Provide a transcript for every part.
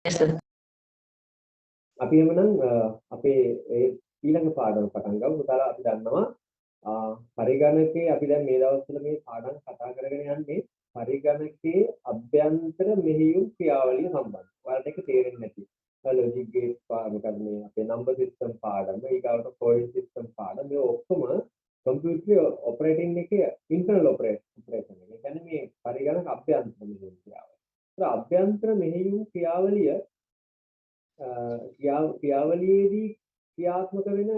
Yes, sir. අපි එමනම් අපේ ඒ ඊළඟ පාඩම පටන් ගමු. පුතාලා අපි දන්නවා පරිගණකයේ අපි දැන් මේ දවස්වල මේ පාඩම් කතා කරගෙන යන්නේ පරිගණකයේ අභ්‍යන්තර මෙහෙයුම් ක්‍රියාවලිය සම්බන්ධ. ඔයාලට ඒක තේරෙන්නේ නැති. ලොජික් ගේට් මොකද මේ අපේ නම්බර් සිස්ටම් පාඩම, ඊගාවට පොයින්ට් සිස්ටම් පාඩම මේ ඔක්කොම කම්පියුටර් ඔපරේටින් එකේ ඉන්ටර්නල් ඔපරේෂන් එක. ඒ කියන්නේ මේ පරිගණක අභ්‍යන්තර මෙහෙයුම් ක්‍රියාවලිය. ඒත් අභ්‍යන්තර මෙහෙයුම් ක්‍රියාවලිය ක්‍රියාවලියේදී ක්‍රියාත්මක වෙන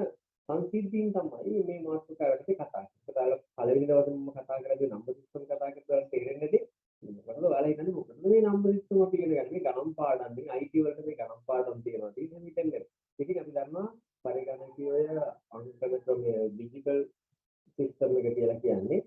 සංසිද්ධීන් තමයි මේ මාතෘකාවට කතා කරන්නේ. ඒකදාල පළවෙනි දවසේ මම කතා කරද්දී නම්බර් සිස්ටම් කතා කරද්දී තේරෙන්නේ නැති. මොකද ඔයාලා හිතන්නේ මොකටද මේ නම්බර් සිස්ටම් අපි ඉගෙන ගන්න? මේ ගණන් පාඩම් මේ IT වලට මේ ගණන් පාඩම් තියෙනවා. ඒක හිතන්නේ. ඉතින් අපි දන්නවා පරිගණකීය අංක ක්‍රමයේ ඩිජිටල් සිස්ටම් එක කියලා කියන්නේ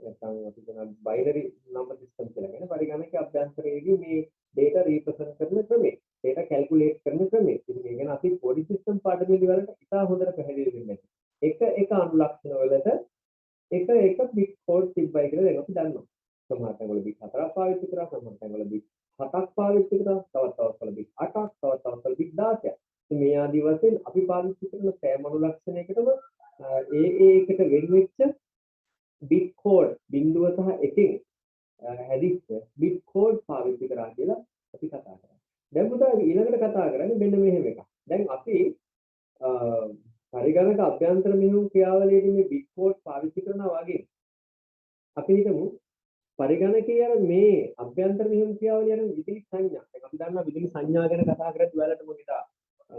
නැත්නම් අපි කියන බයිනරි නම්බර් සිස්ටම් කියලා කියන පරිගණකයේ අභ්‍යන්තරයේදී මේ data represent කරන ක්‍රමය. data calculate කරන ක්‍රමය. ඉතින් ඒ කියන්නේ අපි body system පාඩමේදී වලට ඉතා හොඳට පැහැදිලි වෙන්නේ. එක අනුලක්ෂණ වලට එක bit code තිබ්බයි කියලා දැන් අපි දන්නවා. සමහර තැන්වල bit 4ක් පාවිච්චි කරා, සමහර තැන්වල bit 7ක් පාවිච්චි කරා, තවත් තවස්වල bit 8ක්, තවත් තවස්වල bit 16ක්. ඉතින් මේ ආදී වශයෙන් අපි පාවිච්චි කරන සෑම අනුලක්ෂණයකටම එකට වෙන් වෙච්ච bit code බිඳුව සහ එකෙන් හැදිච්ච bit code පාවිච්චි කරා කියලා අපි කතා කරා. දැන් පුතා ඊළඟට කතා කරන්නේ මෙන්න මෙහෙම එකක්. දැන් අපි පරිගණක අභ්‍යන්තර මෙහෙයුම් ක්‍රියාවලියේදී මේ bit code පාවිච්චි කරනවා වගේ අපි හිතමු පරිගණකයේ අර මේ අභ්‍යන්තර මෙහෙයුම් ක්‍රියාවලිය යන විදුලි සංඥා. දැන් අපි දන්නවා විදුලි සංඥා ගැන කතා කරද්දී ඔයාලට මම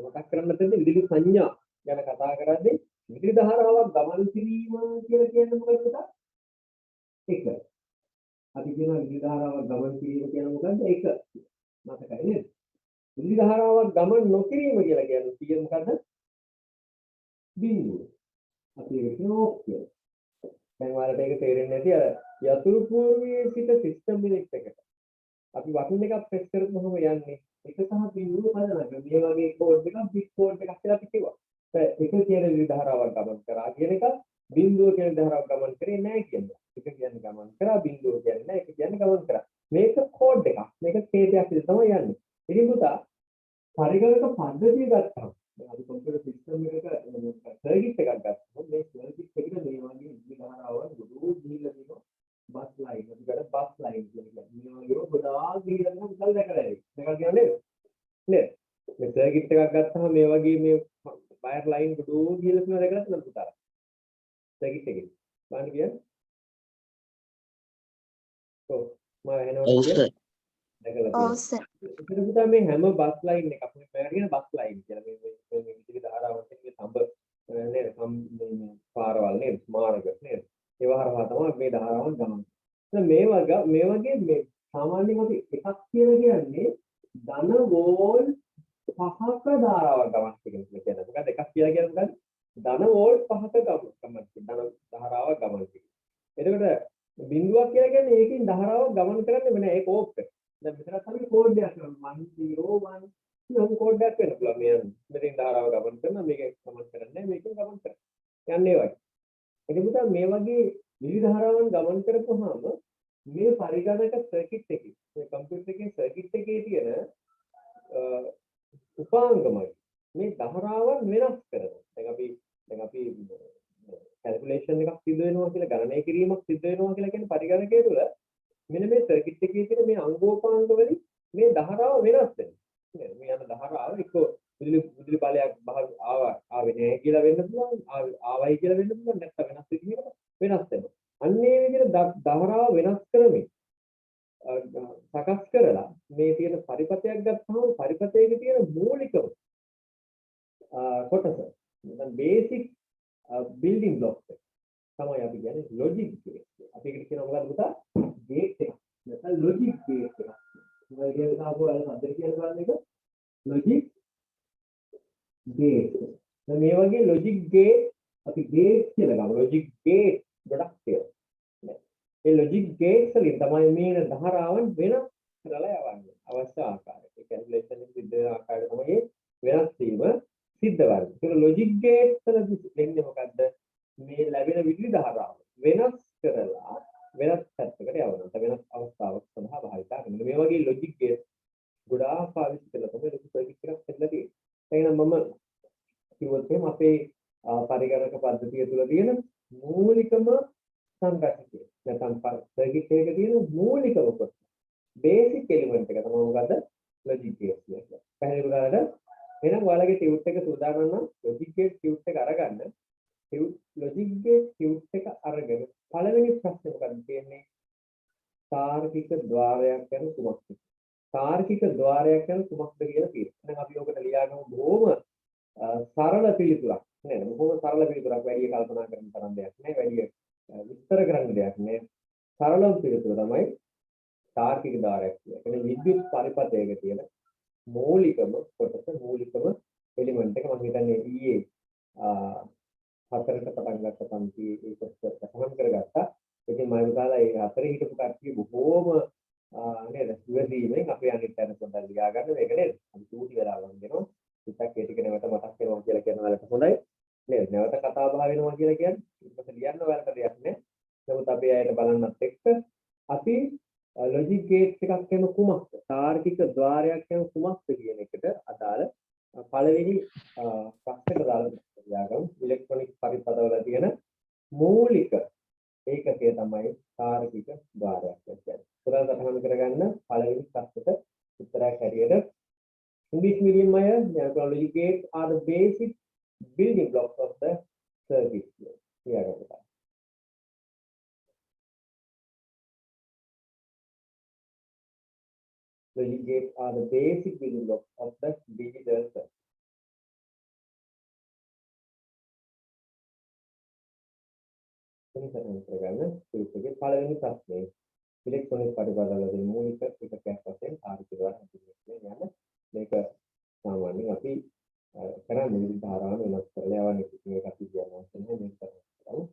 මතක් කරන්න තියෙන්නේ විදුලි සංඥා ගැන කතා කරද්දී විදුලි ධාරාවක් ගමන් කිරීම කියලා කියන්නේ මොකක්ද පුතා? එක. අපි කියනවා විදුලි ධාරාවක් ගමන් කිරීම කියන්නේ මොකද්ද? එක. මතකයි නේද? විදුලි ධාරාවක් ගමන් නොකිරීම කියලා කියන්නේ මොකද්ද? බිඳුව. අපි ඒක කියනවා ඔක්කය. දැන් ඔයාලට ඒක තේරෙන්නේ නැති අර යතුරු පූර්වයේ සිට සිස්ටම් මිනිට් එකට අපි වටුන් එකක් ප්‍රෙස් කරපුවම යන්නේ එක සහ බිඳුව පදනක මේ වගේ කෝඩ් එකක් බිට් කෝඩ් එකක් කියලා අපි කිව්වා. එක කියන විදුලි ධාරාවක් ගමන් කරා කියන එක බිඳුව කියන ධාරාවක් ගමන් කරේ නැහැ කියන්නේ. එක කියන්නේ ගමන් කරා බිඳුව කියන්නේ නැහැ. එක කියන්නේ ගමන් කරා. මේක කෝඩ් එකක්. මේක ඡේදයක් විදිහට තමයි යන්නේ. ඉතින් පුතා පරිගණක පද්ධතිය ගත්තාම දැන් අපි කම්පියුටර් සිස්ටම් එකක සර්කිට් එකක් ගත්තොත් මේ සර්කිට් එකට මේ වගේ විදුලි ධාරාවක් ගොඩක් ගිහිල්ලා තියෙනවා. බස් ලයින් අපිට බස් ලයින් කියලා කියන්නේ. මේ වගේ ගොඩාක් ගිහිල්ලා තියෙනවා මුදල් දැකලා ඇති. දැකලා කියන්නේ නේද? මේ සර්කිට් එකක් ගත්තාම මේ වගේ මේ වයර් ලයින් ගොඩක් ගිහිල්ලා තියෙනවා දැකලා තියෙනවා පුතා. සර්කිට් එකේ. බලන්න කියන්නේ. ඔව්. මම එනවා. ඔව් සර්. ඒකට පුතා මේ හැම බස් ලයින් එකක් මේ මේකට කියන බස් ලයින් කියලා මේ විදුලි ධාරාවන් තියෙන සම්බ නේද මේ පාරවල් නේද මාර්ග නේද ඒවා හරහා තමයි මේ ධාරාවන් ගමන්. මේ වගේ මේ සාමාන්‍යයෙන් අපි එකක් කියලා කියන්නේ ධන වෝල්ට් 5ක ධාරාවක් ගමන් කිරීම කියලා. මොකද එකක් කියලා කියන්නේ මොකද්ද? ධන වෝල්ට් 5ක ගමන් ධන ධාරාවක් ගමන් කිරීම. එතකොට බිඳුවක් කියලා කියන්නේ ඒකෙන් ධාරාවක් ගමන් කරන්නේ නෑ ඒක ඕප්පේ. දැන් මෙතන තමයි කෝඩ් එකක් 101 කියන කෝඩ් එකක් වෙන්න පුළුවන්. මෙතෙන් ධාරාව ගමන් කරනවා මේක ගමන් කරන්නේ මේකෙන් ගමන් කරනවා. යන්නේ වගේ. ඒක නිසා මේ වගේ විවිධ ධාරාවන් ගමන් කරපුවාම මේ පරිගණක සර්කිට් එකේ මේ කම්පියුටර් එකේ සර්කිට් එකේ තියෙන උපාංගමයි මේ ධාරාවන් වෙනස් කරනවා. දැන් අපි කැල්කියුලේෂන් එකක් සිදු වෙනවා කියලා ගණනය කිරීමක් සිදු වෙනවා කියලා කියන පරිගණකය තුළ මෙන්න මේ සර්කිට් එකේ තියෙන මේ අංගෝපාංග වලින් මේ ධාරාව වෙනස් වෙනවා. මේ යන ධාරාව එක්ක විදුලි බලයක් ආවේ නැහැ කියලා වෙන්න පුළුවන්, ආවයි කියලා වෙන්න පුළුවන්, නැත්නම් වෙනස් විදිහකට වෙනස් වෙනවා. අන්න ඒ විදිහට ධාරාව වෙනස් කරමින් සකස් කරලා මේ තියෙන පරිපථයක් ගත්තාම පරිපථයේ තියෙන මූලිකම කොටස නැත්නම් බේසික් බිල්ඩින් බ්ලොක්ස් තමයි අපි කියන්නේ ලොජික් ගේට්. අපි ඒකට කියනවා මොකක්ද පුතා? ගේට් එක. නැත්නම් ලොජික් ගේට් එක. මොකද කියන්නේ ආපහු අර සම්දේ කියලා බලන්න එක ලොජික් ගේට්. මේ වගේ ලොජික් ගේට් අපි ගේට් කියලා ගමු. ලොජික් ගේට් ගොඩක් තියෙනවා. ඒ ලොජික් ගේට්ස් වලින් තමයි මේ ධාරාවන් වෙනස් කරලා යවන්නේ. අවශ්‍ය ආකාරයට. ඒ කැල්කියුලේෂන් එක සිද්ධ වෙන ආකාරය තමයි වෙනස් වීම සිද්ධ වෙන්නේ. ඒක ලොජික් ගේට්ස් වලදී වෙන්නේ මොකද්ද? මේ ලැබෙන විදුලි ධාරාව වෙනස් කරලා වෙනස් පැත්තකට යවනවා. වෙනස් අවස්ථාවක් සඳහා භාවිත කරනවා. මේ වගේ ලොජික් ගේට් ගොඩාක් පාවිච්චි කරලා තමයි ලොකු සර්කිට් එකක් හදලා තියෙන්නේ. එහෙනම් මම කිව්වොත් එහෙනම් අපේ පරිගණක පද්ධතිය තුළ තියෙන මූලිකම සංරචකය නැත්නම් සර්කිට් එකක තියෙන මූලිකම කොටස බේසික් එලිමන්ට් එක තමයි මොකද්ද ලොජික් ගේට් එක. පැහැදිලි කරගන්න. එහෙනම් ඔයාලගේ ටියුට් එක සූදානම් නම් ලොජික් ගේට් ටියුට් එක අරගන්න. ලොජික් ගේට් ටියුට් එක අරගෙන පළවෙනි ප්‍රශ්නේ මොකක්ද තියෙන්නේ? තාර්කික ద్వාරයක් ගැන කුමක්ද? තාර්කික ద్వාරයක් ගැන කුමක්ද කියලා තියෙනවා. දැන් අපි ඔකට ලියාගමු බොහොම සරල පිළිතුරක් නේද? බොහොම සරල පිළිතුරක් වැඩි කල්පනා කරන්න තරම් දෙයක් නෑ. වැඩි විස්තර කරන්න දෙයක් නෑ. සරලම පිළිතුර තමයි තාර්කික ద్వාරයක් කියන්නේ. ඒ විද්‍යුත් පරිපථයක තියෙන මූලිකම කොටස මූලිකම එලිමන්ට් එක මම හිතන්නේ ඊයේ හතරට පටන් ගත්ත පන්ති ඒක සමන් කරගත්තා. ඉතින් මම හිතලා ඒ හතරේ හිටපු කට්ටිය බොහෝම නේද ඉවසීමෙන් අපේ අනිත් අය පොඩ්ඩක් ලියා ගන්න මේක නේද? අපි චූටි වෙලා වань දෙනවා. ටිකක් ඒ ටික නැවත මතක් වෙනවා කියලා කියන වලට හොඳයි. නේද? නැවත කතා බහ වෙනවා කියලා කියන්නේ ඊපස්සේ ලියන්න ඔයාලට දෙයක් නෑ. නමුත් අපි අයට බලන්නත් එක්ක අපි ලොජික් ගේට් එකක් කියන කුමක්ද? තාර්කික ద్వාරයක් කියන කුමක්ද කියන එකට අදාළ පළවෙනි ප්‍රශ්නෙට දාලා ලියාගමු. ඉලෙක්ට්‍රොනික පරිපථවල තියෙන මූලික ඒකකය තමයි තාර්කික ద్వාරයක් කියන්නේ. උදාහරණ සටහන් කරගන්න පළවෙනි ප්‍රශ්නෙට උත්තරයක් හැටියට English medium අය logic gates are the basic building blocks of the circuit. ලියාගන්න. Logic gates are the basic building blocks of the digital circuit. සටහන් කරගන්න. ඒකේ පළවෙනි ප්‍රශ්නේ ඉලෙක්ට්‍රොනික පරිබාධවලදී මූලික එකකයක් වශයෙන් තාර්කික ద్వාර හඳුන්වන්නේ යන මේක සාමාන්‍යයෙන් අපි කරන්නේ විවිධ ධාරාවන් වෙනස් කරලා යවන්නේ මේක අපි කියනවා කියන්නේ මේක කරමු.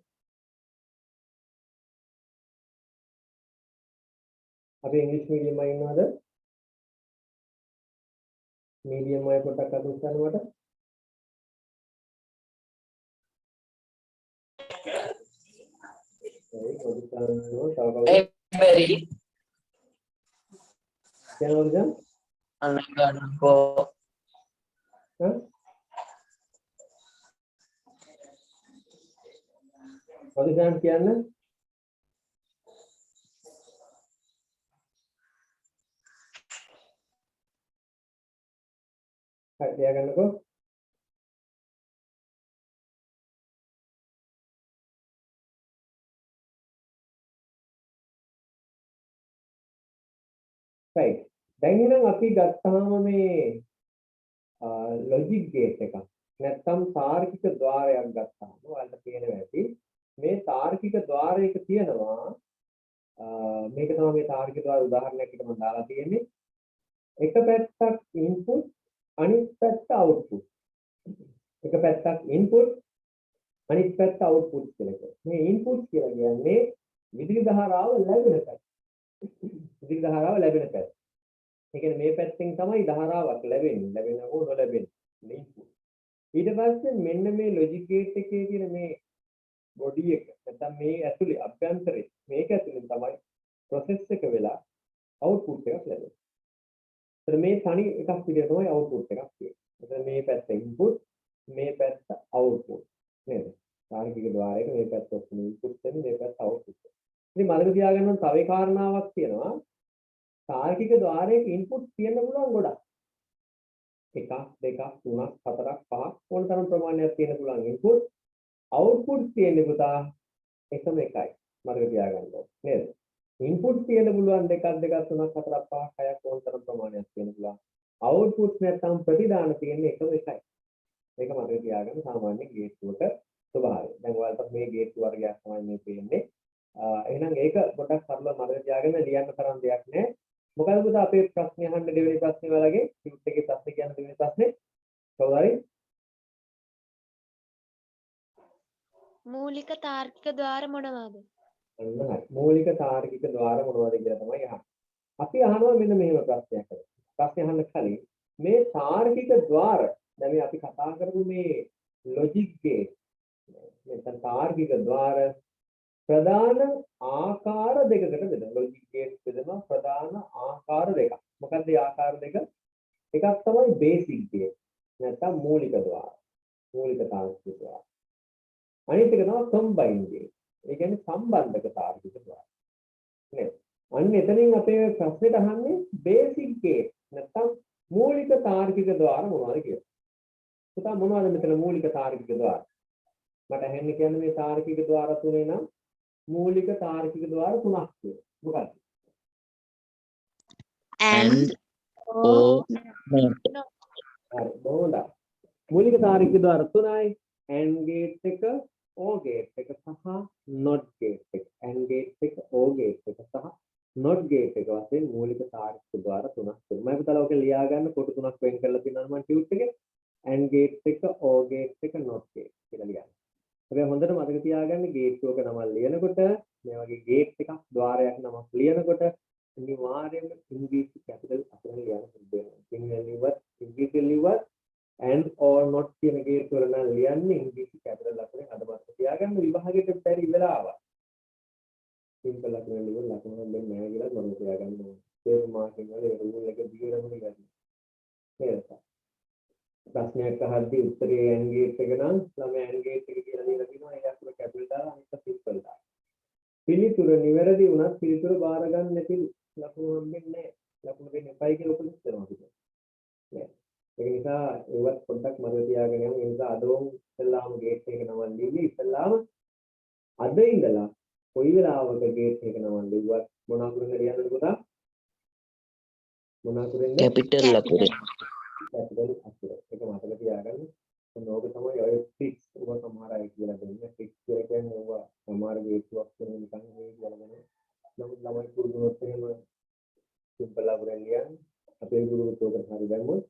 අපි ඉංග්‍රීසි මීඩියම් එකේ ඉන්නවද? මීඩියම් එකේ පොඩ්ඩක් අත උස්සන්නවට. ඒ පොඩි කරනවා තව බැරි කියනවද දැන්? අන්න ගන්නකෝ පොඩි කියන්න. හරි ලියාගන්නකෝ. right. දැන් එහෙනම් අපි ගත්තාම මේ ලොජික් ගේට් එකක් නැත්නම් තාර්කික ద్వාරයක් ගත්තාම ඔයාලට පේනවා ඇති මේ තාර්කික ద్వාරයක තියෙනවා මේක තමයි මේ තාර්කික ద్వාර උදාහරණයක් විදිහට මම දාලා තියෙන්නේ. එක පැත්තක් ඉන්පුට් අනිත් පැත්ත අවුට්පුට්. එක පැත්තක් ඉන්පුට් අනිත් පැත්ත අවුට්පුට් කියලා කියනවා. මේ ඉන්පුට් කියලා කියන්නේ විදුලි ධාරාව ලැබෙන පැත්ත. විදුලි ධාරාව ලැබෙන පැත්ත. ඒ කියන්නේ මේ පැත්තෙන් තමයි ධාරාවක් ලැබෙන්නේ. ලැබෙනවෝ නොලැබෙන්නේ. ඉන්පුට්. ඊට පස්සේ මෙන්න මේ ලොජික් ගේට් එකේ තියෙන මේ බොඩි එක නැත්නම් මේ ඇතුලේ අභ්‍යන්තරේ මේක ඇතුලෙන් තමයි ප්‍රොසෙස් එක වෙලා අවුට්පුට් එකක් ලැබෙන්නේ. ඒතර මේ තනි එකක් විදිහට තමයි අවුට්පුට් එකක් තියෙන්නේ. ඒතර මේ පැත්ත ඉන්පුට් මේ පැත්ත අවුට්පුට් නේද? තාර්කික ద్వාරයක මේ පැත්ත ඔක්කොම ඉන්පුට් වෙන්නේ මේ පැත්ත අවුට්පුට්. ඉතින් මතක තියාගන්න ඕන තව කාරණාවක් තියෙනවා. තාර්කික ద్వාරයක ඉන්පුට් තියෙන්න පුළුවන් ගොඩක්. 1 2 3 4 5 ඕන තරම් ප්‍රමාණයක් තියෙන්න පුළුවන් ඉන්පුට්. අවුට්පුට් තියෙන්නේ පුතා එකම එකයි. මතක තියාගන්න ඕන නේද? ඉන්පුට් තියෙන්න පුළුවන් 2 2 3 4 5 6ක් ඕන තරම් ප්‍රමාණයක් තියෙන්න පුළුවන්. අවුට්පුට් නැත්නම් ප්‍රතිදාන තියෙන්නේ එකම එකයි. මේක මතක තියාගන්න සාමාන්‍ය ගේට්ටුවක ස්වභාවය. දැන් ඔයාලට මේ ගේට්ටු වර්ගයක් තමයි මේ පේන්නේ. එහෙනම් ඒක පොඩ්ඩක් සරලව මතක තියාගන්න ලියන්න තරම් දෙයක් නැහැ. මොකද පුතා අපේ ප්‍රශ්නේ අහන්න දෙවෙනි ප්‍රශ්නේ වලගේ ටියුට් එකේ ප්‍රශ්නේ කියන දෙවෙනි ප්‍රශ්නේ කවුරු හරි මූලික තාර්කික ద్వාර මොනවාද? හරි. මූලික තාර්කික ద్వාර මොනවද කියලා තමයි අහන්නේ. අපි අහනවා මෙන්න මෙහෙම ප්‍රශ්නයක්. ප්‍රශ්නේ අහන්න කලින් මේ තාර්කික ద్వාර දැන් මේ අපි කතා කරපු මේ ලොජික් ගේට් නැත්නම් තාර්කික ద్వාර ප්‍රධාන ආකාර දෙකකට බෙදෙනවා. ලොජික් ගේට් බෙදෙනවා ප්‍රධාන ආකාර දෙකක්. මොකක්ද මේ ආකාර දෙක? එකක් තමයි බේසික් ගේට්. නැත්නම් මූලික ద్వාර. මූලික තාර්කික ద్వාර. අනිත් එක තමයි කම්බයින් ගේට්. ඒ කියන්නේ සම්බන්ධක තාර්කික ద్వාර. නේද? අන්න එතනින් අපේ ප්‍රශ්නෙට අහන්නේ බේසික් ගේට් නැත්නම් මූලික තාර්කික ద్వාර මොනවද කියලා. පුතා මොනවද මෙතන මූලික තාර්කික ద్వාර? මට ඇහෙන්නේ කියන්නේ මේ තාර්කික ద్వාර තුනේ නම් මූලික තාර්කික ద్వාර තුනක් කියලා. මොකක්ද? and O not. හරි බොහොමයි. මූලික තාර්කික ద్వාර තුනයි AND ගේට් එක, OR ගේට් එක සහ NOT ගේට් එක. AND ගේට් එක, OR ගේට් එක සහ NOT ගේට් එක වශයෙන් මූලික තාර්කික ద్వාර තුනක් තියෙනවා. මම පුතාලා ඔක ලියා ගන්න කොට තුනක් වෙන් කරලා තියෙනවා මම ටියුට් එකේ. AND ගේට් එක, OR ගේට් එක, NOT ගේට් කියලා ලියන්න. හැබැයි හොඳට මතක තියාගන්න ගේට් එක නම ලියනකොට මේ වගේ ගේට් එකක් ద్వාරයක් නමක් ලියනකොට අනිවාර්යයෙන්ම ඉංග්‍රීසි කැපිටල් අකුරෙන් ලියන්න සිද්ධ වෙනවා. සිංහලෙන් ලිව්වත් ඉංග්‍රීසියෙන් ලිව්වත් and or not කියන ගේට් වල නම් ලියන්නේ ඉංග්‍රීසි කැපිටල් අකුරෙන් අද මතක තියාගන්න විභාගයට බැරි වෙලාවක්. සිම්පල් අකුරෙන් ලියන ලකුණු දෙන්නේ නැහැ කියලා මතක තියාගන්න ඕනේ. ඒ මාර්කින් වල ඒ රූල් එක දිගටම ලියන්න. නේද? ප්‍රශ්නයක් අහද්දී උත්තරේ AND ගේට් එක නම් ළමයා AND ගේට් එක කියලා දීලා තිනවා ඒ අකුර කැපිටල් දාලා අනිත් සිම්පල් දාලා. පිළිතුර නිවැරදි වුණත් පිළිතුර බාර ගන්න නැති ලකුණු හම්බෙන්නේ නැහැ. ලකුණු දෙන්න එපයි කියලා උපදෙස් දෙනවා පිටු. නේද? ඒ නිසා ඒවත් පොඩ්ඩක් මතක තියාගෙන යමු. ඒ නිසා අදෝම් ඉස්සල්ලාම ගේට් එක නම ලිව්වේ ඉස්සල්ලාම අද ඉඳලා කොයි වෙලාවක ගේට් එක නම ලිව්වත් මොන අකුරෙන්ද ලියන්නද පුතා? මොන අකුරෙන්ද? capital අකුරේ. කැපිටල් අකුර. ඒක මතක තියාගන්න. ඕක තමයි ඔය ට්‍රික්ස් උග සමහර අය කියලා දෙන්නේ. ට්‍රික්ස් කියලා කියන්නේ ඕවා සමහර ගේට්ටුවක් කරන නිකන් මේ කියලා නේද? නමුත් ළමයි පුරුදුනොත් එහෙම සිම්පල් අකුරෙන් ලියන්නේ. අපේ ගුරුතුමෝ උකට හරි දැම්මොත්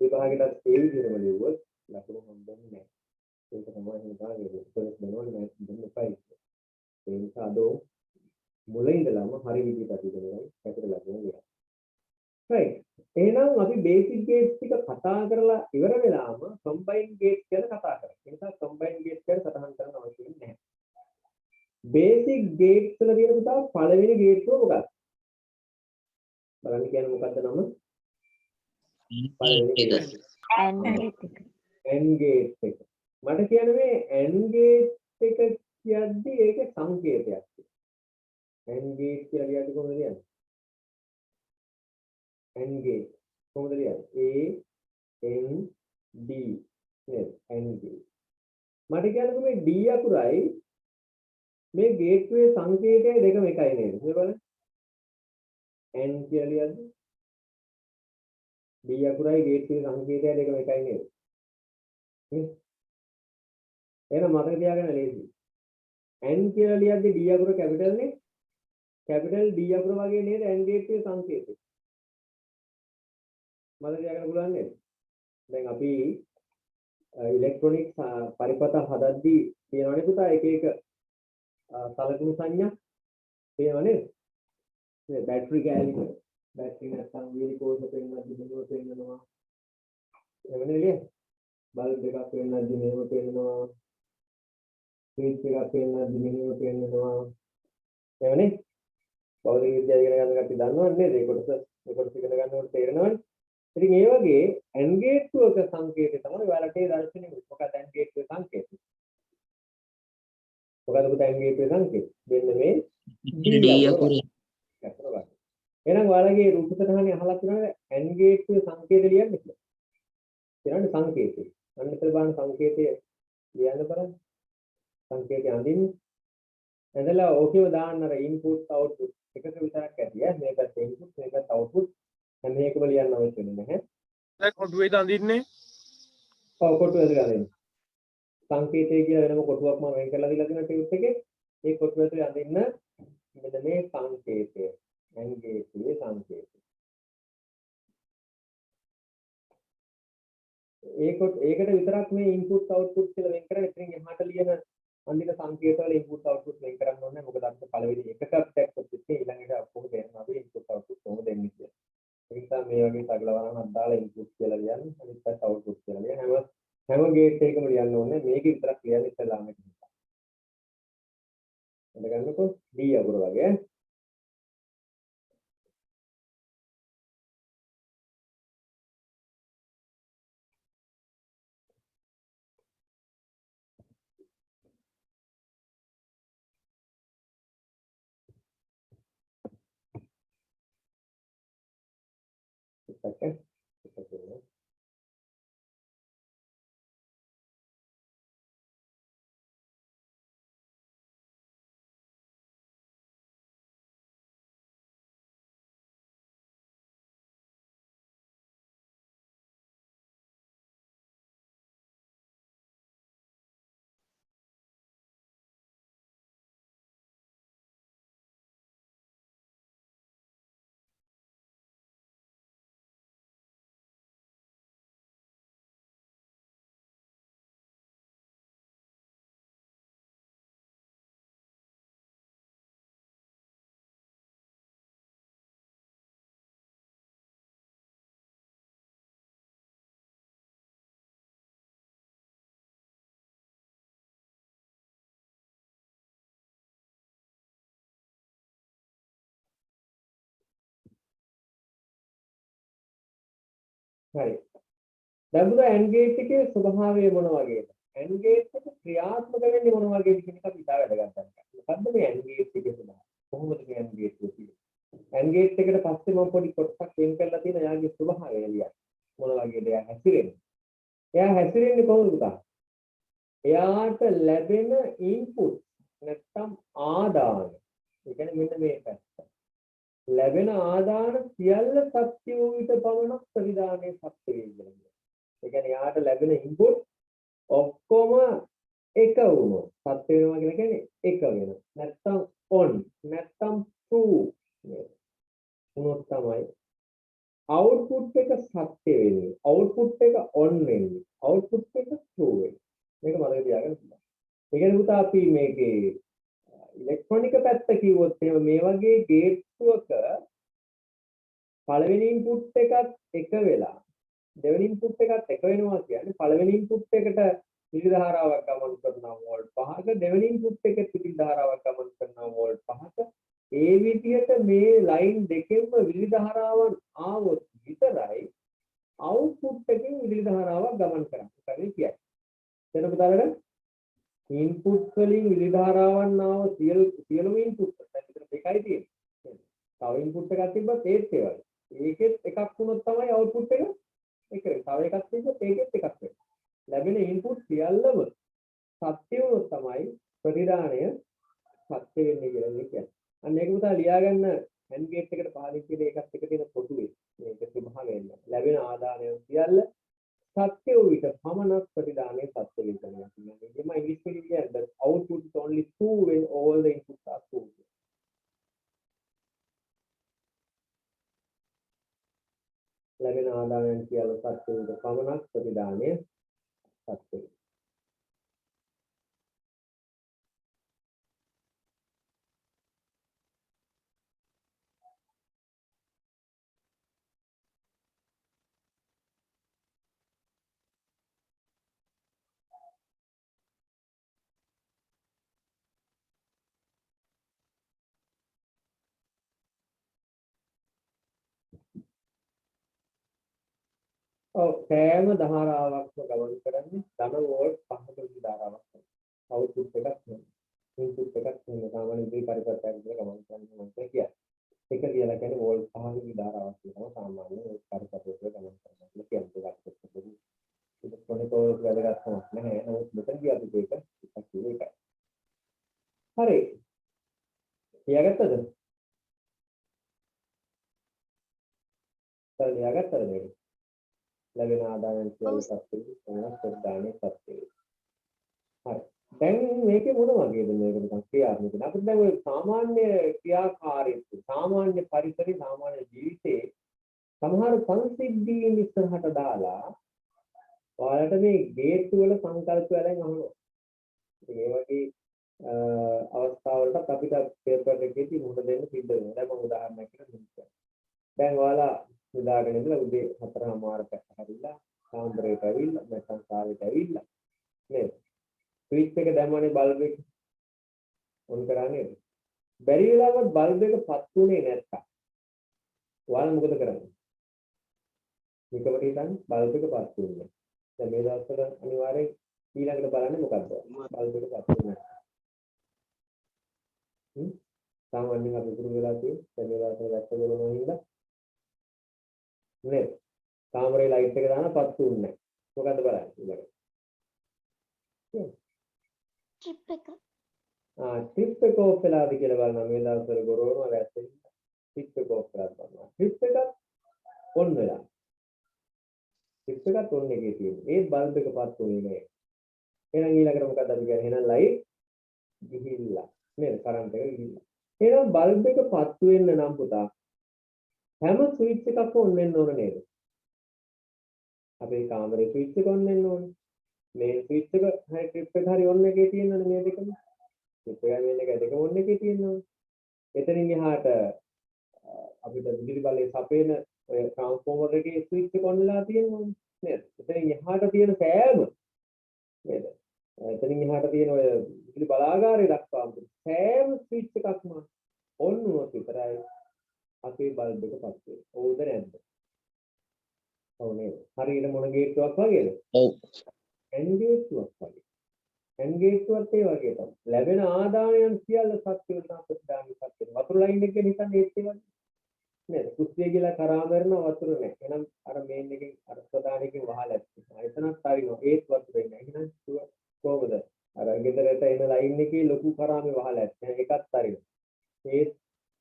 විභාගෙටත් ඒ විදිහටම ලියුවොත් ලකුණු හම්බෙන්නේ නැහැ. ඒක තමයි හිතාගෙන ඉස්සරහ දෙනවනේ දෙන්න එපා. ඒ නිසා අද මුලින් ඉඳලම හරි විදිහට අපි කරනවා කැපිටල් අකුරෙන් ලියන්න. right. එහෙනම් අපි බේසික් ගේට්ස් ටික කතා කරලා ඉවර වෙලාම කම්බයින් ගේට්ස් ගැන කතා කරමු. ඒ නිසා කම්බයින් ගේට්ස් ගැන සටහන් කරන්න අවශ්‍ය නැහැ. බේසික් ගේට්ස් වල තියෙන පුතා පළවෙනි ගේට්ටුව මොකක්ද? බලන්න කියන්නේ මොකක්ද නම? පළවෙනි ගේට්. and AND ගේට් එක. මට කියන්නේ මේ AND ගේට් එක කියද්දි ඒකේ සංකේතයක් තියෙනවා. AND ගේට් කියලා කියන්නේ කොහොමද කියන්නේ? AND gate කොහොමද ලියන්නේ? A N D නේද? AND gate. මට කියන්නේ මේ D අකුරයි මේ ගේට්වේ සංකේතය දෙකම එකයි නේද? මේ බලන්න. AND කියලා ලියද්දි D අකුරයි ගේට්වේ සංකේතය දෙකම එකයි නේද? එහෙනම් මතක තියාගන්න ලේසි. AND කියලා ලියද්දි D අකුර කැපිටල් නේ? කැපිටල් D අකුර වගේ නේද AND ගේට්වේ සංකේතය? මතක තියාගන්න පුළුවන් නේද? දැන් අපි ඉලෙක්ට්‍රොනික පරිපථ හදද්දී තියෙනවනේ පුතා එක එක සලකුණු සංඥා තියෙනවනේ. මේ බැටරි කැලි බැටරි නැත්නම් වීලිකෝස පෙන්නද්දී මෙහෙම පෙන්නනවා. එවනේ නේද? බල්බ් එකක් පෙන්නද්දී මෙහෙම පෙන්නනවා. ස්විච් එකක් පෙන්නද්දී මෙහෙම පෙන්නනවා. එවනේ භෞතික විද්‍යාව ඉගෙන ගන්න කට්ටිය දන්නවනේ නේද? ඒ කොටස ඉගෙන ගන්නකොට තේරෙනවනේ. ඉතින් ඒ වගේ AND ගේට්ටුවක සංකේතය තමයි ඔයාලට ඒ දර්ශනේ මොකක්ද AND ගේට්ටුවේ සංකේතය? මොකද පුතා AND ගේට්ටුවේ සංකේතය? මෙන්න මේ D අකුරේ. එහෙනම් ඔයාලගේ රූප සටහනේ අහලා තියෙනවද AND ගේට්ටුවේ සංකේතය ලියන්න කියලා? කියනවානේ සංකේතය. අන්න ඉතින් බලන්න සංකේතය ලියන්න බලන්න. සංකේතය අඳින්න. එතනලා ඕකේව දාන්න අර ඉන්පුට් අවුට්පුට් එකක විතරක් ඇති ඈ. මේකත් ඉන්පුට් මේකත් අවුට්පුට්. හැම එකම ලියන්න අවශ්‍ය නැහැ. දැන් කොටුවේ දඳින්නේ ඔව් කොටුවේ දාලා සංකේතය කියලා වෙනම කොටුවක් මම වෙන් කරලා දීලා තියෙනවා ටියුට් එකේ. ඒ කොටුව ඇතුලේ අඳින්න මෙන්න මේ සංකේතය. AND ගේට්ටුවේ සංකේතය. ඒකට විතරක් මේ ඉන්පුට් අවුට්පුට් කියලා වෙන් කරලා ඉතින් එහාට ලියන අන්තිම සංකේතවල ඉන්පුට් අවුට්පුට් වෙන් කරන්න ඕනේ. මොකද අපිට පළවෙනි එකක ටැග් කරද්දී ඊළඟට කොහොමද එන්නේ අපි ඉන්පුට් අවුට්පුට් කොහොමද එන්නේ කියලා. ඒ නිසා මේ වගේ සගලවරණක් දාලා ඉන්පුට් කියලා ලියන්න අනිත් පැත්ත අවුට්පුට් කියලා ලියන්න. හැම ගේට් එකකම ලියන්න ඕනේ. මේක විතරක් ලියන්න ඉස්සලාම එක. එතන ගන්නකො D අකුර වගේ second. Second. හරි. දැන් බුදු AND ගේට් එකේ ස්වභාවය මොන වගේද? AND ගේට් එක ක්‍රියාත්මක වෙන්නේ මොන වගේද කියන එක අපි ඉතාල වැදගත් කරගන්න. මොකද්ද මේ AND ගේට් එකේ ස්වභාවය? කොහොමද මේ AND ගේට් එක තියෙන්නේ? AND ගේට් එකට පස්සේ මම පොඩි කොටසක් වෙන් කරලා තියෙන එයාගේ ස්වභාවය එළියක්. මොන වගේද එයා හැසිරෙන්නේ? එයා හැසිරෙන්නේ කොහොමද පුතා? එයාට ලැබෙන ඉන්පුට් නැත්නම් ආදාන. ඒ කියන්නේ මෙන්න මේ පැත්ත. ලැබෙන ආදාන සියල්ල සත්‍ය වූ විට පමණක් ප්‍රතිදානයේ සත්‍ය වෙනවා. ඒ කියන්නේ යාට ලැබෙන ඉන්පුට් ඔක්කොම එක වුණොත් සත්‍ය වෙනවා කියලා කියන්නේ එක වෙනවා. නැත්තම් on නැත්තම් true වුණොත් තමයි output එක සත්‍ය වෙන්නේ. output එක on වෙන්නේ. output එක true වෙන්නේ. මේක මතක තියාගන්න පුළුවන්. ඒ කියන්නේ පුතා අපි මේකේ ඉලෙක්ට්‍රොනික පැත්ත කිව්වොත් එහෙම මේ වගේ ගේට්ටුවක පළවෙනි ඉන්පුට් එකත් එක වෙලා දෙවෙනි ඉන්පුට් එකත් එක වෙනවා කියන්නේ පළවෙනි ඉන්පුට් එකට විදුලි ධාරාවක් ගමන් කරනවා වෝල්ට් 5ක දෙවෙනි ඉන්පුට් එකට විදුලි ධාරාවක් ගමන් කරනවා වෝල්ට් 5ක ඒ විදිහට මේ ලයින් දෙකෙන්ම විදුලි ධාරාවන් ආවොත් විතරයි අවුට්පුට් එකෙන් විදුලි ධාරාවක් ගමන් කරන්නේ කියන්නේ. එතන පුතාලට ඉන්පුට් වලින් විදුලි ධාරාවන් ආව සියලුම ඉන්පුට් දැන් විතර දෙකයි තියෙන්නේ. තව ඉන්පුට් එකක් තිබ්බත් ඒත් ඒ වගේ. ඒකෙත් එකක් වුණොත් තමයි අවුට්පුට් එක එක වෙන්නේ. තව එකක් තිබ්බොත් ඒකෙත් එකක් වෙනවා. ලැබෙන ඉන්පුට් සියල්ලම සත්‍ය වුණොත් තමයි ප්‍රතිදානය සත්‍ය වෙන්නේ කියලා කියන්නේ. අන්න ඒක පුතා ලියා ගන්න AND ගේට් එකට පහලින් කියන එකත් එක තියෙන පොදුවේ. මේක ස්වභාවය වෙනවා. ලැබෙන ආදානය සියල්ල සත්‍ය වූ විට පමණක් ප්‍රතිදානයේ සත්‍ය වෙනවා කියන්නේ. එම ඉංග්‍රීසි පිළිගන්නේ the output is only true when all the inputs are true. ලැබෙන ආදානයන් සියල්ල සත්‍ය වූ විට පමණක් ප්‍රතිදානයේ සත්‍ය වෙනවා. ඔව් සෑම ධාරාවක්ම ගමන් කරන්නේ ධන වෝල්ට් 5ක විදුලි ධාරාවක්. අවුට්පුට් එකක් නෙමෙයි. ඉන්පුට් එකක් නෙමෙයි. සාමාන්‍ය විදුලි පරිවර්තකයක් විදිහට ගමන් කරන්නේ මොකක්ද කියන්නේ. එක කියලා කියන්නේ වෝල්ට් 5ක විදුලි ධාරාවක් කියනවා සාමාන්‍ය පරිවර්තකයක් ගමන් කරනවා කියලා කියන්නේ. ඒක කොහොමද වැදගත්කමක් නැහැ. නමුත් මෙතනදී අපි මේක ටිකක් කිව්වේ ඒකයි. හරි. ලියාගත්තද? ලියාගත්තද මේක? ලැබෙන ආදායම් සියල්ල සත්‍ය වෙනවා ප්‍රතිදානයේ සත්‍ය වෙනවා. හරි. දැන් මේකේ මොන වගේද මේක නිකන් ක්‍රියාත්මක වෙන්නේ? අපිට දැන් ඔය සාමාන්‍ය ක්‍රියාකාරීත්වය, සාමාන්‍ය පරිසරයේ, සාමාන්‍ය ජීවිතේ සමහර සංසිද්ධීන් ඉස්සරහට දාලා ඔයාලට මේ ගේට්ටු වල සංකල්ප වලින් අහනවා. ඒ වගේ අවස්ථාවලට අපිට පේපර් එකේදී මුහුණ දෙන්න සිද්ධ වෙනවා. දැන් මම උදාහරණයක් කියන්නම්. දැන් ඔයාලා උදාගෙන ඉඳලා උදේ 4:00ට හැරිලා සාන්දරේට ඇවිල්ලා නැත්නම් කාලේට ඇවිල්ලා නේද? ස්විච් එක දැම්මනේ බල්බ් එක ඔන් කරන්නේ. බැරි වෙලාවත් බල්බ් එක පත් වුණේ නැත්තම් ඔයාලා මොකද කරන්නේ? මේකට හිතන්නේ බල්බ් එක පත් වුණේ. දැන් මේ දවස්වල අනිවාර්යෙන් ඊළඟට බලන්නේ මොකද්ද? බල්බ් එක පත් වුණේ නැහැ. සාමාන්‍යයෙන් අපි පුරුදු වෙලා තියෙන්නේ දැන් මේ දවස්වල වැස්ස ගලනවා හින්දා නේද? කාමරේ ලයිට් එක දාන පත්තු උන්නේ නැහැ. මොකද්ද බලන්න ඊළඟට. ට්‍රිප් එක. ට්‍රිප් එක ඕෆ් වෙලාද කියලා බලනවා මේ දවස්වල ගොරවනවා වැස්සෙන්. ට්‍රිප් එක ඕෆ් වෙලාද බලනවා. ට්‍රිප් එකත් ඔන් වෙලා. ට්‍රිප් එකත් ඔන් එකේ තියෙනවා. ඒ බල්බ් එක පත්තු වෙන්නේ නැහැ. එහෙනම් ඊළඟට මොකද්ද අපි කියන්නේ? එහෙනම් ලයිට් ගිහිල්ලා. නේද? කරන්ට් එක ගිහිල්ලා. එහෙනම් බල්බ් එක පත්තු වෙන්න නම් පුතා හැම ස්විච් එකක්ම ඔන් වෙන්න ඕන නේද? අපේ කාමරේ ස්විච් එක ඔන් වෙන්න ඕනේ. මේ ස්විච් එක හරි ට්‍රිප් එක හරි ඔන් එකේ තියෙනවනේ මේ දෙකම. ට්‍රිප් එක මේන එක දෙකම ඔන් එකේ තියෙනවනේ. එතනින් එහාට අපිට විදුලි බලය සපේන ඔය ට්‍රාන්ස්ෆෝමර් එකේ ස්විච් එක ඔන් වෙලා තියෙනවනේ නේද? එතනින් එහාට තියෙන සෑම නේද? එතනින් එහාට තියෙන ඔය විදුලි බලාගාරය දක්වාම සෑම ස්විච් එකක්ම ඔන් වුණොත් විතරයි අපේ බල්බ් එක පත් වෙන්නේ. ඕද නැද්ද? ඔව් නේද? හරියට මොන ගේට්ටුවක් වගේද? ඔව්. ඇන් ගේට්ටුවක් වගේ. ඇන් ගේට්ටුවත් ඒ වගේ තමයි. ලැබෙන ආදායම් සියල්ල සත්‍ය සම්ප්‍රදාන සත්‍ය. වතුර ලයින් එක නිකන් ඒත් ඒ වගේ. නේද? කුස්සිය කියලා කරා මරන වතුර නැහැ. එහෙනම් අර මේන් එකෙන් අර ප්‍රධානකෙන් වහලා ඇත්තා. එතනත් හරිනවා. ඒත් වතුර නැහැ. එහෙනම් කොහොමද? අර ගෙදරට එන ලයින් එකේ ලොකු කරාමේ වහලා ඇත්තා. ඒකත් හරිනවා. ඒත්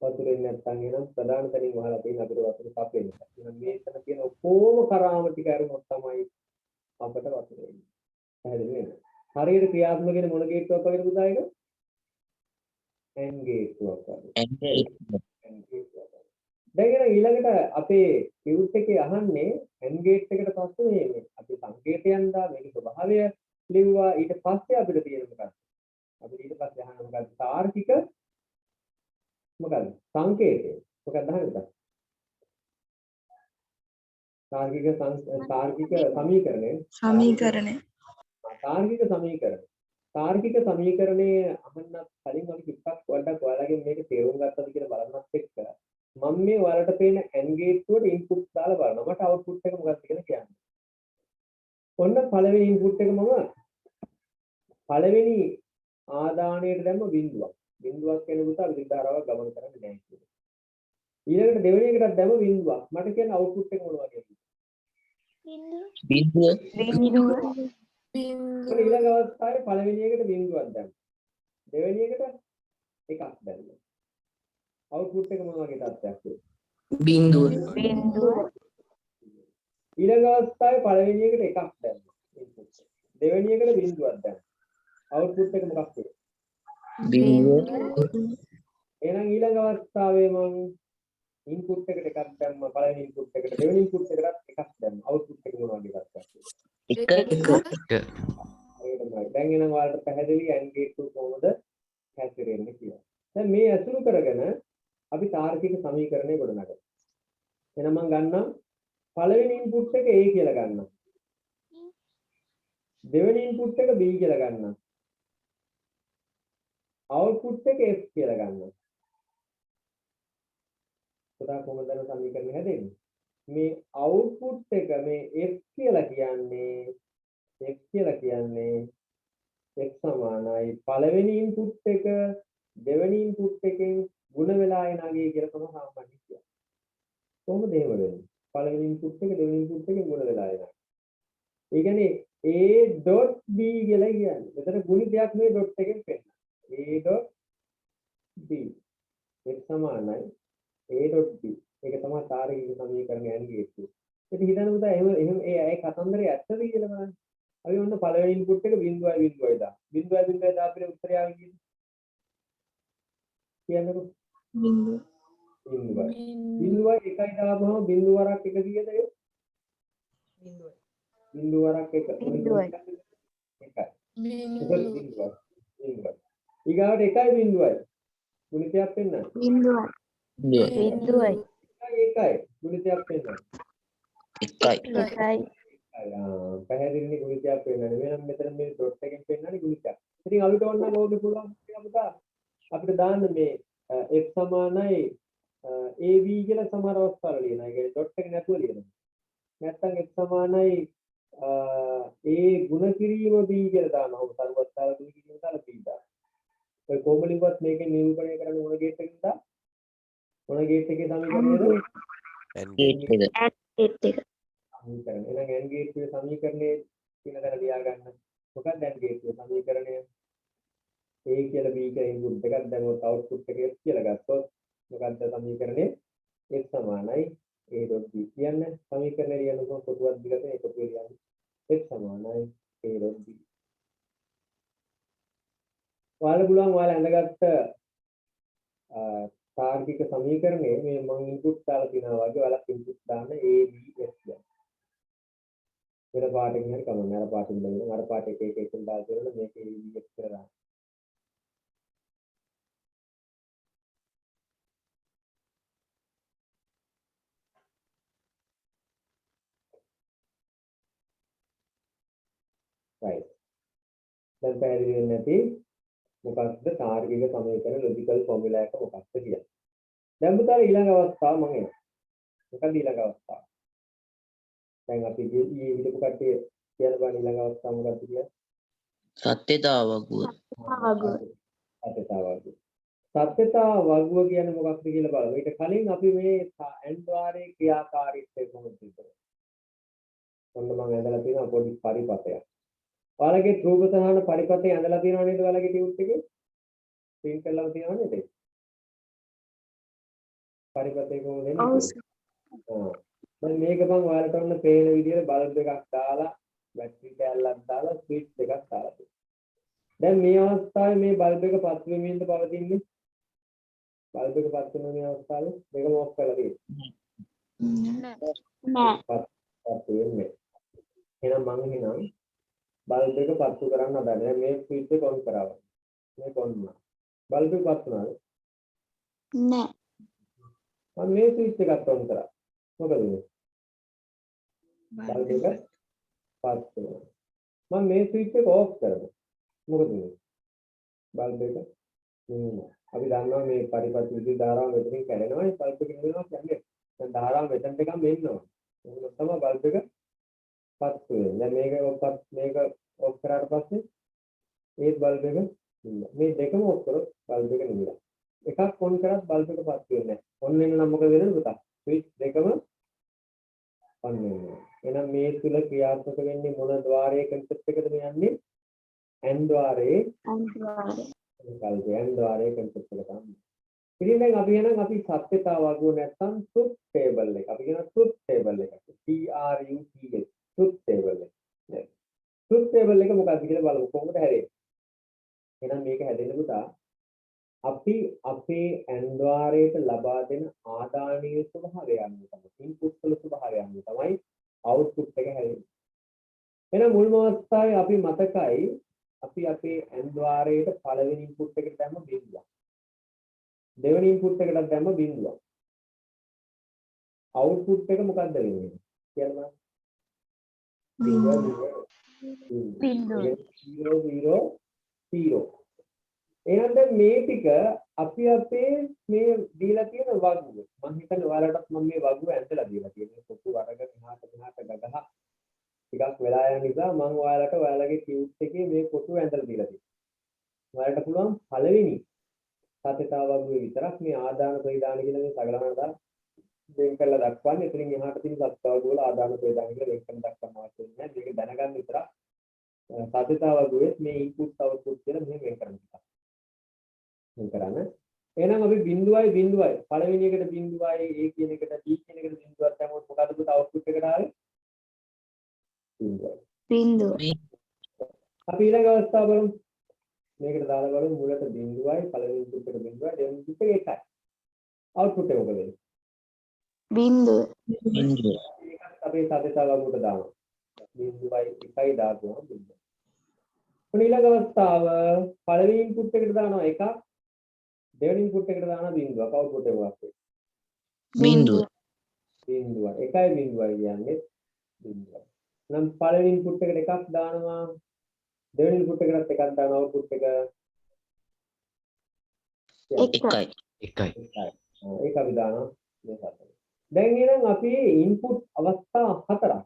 වතුරෙන් නැත්තම් එහෙනම් ප්‍රධාන තැනින් වහලා තියෙන අපිට වතුර කපෙන්න. එහෙනම් මේකන තියෙන ඔක්කොම කරාම ටික අරමුත් තමයි අපිට වතුර එන්නේ. පැහැදිලි නේද? හරියට ක්‍රියාත්මක වෙන මොන ගේට්ටුවක් වගේද පුතා ඒක? ඇන් ගේට්ටුවක් වගේ. ඇන් ගේට්ටුවක් වගේ. දැන් ඊළඟට අපේ ෆියුස් එකේ අහන්නේ ඇන් ගේට් එකට පස්සේ මේ අපි සංකේතයන් දා මේකේ ස්වභාවය ලිව්වා ඊට පස්සේ අපිට තියෙන මොකක්ද? අපිට ඊට පස්සේ අහන්න මොකක්ද? තාර්කික මොකක්ද? සංකේතය. මොකක්ද අහන්නේ? තාර්කික සමීකරණය. තාර්කික සමීකරණයේ අහන්නත් කලින් අපි ටිකක් පොඩ්ඩක් ඔයාලගෙන් මේක තේරුම් ගත්තද කියලා බලන්නත් එක්ක මම මේ ඔයාලට පේන AND ගේට්ටුවට ඉන්පුට් දාලා බලනවා. මට අවුට්පුට් එක මොකක්ද කියලා කියන්න. ඔන්න පළවෙනි ඉන්පුට් එක මම පළවෙනි ආදානයට දැම්ම බිඳුවක්. බිඳුවක් කියන පුතා විදුලි ධාරාවක් ගමන් කරන්නේ නැහැ කියලා. ඊළඟට දෙවෙනි එකටත් දැම්ම බිඳුවක්. මට කියන්න අවුට්පුට් එක මොනවා කියලාද? බිඳුව. ඊළඟ අවස්ථාවේ පළවෙනි එකට බිඳුවක් දැම්ම. දෙවෙනි එකට එකක් දැම්ම. අවුට්පුට් එක මොන වගේ තත්ත්වයක්ද? බිඳුව. ඊළඟ අවස්ථාවේ පළවෙනි එකට එකක් දැම්ම. දෙවෙනි එකට බිඳුවක් දැම්ම. අවුට්පුට් එක මොකක්ද? බිඳුව. එහෙනම් ඊළඟ අවස්ථාවේ මම ඉන්පුට් එකට එකක් දැම්ම. පළවෙනි ඉන්පුට් එකට දෙවෙනි ඉන්පුට් එකටත් එකක් දැම්ම. අවුට්පුට් එක මොන වගේ තත්ත්වයක්ද? එක. දැන් එනම් ඔයාලට පැහැදිලි AND ගේට්ටු කොහොමද හැසිරෙන්නේ කියලා. දැන් මේ අසුරු කරගෙන අපි තාර්කික සමීකරණය ගොඩනගමු. එහෙනම් මම ගන්නම් පළවෙනි ඉන්පුට් එක A කියලා ගන්නම්. දෙවෙනි ඉන්පුට් එක B කියලා ගන්නම්. අවුට්පුට් එක F කියලා ගන්නම්. පුතා කොහොමද සමීකරණය හැදෙන්නේ? මේ අවුට්පුට් එක මේ F කියලා කියන්නේ F සමානයි පළවෙනි ඉන්පුට් එක දෙවෙනි ඉන්පුට් එකෙන් ගුණ වෙලා එන අගේ කියලා තමයි සාමාන්‍යයෙන් කියන්නේ. කොහොමද එහෙම වෙන්නේ? පළවෙනි ඉන්පුට් එක දෙවෙනි ඉන්පුට් එකෙන් ගුණ වෙලා එනවා. ඒ කියන්නේ A.B කියලා කියන්නේ. මෙතන ගුණිතයක් මේ ඩොට් එකෙන් පෙන්නනවා. A.B F සමානයි A.B. ඒක තමයි තාර්කික සමීකරණය AND ගේට්ටු. ඉතින් හිතන්න පුතා එහෙම ඒ කතන්දරේ ඇත්තද කියලා බලන්න. අපි ඔන්න පළවෙනි ඉන්පුට් එක 0.0 දා. 0.0 දා අපිට උත්තරය ආවේ කීයද? කියන්නකො. 0. 0 එකයි දාපුවම 0 වරක් එක කීයද ඒක? 0 වරක් එක. 0යි. ඊගාවට එකයි 0යි. ගුණිතයක් පෙන්නන්න. 0යි. එකයි ගුණිතයක් පෙන්නන්න. එකයි. පැහැදිලි ගුණිතයක් පෙන්නන්නේ. වෙනම් මෙතන මේ ඩොට් එකෙන් පෙන්නන්නේ ගුණිතයක්. ඉතින් අපිට ඕන නම් ඕකේ පුළුවන් කියලා අපිට දාන්න මේ F සමානයි AB කියලා සමහර අවස්ථාවල ලියනවා. ඒ කියන්නේ ඩොට් එක නැතුව ලියනවා. නැත්නම් F සමානයි A ගුණ කිරීම B කියලා දානවා. ඔබ සරුවත්තාල ගුණ කිරීම දාලා B දානවා. ඔය කොහොමලින්වත් මේකේ නිරූපණය කරන්න මොන ගේට් එකකින්ද? මොන ගේට් එකේ සමීකරණයද? ගේට් එක. ඒත් එක සමීකරණය. එහෙනම් n ගේට්ටුවේ සමීකරණයේ කියන දේ ලියා ගන්න. මොකක්ද n ගේට්ටුවේ සමීකරණය? a කියලා b කියලා ඉන්පුට් දෙකක් දැම්මොත් අවුට්පුට් එක s කියලා ගත්තොත් මොකක්ද සමීකරණය? s සමානයි a dot b කියන්නේ සමීකරණය ලියනකොට කොටුවක් දිගට එකතු වෙලා s සමානයි a dot b. ඔයාලා පුළුවන් ඔයාලා ඇඳගත්ත තාර්කික සමීකරණයේ මේ මම ඉන්පුට් දාලා තියනවා වගේ ඔයාලා ඉන්පුට් දාන්න a b s කියලා. වෙන පාටකින් හරි කමන්නේ අර පාටින් බලන්න අර පාට එක එක එකෙන් දාලා දෙනවා මේක a b s කියලා දාන්න. right. දැන් පැහැදිලි වෙන්නේ නැති මොකක්ද තාර්කික සමීකරණ ලොජිකල් ෆෝමියුලා එක මොකක්ද කියලා. දැන් පුතාලා ඊළඟ අවස්ථාව මම එනවා. මොකක්ද ඊළඟ අවස්ථාව? දැන් අපි ඊයේ විදිහට කට්ටිය කියන බණ ඊළඟ අවස්ථාව මොකක්ද කියලා? සත්‍යතා වගුව. සත්‍යතා වගුව කියන්නේ මොකක්ද කියලා බලමු. ඊට කලින් අපි මේ n ද්වාරයේ ක්‍රියාකාරීත්වය කොහොමද කියන්නේ? ඔන්න මම ඇඳලා තියෙනවා පොඩි පරිපතයක්. ඔයාලගේ රූප සහන පරිපතේ ඇඳලා තියෙනව නේද ඔයාලගේ ටියුට් එකේ? print කරලා තියෙනව නේද? පරිපතේ කොහොමද එන්නේ? දැන් මේක මම ඔයාලට ඔන්න පේන විදිහට බල්බ් එකක් දාලා බැටරි කෑල්ලක් දාලා ස්විච් එකක් දාලා තියෙනවා. දැන් මේ අවස්ථාවේ මේ බල්බ් එක පත් වෙමින්ද පවතින්නේ? බල්බ් එක පත් වෙන මේ අවස්ථාවේ මේකම ඔෆ් කරලා තියෙනවා. නෑ පත් වෙන්නේ. එහෙනම් මම බල්බ් එක පත්තු කරන්න හදන්නේ මේ ස්විච් එක ඔන් කරාවා. මේක ඔන් වුණා. බල්බ් එක පත් වුණාද? නෑ මම මේ ස්විච් එකත් ඔන් කරා. මොකද වෙන්නේ? බල්බ් එක පත් වෙනවා. මම මේ ස්විච් එක ඕෆ් කරනවා. මොකද වෙන්නේ? බල්බ් එක නිවෙනවා. අපි දන්නවා මේ පරිපත් විදුලි ධාරාව මෙතනින් කැඩෙනවා. ඒ බල්බ් එක නිවෙනවා කියන්නේ දැන් ධාරාව මෙතනට ගම එන්නවා. ඒක තමයි බල්බ් එක පත් වෙන්නේ. දැන් මේක ඔෆ් කරාට පස්සේ ඒ බල්බ් එක නිවෙනවා. මේ දෙකම ඔෆ් කරොත් බල්බ් එක නිවෙනවා. එකක් ඔන් කරත් බල්බ් එක පත් වෙන්නේ නැහැ. ඔන් වෙන නම් මොකද වෙන්නේ පුතා? ස්විච් දෙකම ඔන් වෙනවා. එහෙනම් මේ තුල ක්‍රියාත්මක වෙන්නේ මොන ద్వාරයේ කන්සෙප්ට් එකද මේ යන්නේ? n ద్వාරයේ n ద్వාරයේ කන්සෙප්ට් එක තමයි. ඉතින් දැන් අපි එහෙනම් අපි සත්‍යතාව වගුව නැත්තම් truth table එක. අපි කියන truth table එක. TRUTH truth table එක. දැන් truth table එක මොකක්ද කියලා බලමු කොහොමද හැදෙන්නේ. එහෙනම් මේක හැදෙන්න පුතා අපි අපේ n ద్వාරයට ලබා දෙන ආදානීය ස්වභාවය අනුව තමයි ඉන්පුට් වල ස්වභාවය අනුව තමයි අවුට්පුට් එක හැදෙන්නේ. එහෙනම් මුල්ම අවස්ථාවේ අපි මතකයි අපි අපේ n ద్వාරයට පළවෙනි ඉන්පුට් එකට දැම්ම බිඳුවක්. දෙවෙනි ඉන්පුට් එකට දැම්ම බිඳුවක්. අවුට්පුට් එක මොකක්ද වෙන්නේ? කියන්න බෑ. බිඳුව 0 එහෙනම් දැන් මේ ටික අපි අපේ මේ දීලා තියෙන වගුව. මම හිතන්නේ ඔයාලටත් මම මේ වගුව ඇඳලා දීලා තියෙනවා. පොතු අරගෙන මෙහාට ගගහ ටිකක් වෙලා යන නිසා මම ඔයාලට ඔයාලගේ ටියුට් එකේ මේ පොතු ඇඳලා දීලා තියෙනවා. ඔයාලට පුළුවන් පළවෙනි සත්‍යතාව වගුවේ විතරක් මේ ආදාන ප්‍රතිදාන කියලා මේ සගලමනදා දෙන් කරලා දක්වන්න. එතනින් එහාට තියෙන සත්‍යතාව වල ආදාන ප්‍රතිදාන කියලා වෙන් කරලා දක්වන්න අවශ්‍ය නැහැ. මේක දැනගන්න විතරක් සත්‍යතාව වගුවේ මේ ඉන්පුට් අවුට්පුට් කියලා මෙහෙම වෙන් කරන්න. කරන්න. එහෙනම් අපි බිඳුවයි පළවෙනි එකට බිඳුවයි a කියන එකට b කියන එකට බිඳුවක් දැම්මොත් මොකද පුත අවුට්පුට් එකට ආවේ? බිඳුව අපි ඊළඟ අවස්ථාව බලමු. මේකට දාලා බලමු මුලට බිඳුවයි පළවෙනි ඉන්පුට් එක බිඳුවයි දෙවෙනි ඉන්පුට් එක එකයි. අවුට්පුට් එක මොකද වෙන්නේ? බිඳුව ඒකත් අපේ සාධිතා වගුවට දානවා. බිඳුවයි එකයි දානවා බිඳුව. ඊළඟ අවස්ථාව පළවෙනි ඉන්පුට් එකට දානවා එකක් දෙවෙනි ඉන්පුට් එකට දානවා බිඳුවක්. අවුට්පුට් එක මොකක්ද? බිඳුව. එකයි බිඳුවයි කියන්නේ බිඳුවයි. නම් පළවෙනි ඉන්පුට් එකට එකක් දානවා දෙවෙනි ඉන්පුට් එකකට එකක් දානවා අවුට්පුට් එක එකයි. ඒක අපි දානවා මේ සතර. දැන් එහෙනම් අපි ඉන්පුට් අවස්ථා හතරක්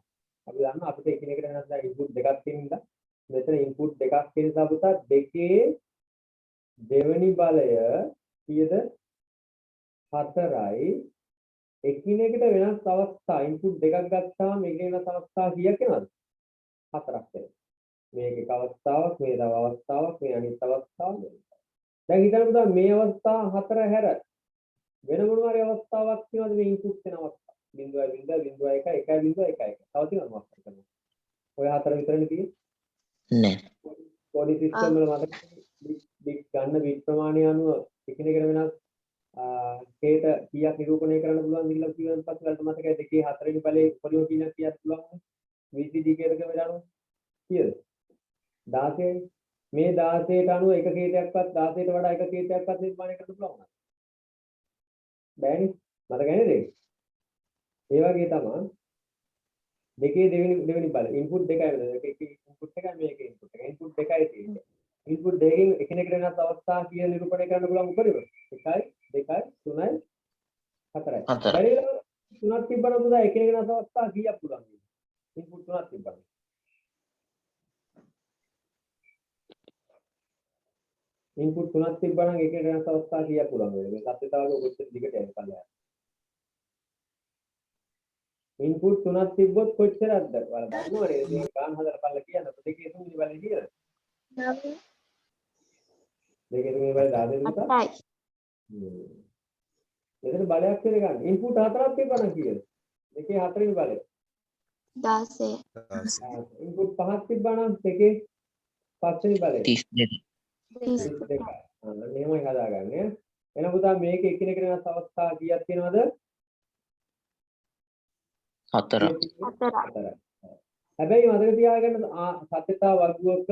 අපි දන්නවා අපිට එකිනෙකට වෙනස් දැන් ඉන්පුට් දෙකක් තියෙනවා. මෙතන ඉන්පුට් දෙකක් තියෙන නිසා පුතා දෙකේ දෙවෙනි බලය කීයද? 4යි එකිනෙකට වෙනස් අවස්ථා ඉන්පුට් දෙකක් ගත්තාම මේකේ වෙනස් අවස්ථා කීයක් එනවද? 4ක් එනවා. මේක එක අවස්ථාවක්, මේ තව අවස්ථාවක්, මේ අනිත් අවස්ථාවක්. දැන් හිතන්න පුතා මේ අවස්ථා 4 හැර වෙන මොනවා හරි අවස්ථාවක් තියෙනවද මේ ඉන්පුට් වෙන අවස්ථා? 0.0 0.1 1.1 තව තියෙනවද මොකක්ද කරන්නේ? ඔය 4 විතරනේ තියෙන්නේ. නෑ. පොඩි සිස්ටම් වල මතක බිට් ගන්න බිට් ප්‍රමාණය අනුව එකිනෙකට වෙනස් කේට කීයක් නිරූපණය කරන්න පුළුවන් කියලා කියවන් පස්සේ වලට මතකයි දෙකේ හතරවෙනි බලයේ පොලියෝ කීයක් කියන්න පුළුවන් VCD කේතක වෙලාনো කීයද 16 මේ 16ට අනුව එක කේතයක්වත් 16ට වඩා එක කේතයක්වත් නිර්මාණය කරන්න පුළුවන් බෑනේ මතකයි නේද ඒ වගේ තමයි දෙකේ දෙවෙනි බල ඉන්පුට් දෙකයි වෙනවා එක ඉන්පුට් එකයි මේක ඉන්පුට් එක ඉන්පුට් දෙකයි තියෙන්නේ ඉන්පුට් දෙකකින් එකිනෙකට වෙනස් අවස්ථා කීය නිරූපණය කරන්න පුළුවන් උපරිම 1 2 3 4යි. බැරිලා තුනක් තිබ්බනම් පුතා එකිනෙක වෙනස් අවස්ථා කීයක් පුළුවන්? ඉන්පුට් තුනක් තිබ්බනම්. ඉන්පුට් තුනක් තිබ්බනම් එකිනෙක වෙනස් අවස්ථා කීයක් පුළුවන් වේද? මේ සත්‍යතාවක කොච්චර දිගට යන කලිය. ඉන්පුට් තුනක් තිබ්බොත් කොච්චරක්ද? ඔයාලා දන්නවනේ මේ ගාන හදලා බලලා කියන්න. දෙකේ තුනේ බලලා කියන්න. දෙකේ තුනේ බලලා 10 දෙකක්. 8යි. එතන බලයක් කියලා ගන්න. ඉන්පුට් හතරක් තිබ්බනම් කීයද? දෙකේ හතරවෙනි බලය. 16. ඉන්පුට් පහක් තිබ්බනම් දෙකේ පස්වෙනි බලය. 32. 32. මෙහෙමයි හදාගන්නේ. එහෙනම් පුතා මේක එකිනෙක වෙනස් අවස්ථා කීයක් තියෙනවද? 4. 4ක්. හැබැයි මතක තියාගන්න සත්‍යතා වර්ගුවක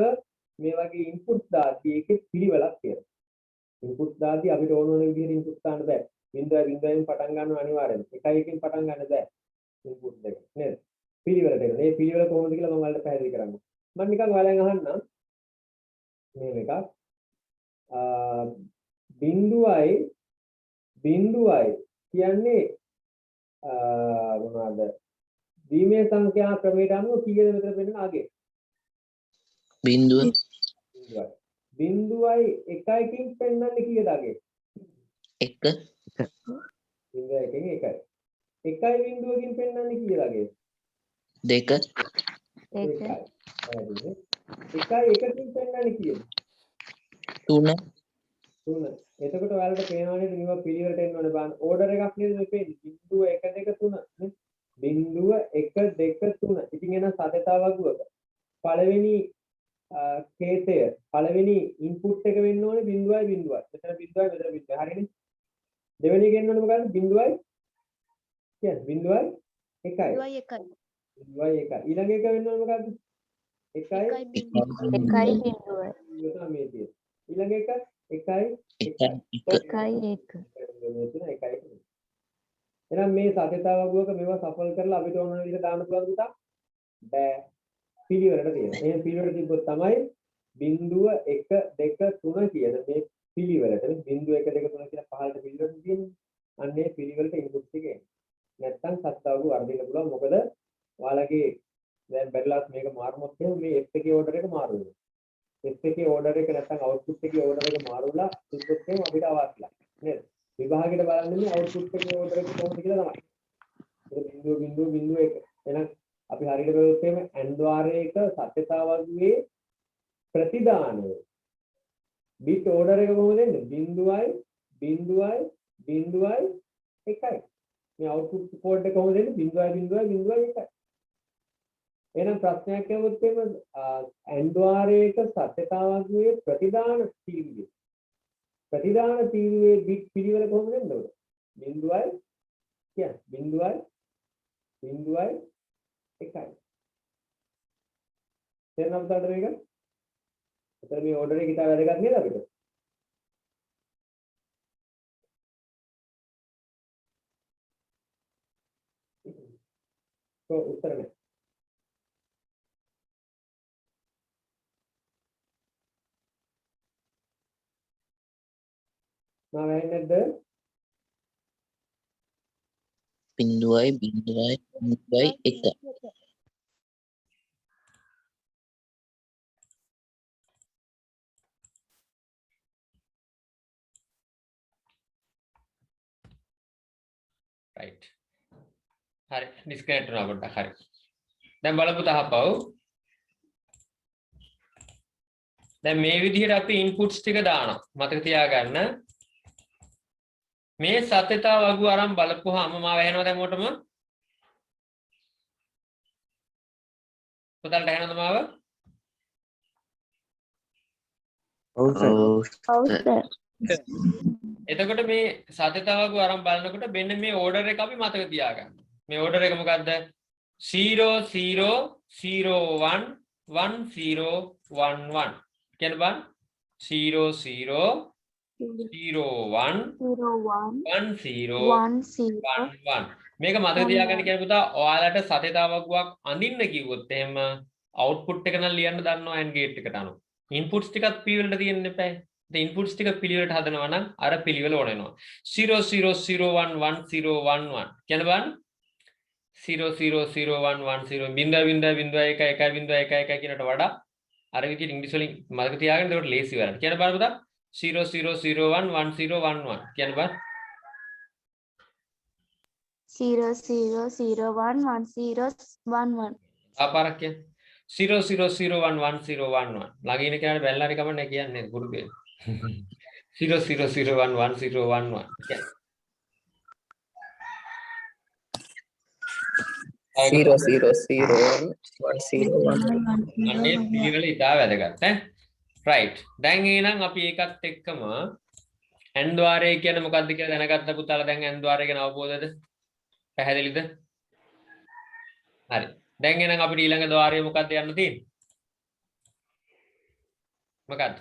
මේ වගේ ඉන්පුට් දාති එකේ පිළිවෙලක් තියෙනවා. ඉන්පුට් දාති අපිට ඕන ඕන විදිහට ඉන්පුට් ගන්න බෑ. 0.0න් පටන් ගන්න අනිවාර්යයෙන්. 1 පටන් ගන්න බෑ. ඉන්පුට් දෙක නේද? පිළිවෙලට එනවා. මේ පිළිවෙල කොහොමද කියලා මම ඔයාලට පැහැදිලි කරන්නම්. මම නිකන් ඔයාලෙන් අහන්නම්. මේ එකක් බිඳුවයි කියන්නේ මොනවාද? ද්විමේය සංඛ්‍යා ක්‍රමයට අනුව කීයද මෙතන වෙන්න ආගේ? බිඳුව. බිඳුවයි 1කින් පෙන්නන්නේ කීයද ආගේ? 1. බිඳුව 1කින් 1යි. 1යි බිඳුවකින් පෙන්නන්නේ කීයද ආගේ? 2. 1යි. 1යි 1කින් පෙන්නන්නේ කීයද? 3. 3. එතකොට ඔයාලට පේනවා නේද මේවා පිළිවෙලට එන්න ඕනේ බලන්න. ඕඩර් එකක් නේද මේ පේන්නේ. බිඳුව 1 2 3 නේ. බිඳුව 1 2 3. ඉතින් එන සතතා වගුවක පළවෙනි කේතය පළවෙනි ඉන්පුට් එක වෙන්න ඕනේ බිඳුවයි. මෙතන බිඳුවයි. හරිනේ. දෙවෙනි එක එන්න ඕනේ මොකද්ද? බිඳුවයි කියන්නේ බිඳුවයි 1යි. බිඳුවයි 1යි. ඊළඟ එක වෙන්න ඕනේ මොකද්ද? 1යි 1යි බිඳුව. ඊළඟ එක 1යි 1. එහෙනම් මේ සත්‍යතාව වගුවක මේවා සෆල් කරලා අපිට ඕන විදිහට දාන්න පුළුවන් පුතා? බෑ. පිළිවෙලට තියෙනවා. මේ පිළිවෙලට තිබ්බොත් තමයි බිඳුව 1 2 3 කියන මේ පිළිවෙලට බිඳුව 1 2 3 කියන පහළට පිළිවෙලට තියෙන්නේ. අන්නේ පිළිවෙලට ඉන්පුට් එක එන්නේ. නැත්තම් සත්‍යතාව වර්ධින්න පුළුවන්. මොකද ඔයාලගේ දැන් බැරිලාස් මේක මාරුනොත් මේ F එකේ ඕඩර් එක මාරු වෙනවා. F එකේ ඕඩර් එක නැත්තම් output එකේ ඕඩර් එක මාරුලා තිබ්බොත් එහෙනම් අපිට අවශ්‍යයි. නේද? විභාගයට බලන්නේ output එකේ ඕඩර් එක කොහොමද කියලා තමයි. ඒක බිඳුව 1. එහෙනම් අපි හරියට බලුවොත් එහෙම AND ද්වාරයක සත්‍යතා වර්ගයේ ප්‍රතිදානය බිට් ඕඩර් එක කොහොමද එන්නේ? බිඳුවයි 1යි. මේ output code එක කොහොමද එන්නේ? බිඳුවයි 1යි. එහෙනම් ප්‍රශ්නයක් ඇහුවොත් එහෙම AND ද්වාරයක සත්‍යතා වර්ගයේ ප්‍රතිදාන තීරුවේ බිට් පිළිවෙල කොහොමද එන්නේ? බිඳුවයි කියන්නේ බිඳුවයි 1යි. තේරෙනවද මේක? එතන මේ ඕඩර් එක ඉතාල වැදගත් නේද අපිට? උත්තර නැහැ. මම වෙන්නේ නැද්ද? බිඳුවයි 1. right හරි ඩිස්කනෙක්ට් වෙනවා පොඩ්ඩක් හරි දැන් බලමු තහපව් දැන් මේ විදිහට අපි ඉන්පුට්ස් ටික දානවා මතක තියාගන්න මේ සත්‍යතාව වගු අරන් බලපුවාම මාව ඇහෙනවද හැමෝටම පුතල්ට ඇහෙනවද මාව ඔව් එතකොට මේ සත්‍යතාව වගු අරන් බලනකොට මෙන්න මේ ඕඩර් එක අපි මතක තියාගන්න මේ ඕඩර් එක මොකද්ද 0 0 0 1 1 0 1 1 කියන බලන්න 0 0 0 1 1 0 1 1 මේක මතක තියාගන්න කියන පුතා ඔයාලට සත්‍යතාවකුවක් අඳින්න කිව්වොත් එහෙම අවුට්පුට් එක නම් ලියන්න දන්නවා AND ගේට් එකට අනුව ඉන්පුට්ස් ටිකත් පිළිවෙලට තියෙන්න එපා ඒ ඉන්පුට්ස් ටික පිළිවෙලට හදනවා නම් අර පිළිවෙල ඕන වෙනවා 0 0 0 1 1 0 1 1 කියන බලන්න 0 0 0 1 1 0 බින්දුව බින්දුව බින්දුව 1 1 බින්දුව 1 1 කියනට වඩා අර විදිහට ඉංග්‍රීසි වලින් මතක තියාගන්න ඒකට ලේසි වෙනවා කියන බලන්න පුතා 0 0 0 1 1 0 1 1 කියන බලන්න 0 0 0 1 1 0 1 1 ආපාරක් කියන්න 0 0 0 1 1 0 1 1 ළඟ ඉන්න කෙනාට බැලලා හරි කමන්නේ කියන්නේ ගුරු දෙන්න 0 0 0 1 1 0 1 1 0 0 0 1 0 1 අනේ පිළිවෙල ඉතා වැදගත් ඈ රයිට් දැන් එහෙනම් අපි ඒකත් එක්කම n ద్వාරය කියන්නේ මොකක්ද කියලා දැනගත්ත පුතාලා දැන් n ద్వාරය ගැන අවබෝධද පැහැදිලිද හරි දැන් එහෙනම් අපිට ඊළඟ ద్వාරය මොකක්ද යන්න තියෙන්නේ මොකක්ද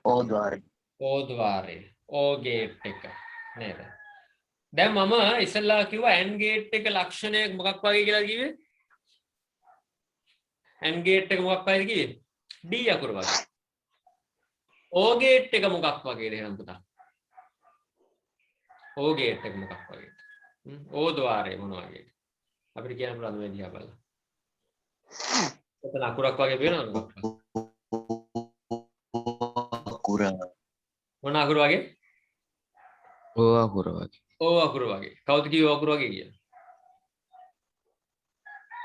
0 1 O ద్వාරය O ගේට් එක නේද දැන් මම ඉස්සෙල්ලා කිව්වා AND ගේට් එක ලක්ෂණය මොකක් වගේ කියලා කිව්වේ AND ගේට් එක මොකක් වගේද කිව්වේ D අකුර වගේ O ගේට් එක මොකක් වගේද එහෙනම් පුතා O ගේට් එක මොකක් වගේද O ద్వාරය මොන වගේද අපිට කියන්න පුළුවන් මේ දිහා බලලා එතන අකුරක් වගේ පේනවද අකුර මොන අකුර වගේ ඕ අකුර වගේ O අකුර වගේ කවුද කිව්වේ O අකුර වගේ කියලා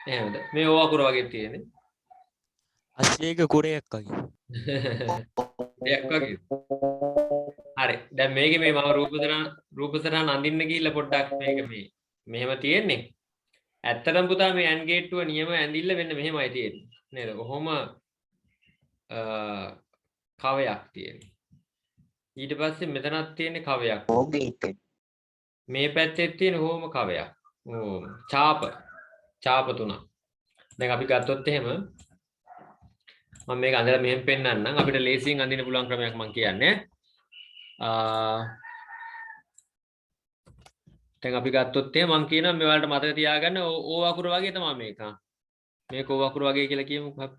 එහෙමද මේ O අකුර වගේ තියෙන්නේ අශේක කුරයක් වගේ දෙයක් වගේ හරි දැන් මේකේ මේ මම රූපසරහන අඳින්න ගිහිල්ලා පොඩ්ඩක් මේක මේ මෙහෙම තියෙන්නේ ඇත්තටම පුතා මේ AND ගේට්ටුව නියම ඇඳිල්ල වෙන්න මෙහෙමයි තියෙන්නේ නේද කොහොම කවයක් තියෙන්නේ ඊට පස්සේ මෙතනක් තියෙන්නේ කවයක් ඕ ගේට් එක මේ පැත්තේ තියෙන කොහොම කවයක් ඡාප තුනක් දැන් අපි ගත්තොත් එහෙම මම මේක අඳලා මෙහෙම පෙන්නන්නම් අපිට ලේසියෙන් අඳින්න පුළුවන් ක්‍රමයක් මම කියන්නේ දැන් අපි ගත්තොත් එහෙම මම කියනවා මේ වලට මතක තියාගන්න ඕ අකුර වගේ තමයි මේක මේක ඕ අකුර වගේ කියලා කියමුකෝ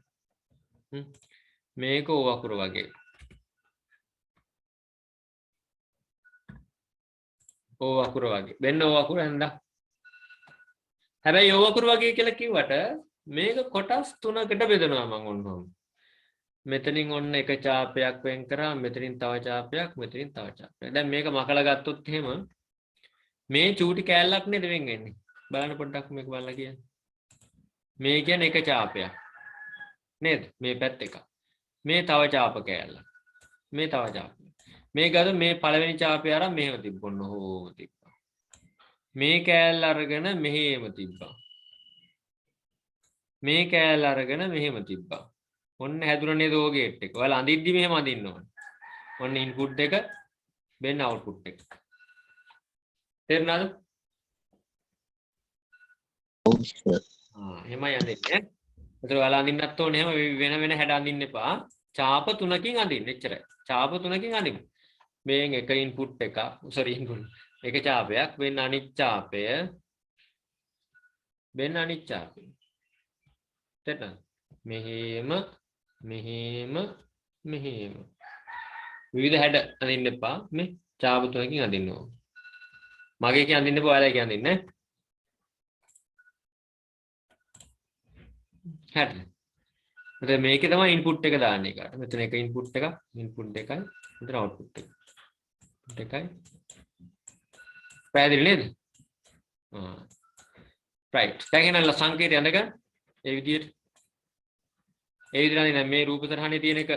මේක ඕ අකුර වගේ ඕ අකුර වගේ වෙන්න ඕ අකුර හන්දා හැබැයි ඕ අකුර වගේ කියලා කිව්වට මේක කොටස් තුනකට බෙදනවා මම ඔන්නෝම මෙතනින් ඔන්න එක ඡාපයක් වෙන් කරා මෙතනින් තව ඡාපයක් මෙතනින් තව ඡාපයක් දැන් මේක මකලා ගත්තොත් එහෙම මේ චූටි කෑල්ලක් නේද වෙන් වෙන්නේ බලන්න පොඩ්ඩක් මේක බලලා කියන්න මේ කියන්නේ එක ඡාපයක් නේද මේ පැත්ත එක මේ තව ඡාප කෑල්ලක් මේ තව ඡාපයක් මේ ගාද මේ පළවෙනි ඡාපය අරන් මෙහෙම තිබ්බොන්න හෝ තිබ්බා මේ කෑල්ල අරගෙන මෙහෙම තිබ්බා මේ කෑල්ල අරගෙන මෙහෙම තිබ්බා ඔන්න හැදුණා නේද ඕ ගේට් එක ඔයාලා අඳිද්දි මෙහෙම අඳින්න ඕනේ ඔන්න ඉන්පුට් එක වෙන අවුට්පුට් එක තේරුණාද ඔව් සර් එහෙමයි අඳින්නේ ඒතර ඔයාලා අඳින්නත් ඕනේ එහෙම වෙන හැඩ අඳින්න එපා ඡාප තුනකින් අඳින්න එච්චරයි ඡාප තුනකින් අඳින්න මේන් එක ඉන්පුට් එක එක ඡාපයක් වෙන අනිත් ඡාපය වෙන අනිත් ඡාපය තේරුණාද මෙහෙම විවිධ හැඩ අඳින්න එපා මේ ඡාප තුනකින් අඳින්න ඕන මගේ කිය අඳින්න එපා ඔයාලා කිය අඳින්න හරි එතකොට මේකේ තමයි ඉන්පුට් එක දාන්නේ එකට. මෙතන එක ඉන්පුට් එකක්, ඉන්පුට් එකයි, මෙතන අවුට්පුට් එක. දෙකයි. පැහැදිලි නේද? right. දැන් එහෙනම් සංකේතය අඳගන්න. ඒ විදිහට. ඒ විදිහට අඳින්න මේ රූප සටහනේ තියෙන එක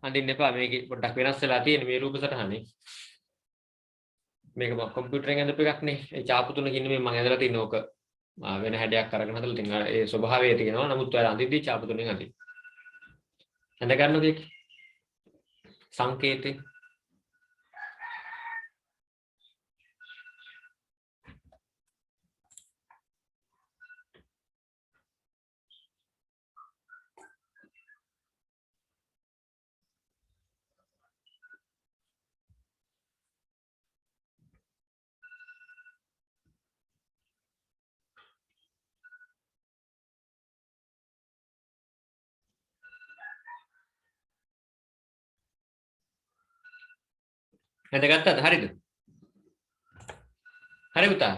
අඳින්න එපා. මේකේ පොඩ්ඩක් වෙනස් වෙලා තියෙන මේ රූප සටහනේ. මේක කම්පියුටරෙන් ඇඳපු එකක් නේ. ඒ චාප තුනකින් මේ මම ඇඳලා තියෙන ඕක වෙන හැඩයක් අරගෙන හදලා තියෙනවා. ඒ ස්වභාවය තියෙනවා. නමුත් ඔයාලා අඳිද්දී චාප තුනෙන් අඳින්න. ඇඳ ගන්නද ඒක? සංකේතේ ඇඳගත්තද? හරිද? හරි පුතා.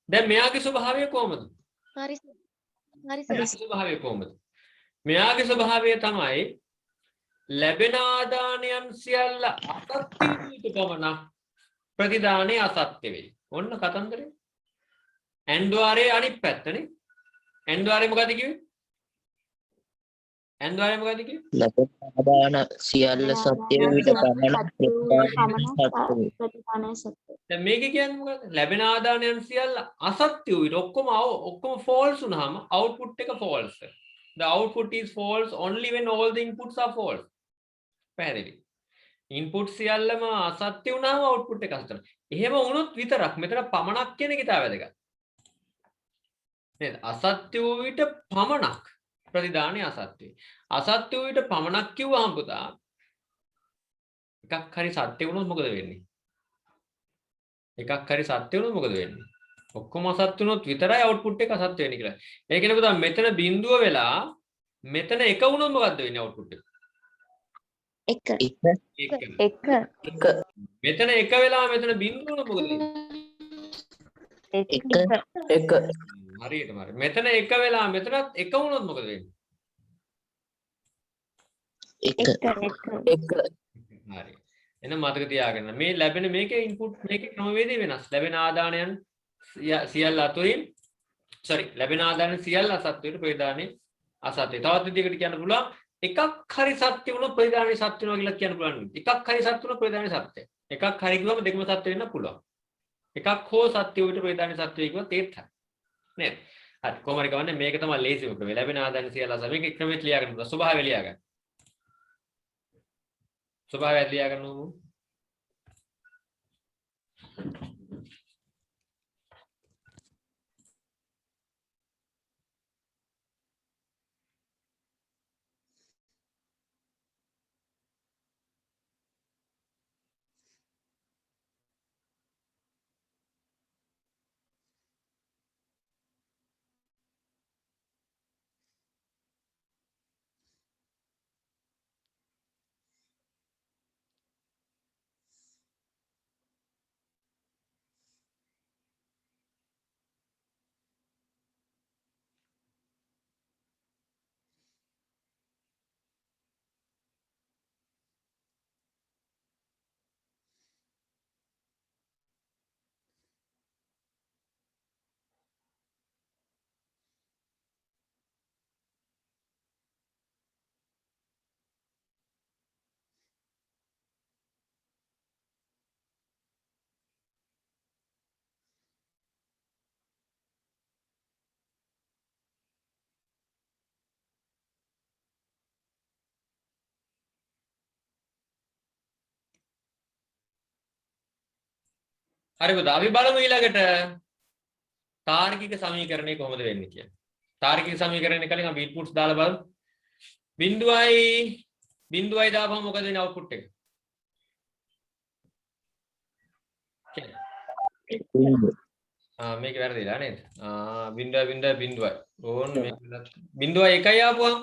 දැන් මෙයාගේ ස්වභාවය කොහමද? හරි මෙයාගේ ස්වභාවය කොහමද? මෙයාගේ ස්වභාවය තමයි ලැබෙන ආදානයන් සියල්ල අසත්‍ය වූ පමණක් ප්‍රතිදානයේ අසත්‍ය වෙයි. ඔන්න කතන්දරේ. ඇන්ද්වාරයේ අනිත් පැත්තනේ. ඇන්ද්වාරේ මොකද කිව්වේ? ඇන්ද්වාරේ මොකද කිව්වේ? ලැබෙන ආදාන සියල්ල සත්‍ය විට පමණ ප්‍රතිදානයේ සත්‍ය. දැන් මේක කියන්නේ මොකද්ද? ලැබෙන ආදානයන් සියල්ල අසත්‍ය වූ විට ඔක්කොම false වුනහම output එක false. The output is false only when all the inputs are false. පැහැදිලි. input සියල්ලම අසත්‍ය වුනහම output එක අසත්‍ය. එහෙම වුණොත් විතරක් මෙතන පමණක් කියන එක ඉතාල වැදගත්. නේද? අසත්‍ය වූ විට පමණක් ප්‍රතිදානයේ අසත්‍ය. අසත්‍ය වූ විට පමණක් කිව්වහම පුතා එකක් හරි සත්‍ය වුණොත් මොකද වෙන්නේ? එකක් හරි සත්‍ය වුණොත් මොකද වෙන්නේ? ඔක්කොම අසත්‍ය වුණොත් විතරයි output එක අසත්‍ය වෙන්නේ කියලා. ඒ කියන්නේ පුතා මෙතන බිඳුව වෙලා මෙතන එක වුණොත් මොකද්ද වෙන්නේ output එක? එක. මෙතන එක වෙලා මෙතන බිඳුව වුණොත් මොකද වෙන්නේ? එක හරියටම හරි. මෙතන එක වෙලා මෙතනත් එක වුණොත් මොකද වෙන්නේ? එක හරි. එහෙනම් මතක තියාගන්න මේ ලැබෙන මේකේ ඉන්පුට් මේකේ ක්‍රමවේදය වෙනස්. ලැබෙන ආදානයන් සියල්ල අතුරින් ලැබෙන ආදානයන් සියල්ල අසත්‍යයට ප්‍රතිදානයේ අසත්‍ය. තවත් විදිහකට කියන්න පුළුවන් එකක් හරි සත්‍ය වුණොත් ප්‍රතිදානයේ සත්‍ය වෙනවා කියලා කියන්න පුළුවන්. එකක් හරි සත්‍ය වුණොත් ප්‍රතිදානයේ සත්‍ය. එකක් හරි කිව්වම දෙකම සත්‍ය වෙන්න පුළුවන්. එකක් හෝ සත්‍ය වුණොත් ප්‍රතිදානයේ සත්‍ය වෙයි කිව්වොත් ඒත් හරි. නේද? හරි කොහොම හරි කවන්නේ මේක තමයි ලේසිම ක්‍රමය. ලැබෙන ආදාන සියල්ල අසත්‍ය. මේක ක්‍රමෙත් ලියා ගන්න. ස්වභාවය ලියා ගන්න. ස්වභාවය ලියා ගන්නමු. හරි පුතා අපි බලමු ඊළඟට තාර්කික සමීකරණය කොහොමද වෙන්නේ කියලා. තාර්කික සමීකරණය කලින් අපි ඉන්පුට්ස් දාලා බලමු. බිඳුවයි දාපුවම මොකද වෙන්නේ අවුට්පුට් එක? මේක වැරදිලා නේද? බිඳුවයි. ඕන්න මේක බිඳුවයි එකයි ආපුවම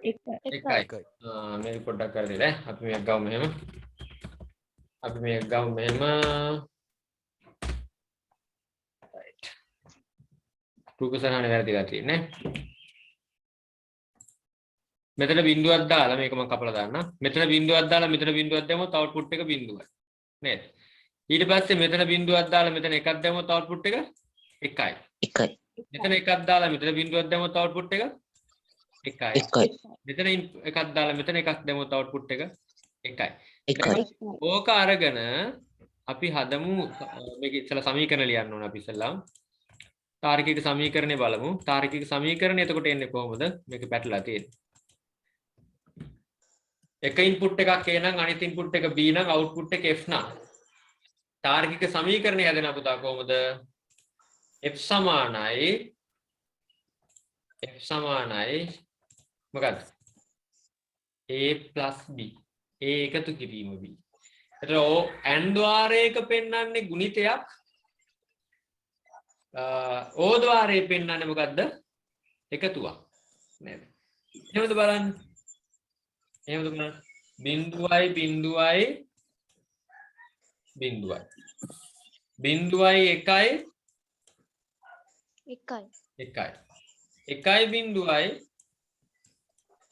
එකයි. මේක පොඩ්ඩක් කරලා අපි මේක ගමු මෙහෙම. රූප සටහන වැරදිලා තියෙන්නේ. මෙතන බිඳුවක් දාලා මේක මම කපලා දාන්නම්. මෙතන බිඳුවක් දාලා මෙතන බිඳුවක් දැම්මොත් අවුට්පුට් එක බිඳුවයි. නේද? ඊට පස්සේ මෙතන බිඳුවක් දාලා මෙතන එකක් දැම්මොත් අවුට්පුට් එක එකයි. එකයි. මෙතන එකක් දාලා මෙතන බිඳුවක් දැම්මොත් අවුට්පුට් එක එකයි. එකයි. මෙතන එකක් දාලා මෙතන එකක් දැම්මොත් අවුට්පුට් එක එකයි. එකයි. ඕක අරගෙන අපි හදමු මේක ඉස්සලා සමීකරණ ලියන්න ඕන අපි ඉස්සලා. තාර්කික සමීකරණය බලමු. තාර්කික සමීකරණය එතකොට එන්නේ කොහොමද? මේක පැටලලා තියෙන්නේ. එක ඉන්පුට් එකක් A නම් අනිත් ඉන්පුට් එක B නම් අවුට්පුට් එක F නම් තාර්කික සමීකරණය හැදෙන පුතා කොහොමද? F සමානයි මොකක්ද? A plus B. A එකතු කිරීම B. එතකොට n ద్వාරයක පෙන්වන්නේ ගුණිතයක්. O ద్వාරයේ පෙන්වන්නේ මොකද්ද? එකතුවක්. නේද? එහෙමද බලන්න. එහෙමද බලන්න. බිඳුවයි බිඳුවයි බිඳුවයි. බිඳුවයි එකයි එකයි එකයි. එකයි බිඳුවයි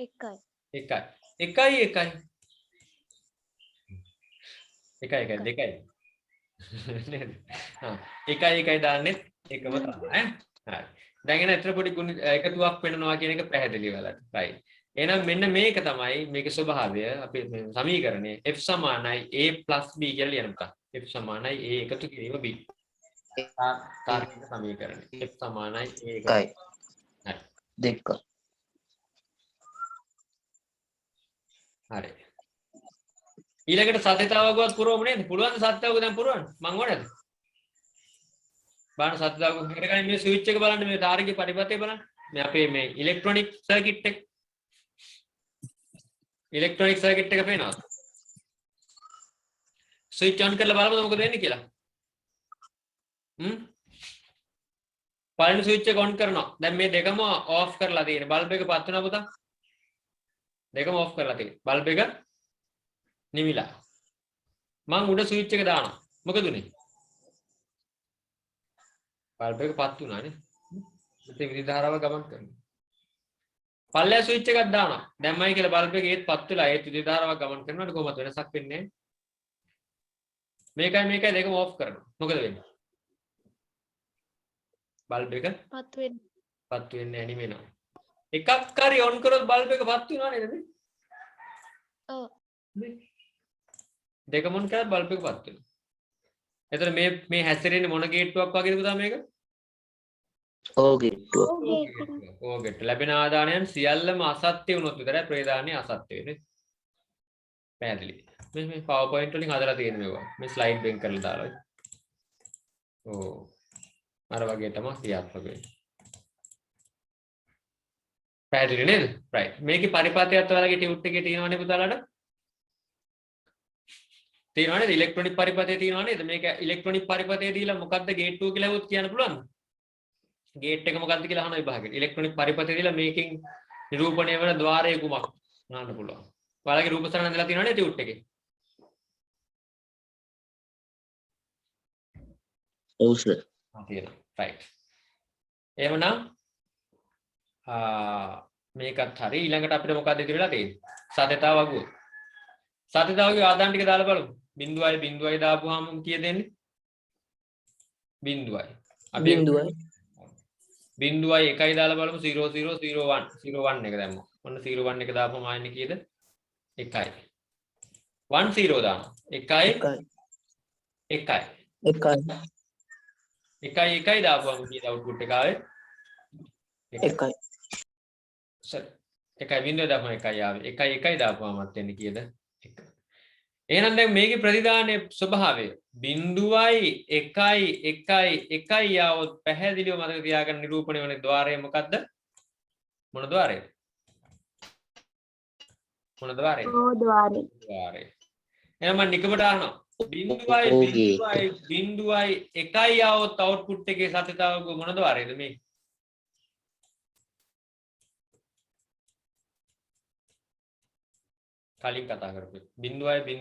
එකයි එකයි. එකයි එකයි. එකයි එකයි දෙකයි. නේද? හා එකයි එකයි දාන්නේ එකම තමයි ඈ. හරි. දැන් එන අතර පොඩි ගුණ එකතුවක් වෙනවා කියන එක පැහැදිලි වෙලා. right. එහෙනම් මෙන්න මේක තමයි මේකේ ස්වභාවය අපි සමීකරණය f සමානයි a b කියලා ලියන්න පුතා. f සමානයි a එකතු කිරීම b. තාර්කික සමීකරණය. f සමානයි a එකයි. එකයි. හරි. දෙක. හරි. ඊළඟට සත්‍යතාවකවත් පුරවමු නේද? පුළුවන් සත්‍යතාවක දැන් පුරවන්න. මං ඕනේද? බලන්න සත්‍යතාවක හිතට කලින් මේ ස්විච් එක බලන්න මේ තාර්කික පරිපථය බලන්න. මේ අපේ මේ ඉලෙක්ට්‍රොනික සර්කිට් එක. ඉලෙක්ට්‍රොනික සර්කිට් එක පේනවද? ස්විච් ඔන් කරලා බලමු මොකද වෙන්නේ කියලා. පළවෙනි ස්විච් එක ඔන් කරනවා. දැන් මේ දෙකම ඕෆ් කරලා තියෙන්නේ. බල්බ් එක පත් වෙනවා පුතා. දෙකම ඕෆ් කරලා තියෙන්නේ. බල්බ් එක නිවිලා. මං උඩ ස්විච් එක දානවා. මොකද උනේ? බල්බ් එක පත් වුණා නේ. මෙතේ විදුලි ධාරාව ගමන් කරනවා. පල්ලෙය ස්විච් එකක් දානවා. දැම්මයි කියලා බල්බ් එක ඒත් පත් වෙලා ඒත් විදුලි ධාරාවක් ගමන් කරනකොට කොහොමද වෙනසක් වෙන්නේ? මේකයි දෙකම ඕෆ් කරනවා. මොකද වෙන්නේ? බල්බ් එක පත් වෙන්නේ නැණි වෙනවා. එකක් හරි ඔන් කරොත් බල්බ් එක පත් වෙනවා නේද මේ? ඔව්. දෙකම ඔන් කරලා බල්බ් එක පත් වෙනවා. එතන මේ හැසිරෙන්නේ මොන ගේට්ටුවක් වගේද පුතා මේක? ඕගෙට්ටුව. ඕගෙට්ටු. ලැබෙන ආදානයන් සියල්ලම අසත්‍ය වුණොත් විතරයි ප්‍රේදානිය අසත්‍ය වෙන්නේ. පැහැදිලි. මේ PowerPoint වලින් හදලා තියෙන මේවා. මේ ස්ලයිඩ් වෙන් කරලා දාලා. ඕ. අර වගේ තමයි ක්‍රියාත්මක වෙන්නේ. පැහැදිලි නේද? right. මේකේ පරිපථයත් ඔයාලගේ ටියුට් එකේ තියෙනවනේ පුතාලාට. තියෙනවා නේද? ඉලෙක්ට්‍රොනික පරිපථය තියෙනවා නේද? මේක ඉලෙක්ට්‍රොනික පරිපථය දීලා මොකක්ද ගේට්ටුව කියලා හවුත් කියන්න පුළුවන්ද? ගේට් එක මොකක්ද කියලා අහන විභාගෙට. ඉලෙක්ට්‍රොනික පරිපථය දීලා මේකෙන් නිරූපණය වෙන ద్వාරය කුමක් අහන්න පුළුවන්. ඔයාලගේ රූප සටහන දලා තියෙනවා නේද ටියුට් එකේ? ඔව් සර්. තියෙනවා. right. එහෙමනම් මේකත් හරි. ඊළඟට අපිට මොකක්ද ඉතිරි වෙලා තියෙන්නේ? සත්‍යතාව වගුව. සත්‍යතාවගේ ආදාන ටික දාලා බලමු. බිඳුවයි බිඳුවයි දාපුවාම කීයද එන්නේ? බිඳුවයි. අපි බිඳුවයි. බිඳුවයි එකයි දාලා බලමු 0 0 0 1 0 1 එක දැම්මොත්. ඔන්න 0 1 එක දාපුවම ආන්නේ කීයද? 1යි. 1 0 දානවා. 1යි 1යි. 1යි දාපුවම කීයද අවුට්පුට් එක ආවේ? 1යි. සර්. 1යි බිඳුව දාපුවම 1යි ආවේ. 1යි 1යි දාපුවමත් එන්නේ කීයද? 1. එහෙනම් දැන් මේකේ ප්‍රතිදානයේ ස්වභාවය බිඳුවයි 1යි 1යි 1යි આવොත් පැහැදිලිව මතක තියාගන්න නිරූපණය වෙන ద్వාරය මොකද්ද? මොන ద్వාරයද? මොන ద్వාරයද? ඕ ద్వාරය. ద్వාරය. එහෙනම් මම නිකමට අහනවා. බිඳුවයි 1යි આવොත් අවුට්පුට් එකේ සත්‍යතාවක මොන ద్వාරයද මේ? කලින් කතා කරපු බිඳුවයි 1යි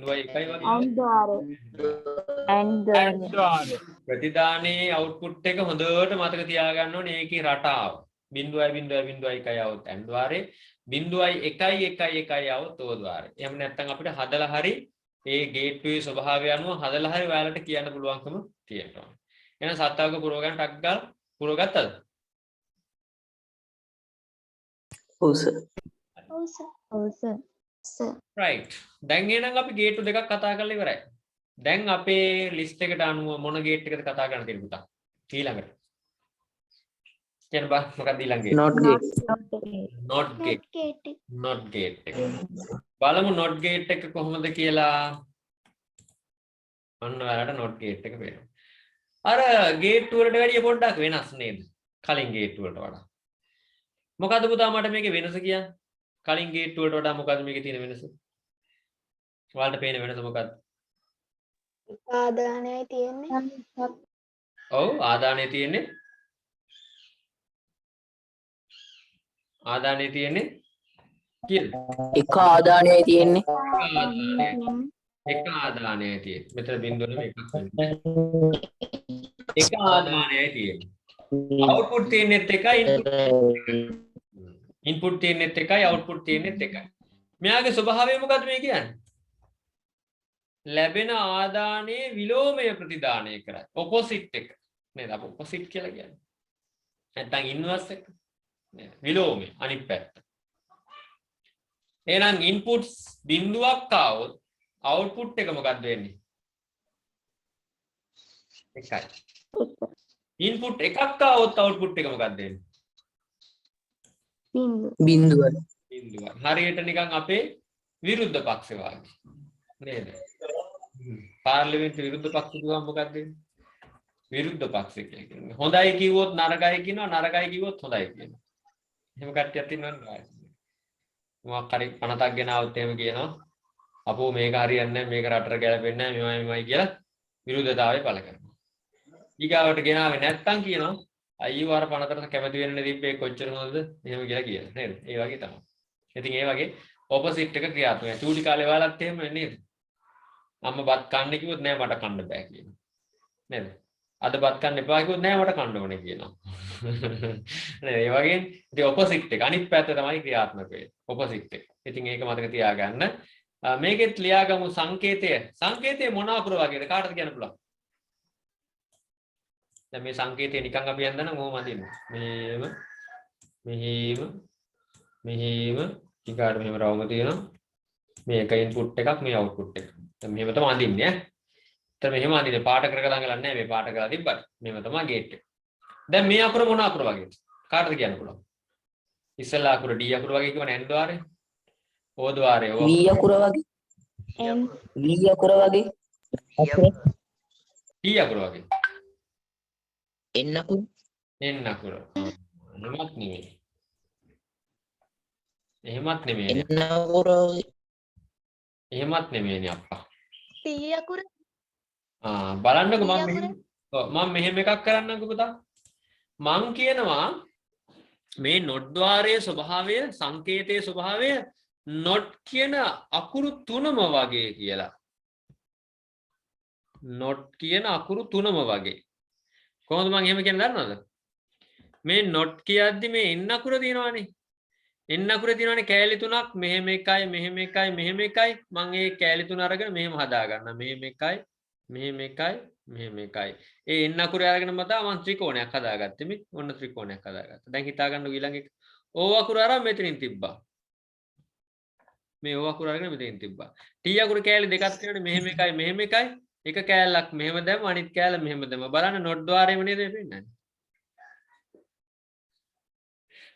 වගේ and ద్వාරය. and ద్వාරය. ප්‍රතිදානයේ output එක හොඳට මතක තියාගන්න ඕනේ ඒකේ රටාව. 0.0.1යි આવොත් n ద్వාරේ 0.1.1.1 આવොත් o ద్వාරේ. එහෙම නැත්නම් අපිට හදලා හරි ඒ ගේට්වේ ස්වභාවය අනුව හදලා හරි ඔයාලට කියන්න පුළුවන්කම තියෙනවා. එහෙනම් සත්තාවක පුරව ගන්න ටක් ගාලා පුරව ගත්තද? ඔව් සර්. ඔව් සර්. right. දැන් එහෙනම් අපි ගේට්ටු දෙකක් කතා කරලා ඉවරයි. දැන් අපේ ලිස්ට් එකට අනුව මොන ගේට් එකද කතා කරන්න තියෙන්නේ පුතා? ඊළඟට. කියන්න බා මොකක්ද ඊළඟ gate? not gate. not gate. not gate එක. බලමු not gate එක කොහොමද කියලා. අන්න ඔයාලට not gate එක පේනවා. අර ගේට් වලට වැඩිය පොඩ්ඩක් වෙනස් නේද? කලින් ගේට් වලට වඩා. මොකද්ද පුතා මට මේකේ වෙනස කියන්නේ? කලින් ගේට් වලට වඩා මොකද්ද මේකේ තියෙන වෙනස? ඔයාලට පේන වෙනස මොකද්ද? ආදානයයි තියෙන්නේ. ඔව් ආදානය තියෙන්නේ. ආදානය තියෙන්නේ කීයද? එක ආදානයයි තියෙන්නේ. එක ආදානයයි තියෙන්නේ. මෙතන බිංදුව නෙමෙයි එකක් වෙන්නේ. එක ආදානයයි තියෙන්නේ. output තියෙන්නේත් එකයි input තියෙන්නේත් එකයි output තියෙන්නේත් එකයි. මෙයාගේ ස්වභාවය මොකද්ද මේ කියන්නේ? ලැබෙන ආදානයේ විලෝමය ප්‍රතිදානය කරයි. opposite එක. නේද? අප opposite කියලා කියන්නේ. නැත්නම් inverse එක. නේද? විලෝමය අනිත් පැත්ත. එහෙනම් inputs බිඳුවක් ආවොත් output එක මොකක්ද වෙන්නේ? එකයි. input එකක් ආවොත් output එක මොකක්ද වෙන්නේ? බිඳුව. බිඳුව. හරියට නිකන් අපේ විරුද්ධ පක්ෂ වාගේ. නේද? පාර්ලිමේන්තු විරුද්ධ පක්ෂ කිව්වම මොකක්ද වෙන්නේ? විරුද්ධ පක්ෂ කියලා කියන්නේ. හොඳයි කිව්වොත් නරකයි කියනවා, නරකයි කිව්වොත් හොඳයි කියනවා. එහෙම කට්ටියක් ඉන්නවනේ. මොකක් හරි පනතක් ගෙනාවොත් එහෙම කියනවා. අපෝ මේක හරියන්නේ නැහැ, මේක රටට ගැලපෙන්නේ නැහැ, මෙවයි කියලා විරුද්ධතාවය පළ කරනවා. ඊගාවට ගෙනාවේ නැත්තම් කියනවා අයියෝ අර පනතට කැමති වෙන්නේ දීපේ කොච්චර හොඳද? එහෙම කියලා කියනවා නේද? ඒ වගේ තමයි. ඉතින් ඒ වගේ ඔපොසිට් එක ක්‍රියාත්මක වෙනවා. චූටි කාලේ ඔයාලත් එහෙම නේද? අම්මා බත් කන්න කිව්වොත් නෑ මට කන්න බෑ කියනවා. නේද? අද බත් කන්න එපා කිව්වොත් නෑ මට කන්න ඕනේ කියනවා. නේද? ඒ වගේ ඉතින් ඔපොසිට් එක අනිත් පැත්ත තමයි ක්‍රියාත්මක වෙන්නේ. ඔපොසිට් එක. ඉතින් ඒක මතක තියාගන්න. මේකෙත් ලියාගමු සංකේතය. සංකේතය මොන අකුර වගේද? කාටද කියන්න පුළුවන්? දැන් මේ සංකේතය නිකන් අපි යන්දනම් කොහොම අදින්න? මෙහෙම මෙහෙම මෙහෙම ඊගාට මෙහෙම රවුම තියෙනවා. මේක ඉන්පුට් එකක් මේ අවුට්පුට් එක. දැන් මෙහෙම තමයි අඳින්නේ ඈ. දැන් මෙහෙම අඳින්නේ පාට කර කර ළඟ නැහැ මේ පාට කරලා තිබ්බට. මෙහෙම තමයි ගේට් එක. දැන් මේ අකුර මොන අකුර වගේද? කාටද කියන්න පුළුවන්? ඉස්සෙල්ලා අකුර D අකුර වගේ කියවනේ N ద్వාරේ. O ద్వාරේ O. V අකුර වගේ. V අකුර වගේ. T අකුර වගේ. N අකුර. N අකුර. එහෙමත් නෙමෙයි. එහෙමත් නෙමෙයි. N අකුර වගේ. එහෙමත් නෙමෙයිනේ අප්පා. T අකුර. බලන්නකෝ මම මෙහෙම එකක් කරන්නම්කෝ පුතා. මං කියනවා මේ not ద్వාරයේ ස්වභාවය සංකේතයේ ස්වභාවය not කියන අකුරු තුනම වගේ කියලා. not කියන අකුරු තුනම වගේ. කොහොමද මං එහෙම කියන්නේ දන්නවද? මේ not කියද්දි මේ n අකුර තියෙනවානේ. n අකුර තියෙනවානේ කෑලි තුනක් මෙහෙම එකයි මෙහෙම එකයි මෙහෙම එකයි මං ඒ කෑලි තුන අරගෙන මෙහෙම හදා ගන්නවා. මෙහෙම එකයි මෙහෙම එකයි මෙහෙම එකයි. ඒ n අකුර අරගෙන මම මං ත්‍රිකෝණයක් හදාගත්තේ මේ. ඔන්න ත්‍රිකෝණයක් හදාගත්තා. දැන් හිතා ගන්න ඊළඟ එක o අකුර අරන් මෙතනින් තිබ්බා. මේ o අකුර අරගෙන මෙතනින් තිබ්බා. t අකුර කෑලි දෙකක් තියෙනනේ මෙහෙම එකයි මෙහෙම එකයි. එක කෑල්ලක් මෙහෙම දැම්ම අනිත් කෑල්ල මෙහෙම දැම්ම. බලන්න not ద్వාරයේම නේද මේ පෙන්නන්නේ.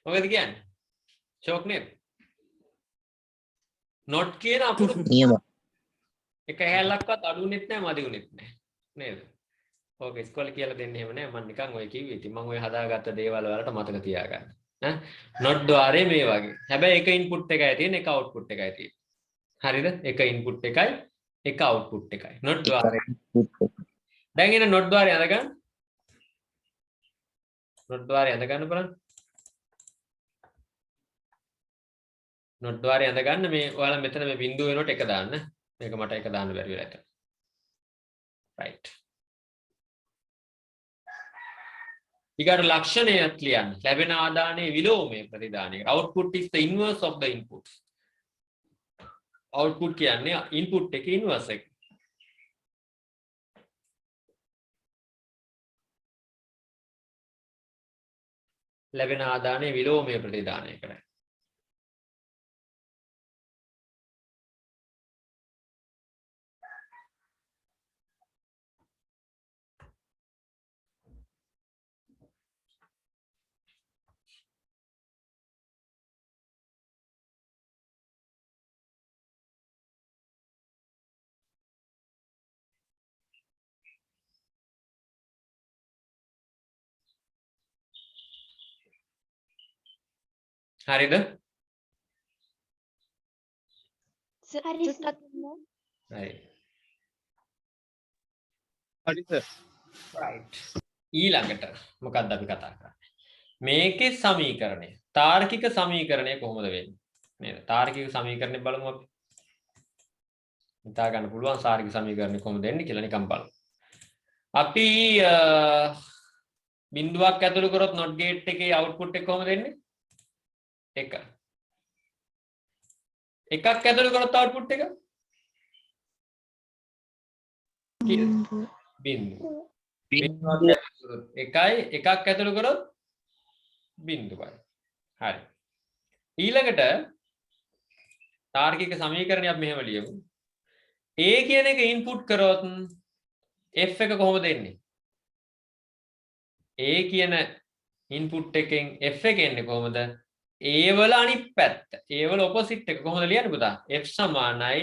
මොකද කියන්නේ? ෂොක් නේද? not කියන අකුරු නියම. එක කෑල්ලක්වත් අඩුුනෙත් නැහැ මදිුනෙත් නැහැ. නේද? ඕක ඉස්කෝලේ කියලා දෙන්නේ එහෙම නැහැ. මම නිකන් ඔය කිව්වේ. ඉතින් මම ඔය හදාගත්ත දේවල් වලට මතක තියාගන්න. ඈ not ద్వාරයේ මේ වගේ. හැබැයි එක ඉන්පුට් එකයි තියෙන එක අවුට්පුට් එකයි තියෙන. හරිද? එක ඉන්පුට් එකයි එක අවුට්පුට් එකයි. not ద్వාරය. දැන් එන not ద్వාරය අඳගන්න. not ద్వාරය අඳගන්න බලන්න. not ద్వාරය අඳගන්න මේ ඔයාලා මෙතන මේ බිංදුව වෙනකොට එක දාන්න. මේක මට එක දාන්න බැරි වෙලා ඉතින්. right. ඊගාට ලක්ෂණයක් ලියන්න. ලැබෙන ආදානයේ විලෝමයේ ප්‍රතිදානය. Output is the inverse of the input. Output කියන්නේ input එකේ inverse එක. ලැබෙන ආදානයේ විලෝමයේ ප්‍රතිදානය කරයි. හරිද? හරි හරි. හරි සර්. right. ඊළඟට මොකක්ද අපි කතා කරන්නේ? මේකේ සමීකරණය. තාර්කික සමීකරණය කොහොමද වෙන්නේ? නේද? තාර්කික සමීකරණය බලමු අපි. හිතා ගන්න පුළුවන් තාර්කික සමීකරණය කොහොමද එන්නේ කියලා නිකන් බලමු. අපි බිඳුවක් ඇතුළු කරොත් not gate එකේ output එක කොහොමද එන්නේ? 1. එකක් ඇතුළු කරොත් output එක බිඳුව. එකයි එකක් ඇතුළු කරොත් බිඳුවයි. හරි. ඊළඟට තාර්කික සමීකරණයක් මෙහෙම ලියමු. A කියන එක ඉන්පුට් කරොත් F එක කොහොමද එන්නේ? A කියන ඉන්පුට් එකෙන් F එක එන්නේ කොහොමද? A වල අනිත් පැත්ත. A වල ඔපොසිට් එක කොහොමද ලියන්නේ පුතා? F සමානයි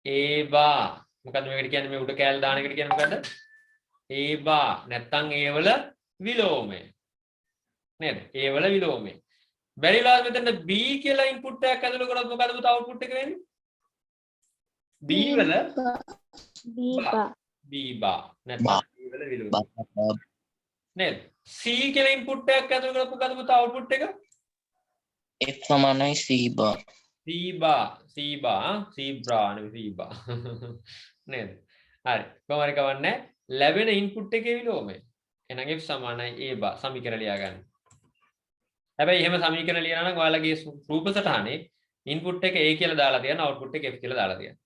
A bar. මොකද්ද මේකට කියන්නේ මේ උඩ කෑල්ල දාන එකට කියන්නේ මොකද්ද? A bar නැත්තම් A වල විලෝමය. නේද? A වල විලෝමය. බැරි වෙලාවට මෙතන B කියලා ඉන්පුට් එකක් ඇතුළු කරොත් මොකද පුතා අවුට්පුට් එක වෙන්නේ? B වල B bar නැත්තම් B වල විලෝමය. නේද? C කියලා ඉන්පුට් එකක් ඇතුළු කරොත් මොකද පුතා අවුට්පුට් එක? F සමානයි C bar. Zebra නෙවෙයි zebra. නේද? හරි. කොහොම හරි කවන්නේ ලැබෙන ඉන්පුට් එකේ විලෝමය. එහෙනම් F සමානයි A bar සමීකරණ ලියා ගන්න. හැබැයි එහෙම සමීකරණ ලියනවා නම් ඔයාලගේ රූප සටහනේ ඉන්පුට් එක A කියලා දාලා තියන්න අවුට්පුට් එක F කියලා දාලා තියන්න.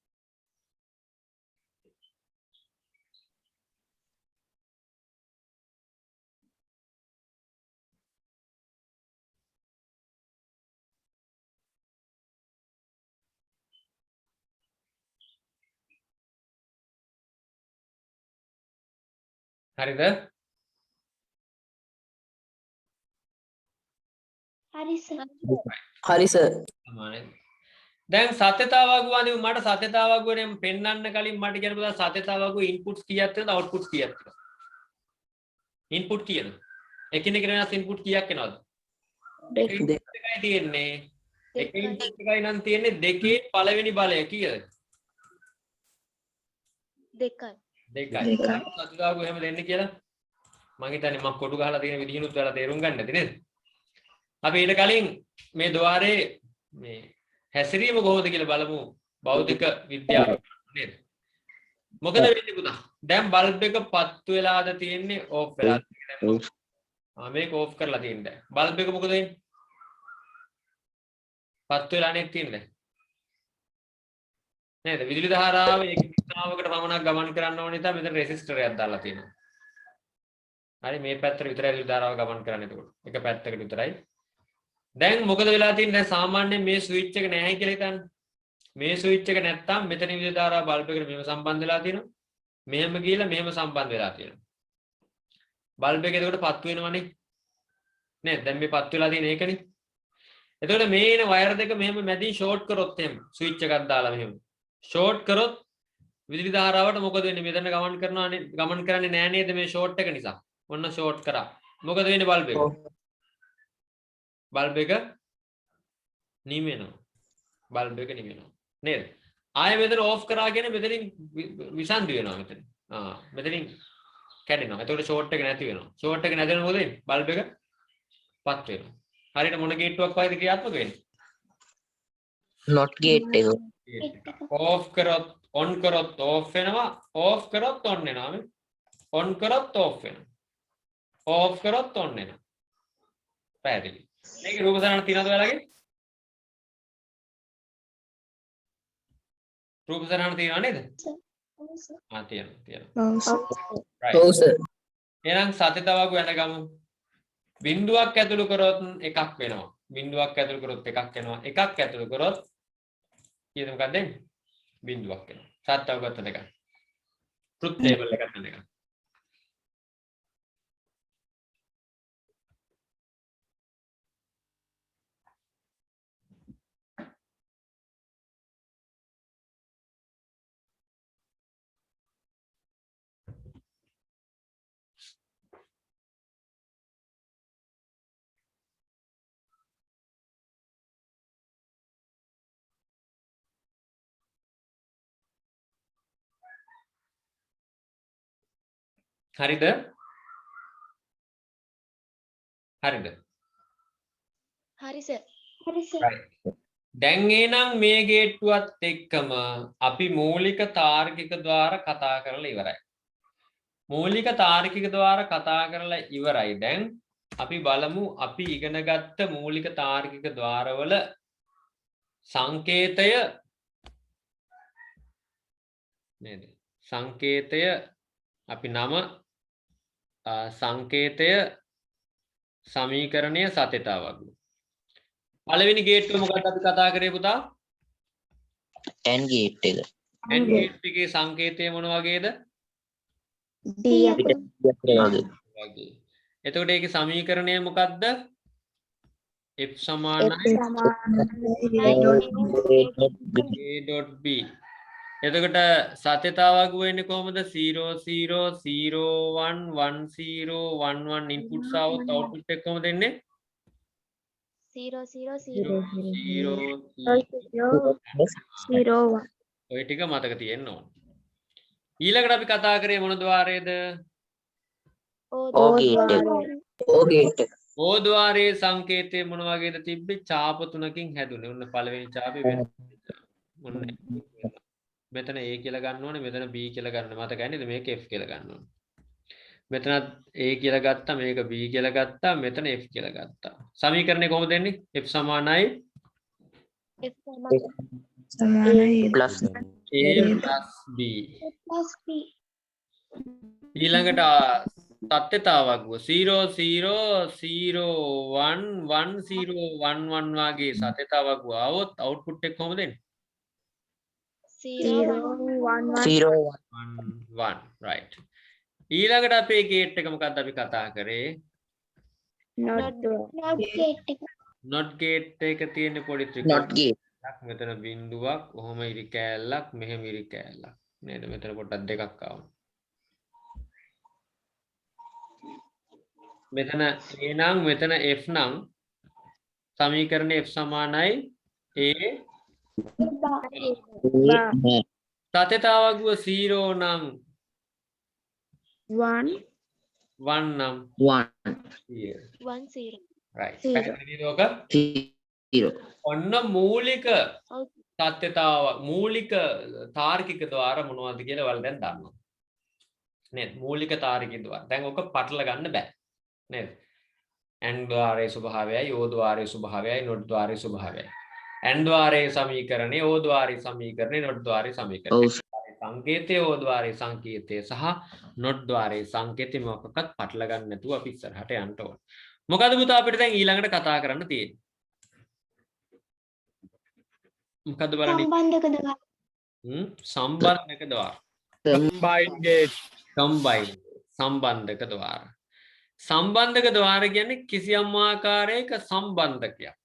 හරිද? හරි සර්. හරි සර්. සමානයි. දැන් සත්‍යතාවගුවනේ මට සත්‍යතාවගුවනේ පෙන්වන්න කලින් මට කියන්න පුළුවන් සත්‍යතාවගුව ඉන්පුට්ස් කීයක් තියෙනවද අවුට්පුට්ස් කීයක් තියෙනවද? ඉන්පුට් කීයද? එකිනෙක වෙනස් ඉන්පුට් කීයක් එනවද? එකයි තියෙන්නේ. එක ඉන්පුට් එකයි නම් තියෙන්නේ දෙකේ පළවෙනි බලය කීයද? 2යි. දෙකයි. සත්‍යතාවගුව එහෙම දෙන්නේ කියලා මම හිතන්නේ මම කොටු ගහලා තියෙන විදිහනුත් ඔයාලා තේරුම් ගන්න ඇති නේද? අපි ඊට කලින් මේ ద్వාරයේ මේ හැසිරීම කොහොමද කියලා බලමු භෞතික විද්‍යාව නේද? මොකද වෙන්නේ පුතා? දැන් බල්බ් එක පත්තු වෙලාද තියෙන්නේ ඕෆ් වෙලාද? මේක ඕෆ් කරලා තියෙන්නේ. බල්බ් එක මොකද වෙන්නේ? පත්තු වෙලා නේ තියෙන්නේ. නේද? විදුලි ධාරාව එක දිශාවකට පමණක් ගමන් කරන්න ඕන නිසා මෙතන රෙසිස්ටරයක් දාලා තියෙනවා. හරි මේ පැත්තට විතරයි විදුලි ධාරාව ගමන් කරන්නේ එතකොට. එක පැත්තකට විතරයි. දැන් මොකද වෙලා තියෙන්නේ? දැන් සාමාන්‍යයෙන් මේ ස්විච් එක නැහැ කියලා හිතන්න. මේ ස්විච් එක නැත්තම් මෙතන විදුලි ධාරාව බල්බ් එකට මෙහෙම සම්බන්ධ වෙලා තියෙනවා. මෙහෙම ගිහලා මෙහෙම සම්බන්ධ වෙලා තියෙනවා. බල්බ් එක එතකොට පත්තු වෙනවනේ. නේද? දැන් මේ පත්තු වෙලා තියෙන ඒකනේ. එතකොට මේ එන වයර් දෙක මෙහෙම මැදින් ෂෝට් කරොත් එහෙම ස්විච් එකක් දාලා මෙහෙම ෂෝට් කරොත් විදුලි ධාරාවට මොකද වෙන්නේ? මෙතන ගමන් කරන්නේ නෑ නේද මේ ෂෝට් එක නිසා. ඔන්න ෂෝට් කරා. මොකද වෙන්නේ බල්බ් එක? බල්බ් එක නිවෙනවා. බල්බ් එක නිවෙනවා. නේද? ආයෙ මෙතන ඕෆ් කරා කියන්නේ මෙතනින් විසන්ධි වෙනවා මෙතන. මෙතනින් කැඩෙනවා. එතකොට ෂෝට් එක නැති වෙනවා. ෂෝට් එක නැති වෙනකොට මොකද වෙන්නේ? බල්බ් එක පත් වෙනවා. හරියට මොන ගේට්ටුවක් වයිද ක්‍රියාත්මක වෙන්නේ? not gate එක. ඕෆ් කරොත් ඔන් කරොත් ඕෆ් වෙනවා. ඕෆ් කරොත් ඔන් වෙනවා. ඔන් කරොත් ඕෆ් වෙනවා. ඕෆ් කරොත් ඔන්න එනවා. පැහැදිලි. මේකේ රූප සටහන තියෙනවද ඔයාලගේ? රූප සටහන තියෙනව නේද? තියෙනවා. right. ඔව් සර්. එහෙනම් සතතවගු යනගමු. බිඳුවක් ඇතුළු කරොත් එකක් වෙනවා. බිඳුවක් ඇතුළු කරොත් එකක් වෙනවා. එකක් ඇතුළු කරොත් කීයද මොකක්ද එන්නේ? බිඳුවක් එනවා. සතතව ගත්ත දෙක. ට්‍රුත් ටේබල් එකක් ගන්න එක. හරිද? හරිද? හරි සර්. right. දැන් එහෙනම් මේ ගේට්ටුවත් එක්කම අපි මූලික තාර්කික ద్వාර කතා කරලා ඉවරයි. මූලික තාර්කික ద్వාර කතා කරලා ඉවරයි. දැන් අපි බලමු අපි ඉගෙනගත්ත මූලික තාර්කික ద్వාරවල සංකේතය නේද? සංකේතය අපි නම සංකේතය සමීකරණය සතතාවගු. පළවෙනි ගේට්ටුව මොකක්ද අපි කතා කරේ පුතා? AND gate එක. AND ගේට් එකේ සංකේතය මොන වගේද? D වගේ. එතකොට ඒකේ සමීකරණය මොකක්ද? f සමානයි a.b. එතකොට සත්‍යතාවගු වෙන්නේ කොහොමද? 0 0 0 1 1 0 1 1 ඉන්පුට්ස් આવොත් අවුට්පුට් එක කොහොමද එන්නේ? 0 0 0 0 0 0 1. ඔය ටික මතක තියෙන්න ඕන. ඊළඟට අපි කතා කරේ මොන ద్వාරයේද? O gate එක. O gate එක. O ద్వාරයේ සංකේතය මොන වගේද තිබ්බේ? ඡාප තුනකින් හැදුනේ. ඔන්න පළවෙනි ඡාපේ වෙන. ඔන්න මෙතන A කියලා ගන්න ඕනේ, මෙතන B කියලා ගන්න. මතකයි නේද? මේක F කියලා ගන්න ඕනේ. මෙතනත් A කියලා ගත්තා, මේක B කියලා ගත්තා, මෙතන F කියලා ගත්තා. සමීකරණය කොහොමද එන්නේ? F සමානයි F සමානයි plus A B. ඊළඟට සත්‍යතාවගුව 0 0 0 1 1 0 1 1 වගේ සත්‍යතාවගුව આવොත් අවුට්පුට් එක කොහොමද එන්නේ? 0 1 0 1 1 right. ඊළඟට අපේ ගේට් එක මොකක්ද අපි කතා කරේ? not gate එක තියෙන පොඩි not ත්‍රිකෝණයක්. gate. මෙතන බිඳුවක්, කොහොම ඉරි කෑල්ලක්, මෙහෙම ඉරි කෑල්ලක්. නේද? මෙතන පොඩ්ඩක් දෙකක් ආවා. මෙතන A නම් මෙතන F නම් සමීකරණය F සමානයි A සත්‍යතාවගුව 0 නම් 1 1 නම් 1 1 0. right. Zero. පැහැදිලිද ඔක? 0. ඔන්න මූලික සත්‍යතාව මූලික තාර්කික ద్వාර මොනවද කියලා ඔයාලා දැන් දන්නවා. නේද? මූලික තාර්කික ద్వාර. දැන් ඔක පටල ගන්න බෑ. නේද? AND ద్వාරයේ ස්වභාවයයි O ద్వාරයේ ස්වභාවයයි NOT ద్వාරයේ ස්වභාවයයි. AND ద్వාරයේ සමීකරණය O ద్వාරයේ සමීකරණය NOT ద్వාරයේ සමීකරණය. සංකේතය O ద్వාරයේ සංකේතය සහ NOT ద్వාරයේ සංකේතය මොකක්වත් පටල ගන්න නැතුව අපි ඉස්සරහට යන්න ඕන. මොකද පුතා අපිට දැන් ඊළඟට කතා කරන්න තියෙන්නේ? මොකද්ද බලන්නේ? සම්බන්ධක ද්වාර. සම්බන්ධක ద్వාර. combined gate combined සම්බන්ධක ద్వාර. සම්බන්ධක ద్వාර කියන්නේ කිසියම් ආකාරයක සම්බන්ධකයක්.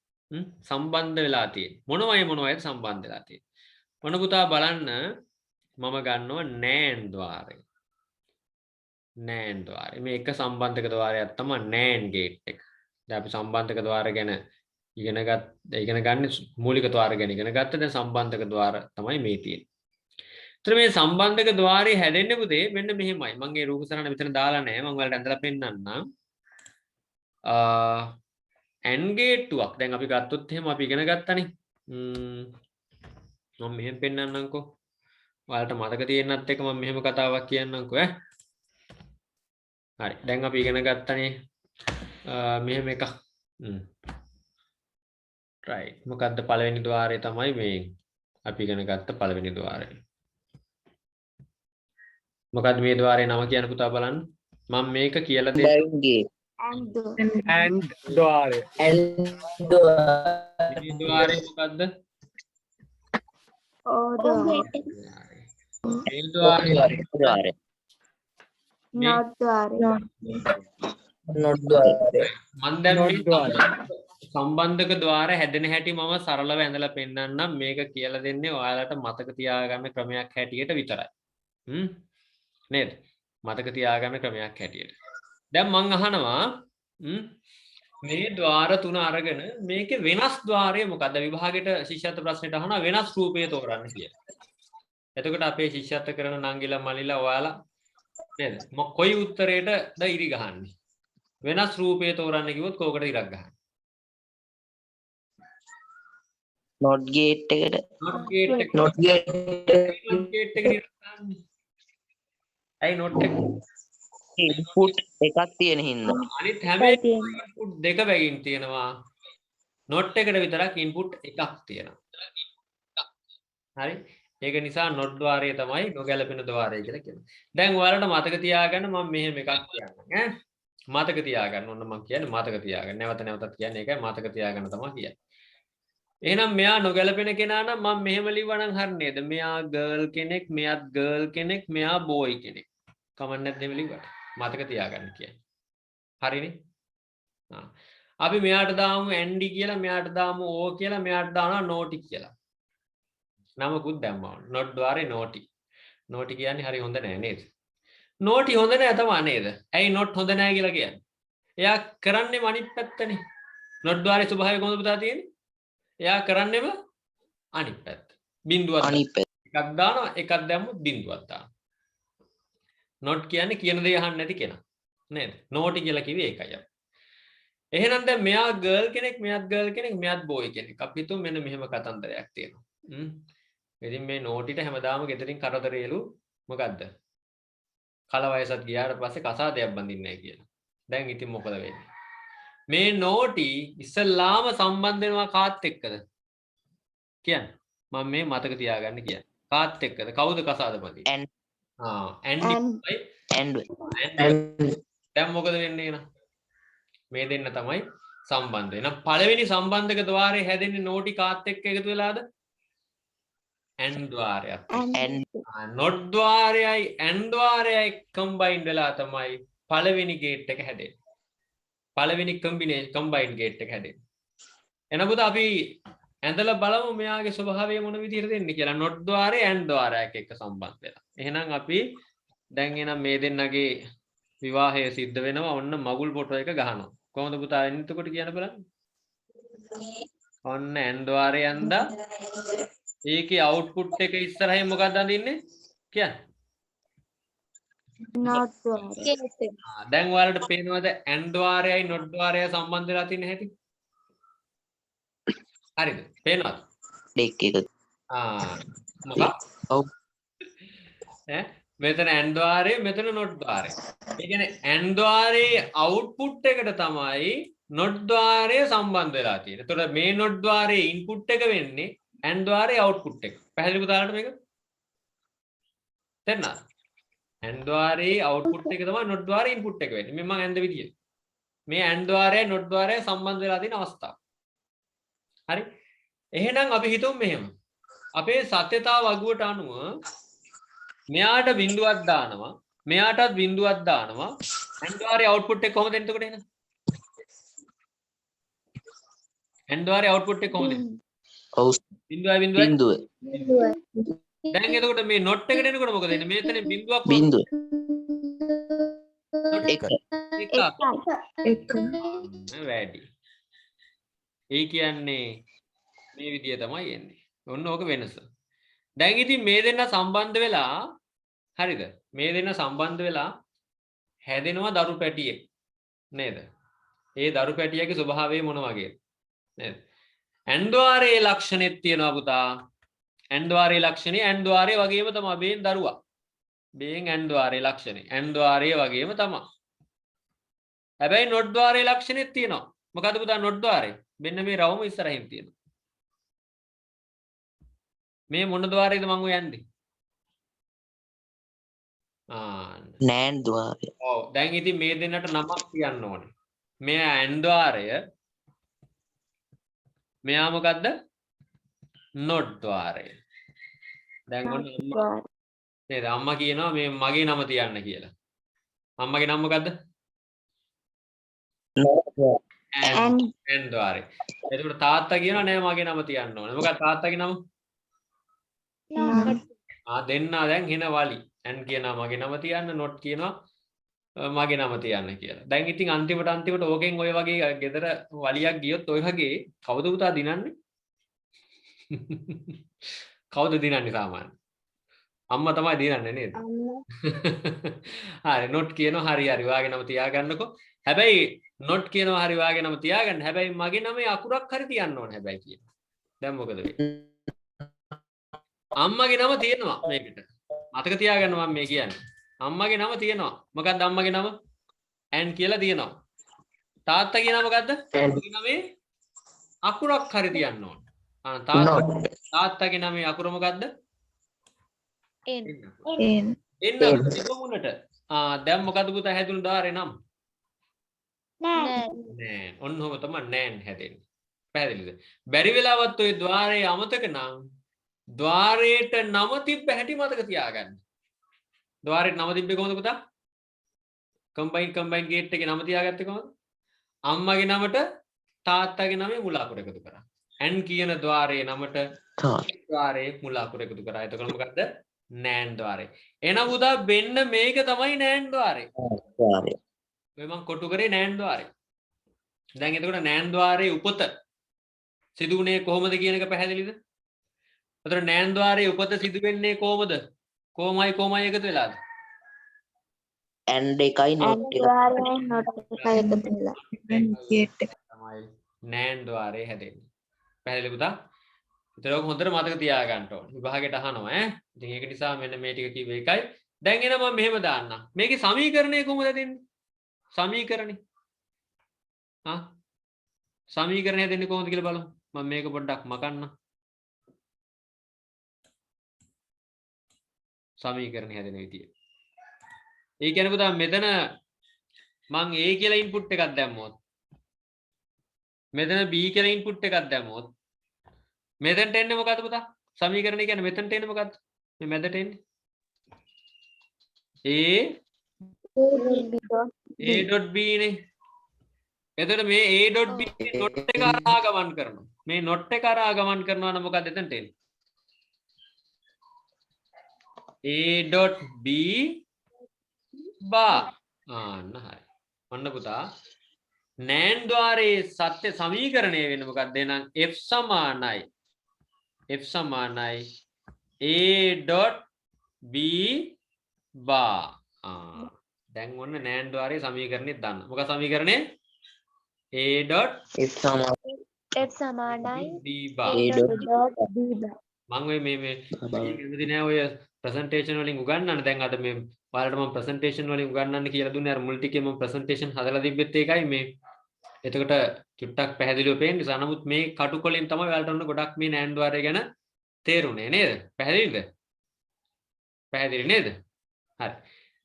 සම්බන්ධ වෙලා තියෙන. මොනවයිද සම්බන්ධ වෙලා තියෙන්නේ? මොන පුතා බලන්න මම ගන්නවා NAND ద్వාරය. NAND ద్వාරය. මේ එක සම්බන්ධක ద్వාරයක් තමයි NAND gate එක. දැන් අපි සම්බන්ධක ద్వාර ගැන ඉගෙන ගන්න මූලික ద్వාර ගැන ඉගෙන ගත්ත. දැන් සම්බන්ධක ద్వාර තමයි මේ තියෙන්නේ. ඒතර මේ සම්බන්ධක ద్వාරය හැදෙන්නේ පුතේ මෙන්න මෙහෙමයි. මම ඒ රූප සරණ මෙතන දාලා නැහැ. මම ඔයාලට ඇඳලා පෙන්නන්නම්. AND ගේට්ටුවක් දැන් අපි ගත්තොත් එහෙම අපි ඉගෙන ගත්තනේ. මම මෙහෙම පෙන්නන්නම්කෝ. ඔයාලට මතක තියෙනත් එක මම මෙහෙම කතාවක් කියන්නම්කෝ ඈ. හරි. දැන් අපි ඉගෙන ගත්තනේ මෙහෙම එකක්. right. මොකද්ද පළවෙනි ద్వාරය තමයි මේ අපි ඉගෙන ගත්ත පළවෙනි ద్వාරය. මොකද්ද මේ ద్వාරේ නම කියන පුතා බලන්න. මම මේක කියලා දෙන්න. blind gate and द्वारे and මේ ద్వාරේ මොකද්ද? මේ ద్వාරේ द्वारे not द्वारे not द्वारे මම දැන් මේ සම්බන්ධක ద్వාර හැදෙන හැටි මම සරලව ඇඳලා පෙන්නන්නම්. මේක කියලා දෙන්නේ ඔයාලට මතක තියාගන්න ක්‍රමයක් හැටියට විතරයි. නේද? මතක තියාගන්න ක්‍රමයක් හැටියට. දැන් මම අහනවා මේ ద్వාර තුන අරගෙන මේකේ වෙනස් ద్వාරය මොකද්ද? විභාගෙට ශිෂ්‍යත්ව ප්‍රශ්නෙට අහනවා වෙනස් රූපය තෝරන්න කියලා. එතකොට අපේ ශිෂ්‍යත්ව කරන නංගිලා මලිලා ඔයාලා නේද? කොයි උත්තරේටද ඉරි ගහන්නේ? වෙනස් රූපය තෝරන්න කිව්වොත් කෝකට ඉරක් ගහන්නේ? not gate එකට not gate එක not gate not gate එකට ඉරක් ගහන්නේ. ඇයි not එක? input එකක් තියෙන හින්දා අනිත් හැම input දෙක බැගින් තියෙනවා. not එකට විතරක් input එකක් තියෙනවා. හරි? ඒක නිසා not ద్వාරය තමයි නොගැලපෙන ద్వාරය කියලා කියනවා. දැන් ඔයාලට මතක තියාගන්න මම මෙහෙම එකක් කියන්නම් ඈ. මතක තියාගන්න ඕන මම කියන්නේ මතක තියාගන්න. නැවත නැවතත් කියන්නේ ඒකයි මතක තියාගන්න තමයි කියන්නේ. එහෙනම් මෙයා නොගැලපෙන කෙනා නම් මම මෙහෙම ලිව්වා නම් හරි නේද? මෙයා ගර්ල් කෙනෙක්, මෙයාත් ගර්ල් කෙනෙක්, මෙයා බෝයි කෙනෙක්. කමන්න නැද්ද එහෙම ලිව්වට? මතක තියාගන්න කියන්නේ. හරිනේ? අපි මෙයාට දාමු ඇන්ඩි කියලා, මෙයාට දාමු ඕ කියලා, මෙයාට දානවා නෝටි කියලා. නමකුත් දැම්මා. not ద్వාරේ නෝටි. නෝටි කියන්නේ හරි හොඳ නෑ නේද? නෝටි හොඳ නෑ තමයි නේද? ඇයි not හොඳ නෑ කියලා කියන්නේ? එයා කරන්නේ අනිත් පැත්තනේ. not ద్వාරේ ස්වභාවය කොහොමද පුතා තියෙන්නේ? එයා කරන්නේම අනිත් පැත්ත. බිඳුවක් අනිත් පැත්ත එකක් දානවා, එකක් දැම්මොත් බිඳුවක් දානවා. not කියන්නේ කියන දේ අහන්න නැති කෙනා. නේද? නෝටි කියලා කිව්වේ ඒකයි අපි. එහෙනම් දැන් මෙයා ගර්ල් කෙනෙක්, මෙයාත් ගර්ල් කෙනෙක්, මෙයාත් බෝයි කෙනෙක්. අපි හිතුව මෙන්න මෙහෙම කතන්දරයක් තියෙනවා. ඉතින් මේ නෝටිට හැමදාම ගෙදරින් කරදරේලු මොකද්ද? කල වයසත් ගියාට පස්සේ කසාදයක් බඳින්නේ නැහැ කියලා. දැන් ඉතින් මොකද වෙන්නේ? මේ නෝටි ඉස්සල්ලාම සම්බන්ධ වෙනවා කාත් එක්කද? කියන්න. මම මේ මතක තියාගන්න කියන්නේ. කාත් එක්කද? කවුද කසාද බඳින්නේ? ඇන්ඩි. and දැන් මොකද වෙන්නේ නා? මේ දෙන්න තමයි සම්බන්ධ වෙන. පළවෙනි සම්බන්ධක ద్వාරය හැදෙන්නේ නෝටි කාත් එක්ක එකතු වෙලාද? and ద్వාරයක්. and not ద్వාරයයි and ద్వාරයයි combined වෙලා තමයි පළවෙනි gate එක හැදෙන්නේ. පළවෙනි combined gate එක හැදෙන්නේ. එනකොට අපි ඇඳලා බලමු මෙයාගේ ස්වභාවය මොන විදිහට දෙන්නේ කියලා. not ద్వාරය and ద్వාරයක් එක්ක සම්බන්ධ වෙලා. එහෙනම් අපි දැන් එනම් මේ දෙන්නගේ විවාහය සිද්ධ වෙනවා. ඔන්න මගුල් ෆොටෝ එක ගහනවා. කොහොමද පුතා එන්නේ එතකොට කියන්න බලන්න. ඔන්න and ద్వාරය යන්දා ඒකේ output එක ඉස්සරහින් මොකක්ද අඳින්නේ? කියන්න. not द्वारे දැන් ඔයාලට පේනවද and ద్వාරයයි not ద్వාරයයි සම්බන්ධ වෙලා තියෙන හැටි? හරිද? පේනවද? දෙක එක මොකක්? ඔව් මෙතන and ద్వාරය, මෙතන not ద్వාරය. ඒ කියන්නේ and ద్వාරයේ output එකට තමයි not ద్వාරය සම්බන්ධ වෙලා තියෙන්නේ. එතකොට මේ not ద్వාරයේ input එක වෙන්නේ and ద్వාරයේ output එක. පැහැදිලි පුතාලට මේක? තේරුණාද? and ద్వාරයේ output එක තමයි not ద్వාරයේ input එක වෙන්නේ. මේ මම ඇඳ විදිය. මේ and ద్వාරයයි not ద్వාරයයි සම්බන්ධ වෙලා තියෙන අවස්ථාව. හරි? එහෙනම් අපි හිතමු මෙහෙම. අපේ සත්‍යතාව වගුවට අනුව මෙයාට බිඳුවක් දානවා, මෙයාටත් බිඳුවක් දානවා. and ద్వාරයේ output එක කොහොමද එන්නේ එතකොට එහෙනම්? and ద్వාරයේ output එක කොහොමද එන්නේ? ඔව් බිඳුවයි බිඳුව දැන් එතකොට මේ not එකට එනකොට මොකද වෙන්නේ? මෙතන බිඳුවක් බිඳුව එක වැඩි. ඒ කියන්නේ මේ විදිය තමයි එන්නේ. ඔන්න ඕක වෙනස. දැන් ඉතින් මේ දෙන්න සම්බන්ධ වෙලා හරිද? මේ දෙන්න සම්බන්ධ වෙලා හැදෙනවා දරු පැටියෙක් නේද? ඒ දරු පැටියගේ ස්වභාවය මොන වගේද? නේද? and ద్వාරයේ ලක්ෂණෙත් තියෙනවා පුතා. and ద్వාරයේ ලක්ෂණේ and ద్వාරයේ වගේම තමයි බේන් දරුවා. බේන් and ద్వාරයේ ලක්ෂණේ and ద్వාරයේ වගේම තමයි. හැබැයි not ద్వාරයේ ලක්ෂණෙත් තියෙනවා. මොකද පුතා not ద్వාරේ? මෙන්න මේ රවුම ඉස්සරහින් තියෙනවා. මේ මොන ద్వාරයේද මම ඔය යන්නේ? නෑන් ద్వාරය. ඔව් දැන් ඉතින් මේ දෙන්නට නමක් කියන්න ඕනේ. මෙයා ඇන් ద్వාරය. මෙයා මොකද්ද? not ద్వාරය. දැන් ඔන්න අම්මා නේද? අම්මා කියනවා මේ මගේ නම තියන්න කියලා. අම්මගේ නම මොකද්ද? ඇන් ద్వාරය. එතකොට තාත්තා කියනවා නෑ මගේ නම තියන්න ඕනේ. මොකක්ද තාත්තගේ නම? දෙන්නා දැන් එන වලි. ඇන් කියනවා මගේ නම තියන්න, not කියනවා මගේ නම තියන්න කියලා. දැන් ඉතින් අන්තිමට ඕකෙන් ඔය වගේ ගෙදර වලියක් ගියොත් ඔය වගේ කවුද පුතා දිනන්නේ? කවුද දිනන්නේ සාමාන්‍යයෙන්? අම්මා තමයි දිනන්නේ නේද? හරි not කියනවා හරි ඔයාගේ නම තියාගන්නකෝ. හැබැයි not කියනවා හරි ඔයාගේ නම තියාගන්න. හැබැයි මගේ නමේ අකුරක් හරි තියන්න ඕනේ හැබැයි කියනවා. දැන් මොකද වෙන්නේ? අම්මගේ නම තියෙනවා මේකට. මතක තියාගන්න මම මේ කියන්නේ. අම්මගේ නම තියෙනවා. මොකක්ද අම්මගේ නම? ඇන් කියලා තියෙනවා. තාත්තගේ නම මොකද්ද? තාත්තගේ නමේ අකුරක් හරි තියන්න ඕන. තාත්තගේ නමේ අකුර මොකද්ද? N. එන්න තිබුණට. දැන් මොකද්ද පුතා හැදුණු දාරේ නම? නෑ. ඔන්න ඔහම තමයි නෑන් හැදෙන්නේ. පැහැදිලිද? බැරි වෙලාවත් ඔය ద్వාරයේ අමතක නම් ద్వාරයට නම තිබ්බ හැටි මතක තියාගන්න. ద్వාරයට නම තිබ්බේ කොහොමද පුතා? කම්බයින් ගේට් එකේ නම තියාගත්තේ කොහොමද? අම්මගේ නමට තාත්තගේ නමේ මුල අකුර එකතු කරා. ඇන් කියන ద్వාරයේ නමට ద్వාරයේ මුල අකුර එකතු කරා. එතකොට මොකද්ද? නෑන් ద్వාරය. එහෙනම් පුතා වෙන්න මේක තමයි නෑන් ద్వාරය. ඔය මම කොටු කරේ නෑන් ద్వාරය. දැන් එතකොට නෑන් ద్వාරයේ උපත සිදුුනේ කොහොමද කියන එක පැහැදිලිද? එතකොට නෑන් ద్వාරයේ උපත සිදු වෙන්නේ කොහොමද? කොහොමයි එකතු වෙලාද? ඇන්ඩ් එකයි not එක. තමයි නෑන් ద్వාරයේ හැදෙන්නේ. පැහැදිලි පුතා? ඒක හොඳට මතක තියාගන්න ඕනේ. විභාගයට අහනවා ඈ. ඉතින් ඒක නිසා මෙන්න මේ ටික කිව්වේ එකයි. දැන් එන මම මෙහෙම දාන්නම්. මේකේ සමීකරණය කොහොමද දෙන්නේ? සමීකරණේ. සමීකරණය දෙන්නේ කොහොමද කියලා බලමු. මම මේක පොඩ්ඩක් මකන්න. සමීකරණය හැදෙන විදිය. ඒ කියන්නේ පුතා මෙතන මම A කියලා ඉන්පුට් එකක් දැම්මොත් මෙතන B කියලා ඉන්පුට් එකක් දැම්මොත් මෙතනට එන්නේ මොකද්ද පුතා? සමීකරණය කියන්නේ මෙතනට එන්නේ මොකද්ද? මේ මැදට එන්නේ A.B නේ. එතකොට මේ A.B not එක හරහා ගමන් කරනවා. මේ not එක හරහා ගමන් කරනවා නම් මොකද්ද එතනට එන්නේ? A.B bar. හරි. ඔන්න පුතා නෑන් ద్వාරයේ සත්‍ය සමීකරණය වෙන්නේ මොකක්ද? එහෙනම් F සමානයි A.B bar. දැන් ඔන්න නෑන් ద్వාරයේ සමීකරණය දාන්න. මොකක් සමීකරණය? F සමානයි B bar. A dot මම මේ කැමති නෑ ඔය ප්‍රසන්ටේෂන් වලින් උගන්වන්න. දැන් අද මේ ඔයාලට මම ප්‍රසන්ටේෂන් වලින් උගන්වන්න කියලා දුන්නේ. අර මුල් ටිකේ මම ප්‍රසන්ටේෂන් හදලා තිබ්බෙත් ඒකයි මේ. එතකොට චුට්ටක් පැහැදිලිව පේන්න නිසා. නමුත් මේ කටුකොලෙන් තමයි ඔයාලට ඔන්න ගොඩක් මේ නෑන් ద్వාරය ගැන තේරුනේ නේද? පැහැදිලිද? පැහැදිලි නේද? හරි.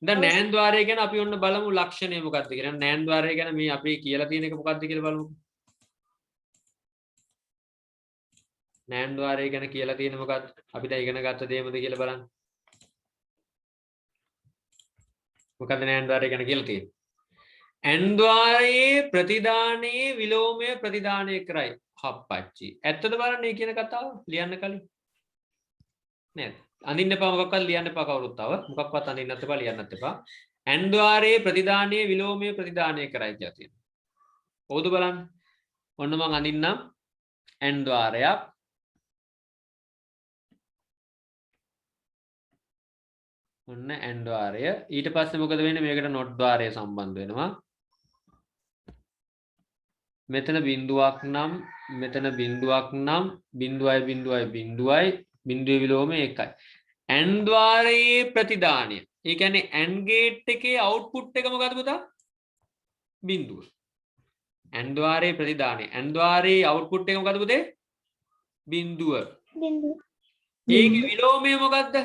දැන් නෑන් ద్వාරය ගැන අපි ඔන්න බලමු ලක්ෂණය මොකක්ද කියලා. නෑන් ద్వාරය ගැන මේ අපි කියලා තියෙන එක මොකක්ද කියලා බලමු. නෑන් ద్వාරය ගැන කියලා තියෙන මොකක්ද? අපි දැන් ඉගෙන ගත්ත දේමද කියලා බලන්න. මොකක්ද නෑන් ద్వාරය ගැන කියලා තියෙන්නේ? ඇන් ద్వාරයේ ප්‍රතිදානයේ විලෝමය ප්‍රතිදානය කරයි. හප්පච්චි. ඇත්තද බලන්න මේ කියන කතාව ලියන්න කලින්. නේද? අඳින්න එපා මොකක්වත් ලියන්න එපා කවුරුත් තව. මොකක්වත් අඳින්නත් එපා ලියන්නත් එපා. ඇන් ద్వාරයේ ප්‍රතිදානයේ විලෝමය ප්‍රතිදානය කරයි කියලා තියෙනවා. කොහොමද බලන්න? ඔන්න මම අඳින්නම් ඇන් ద్వාරයක්. ඔන්න ඇන් ద్వාරය. ඊට පස්සේ මොකද වෙන්නේ? මේකට not ద్వාරය සම්බන්ධ වෙනවා. මෙතන බිඳුවක් නම් බිඳුවයි බිඳුවේ විලෝමය එකයි. ඇන් ద్వාරයේ ප්‍රතිදානය. ඒ කියන්නේ ඇන් ගේට් එකේ අවුට්පුට් එක මොකද පුතා? බිඳුව. n ద్వාරයේ ප්‍රතිදානය. n ద్వාරයේ output එක මොකද පුතේ? බිඳුව. ඒකේ විලෝමය මොකද්ද?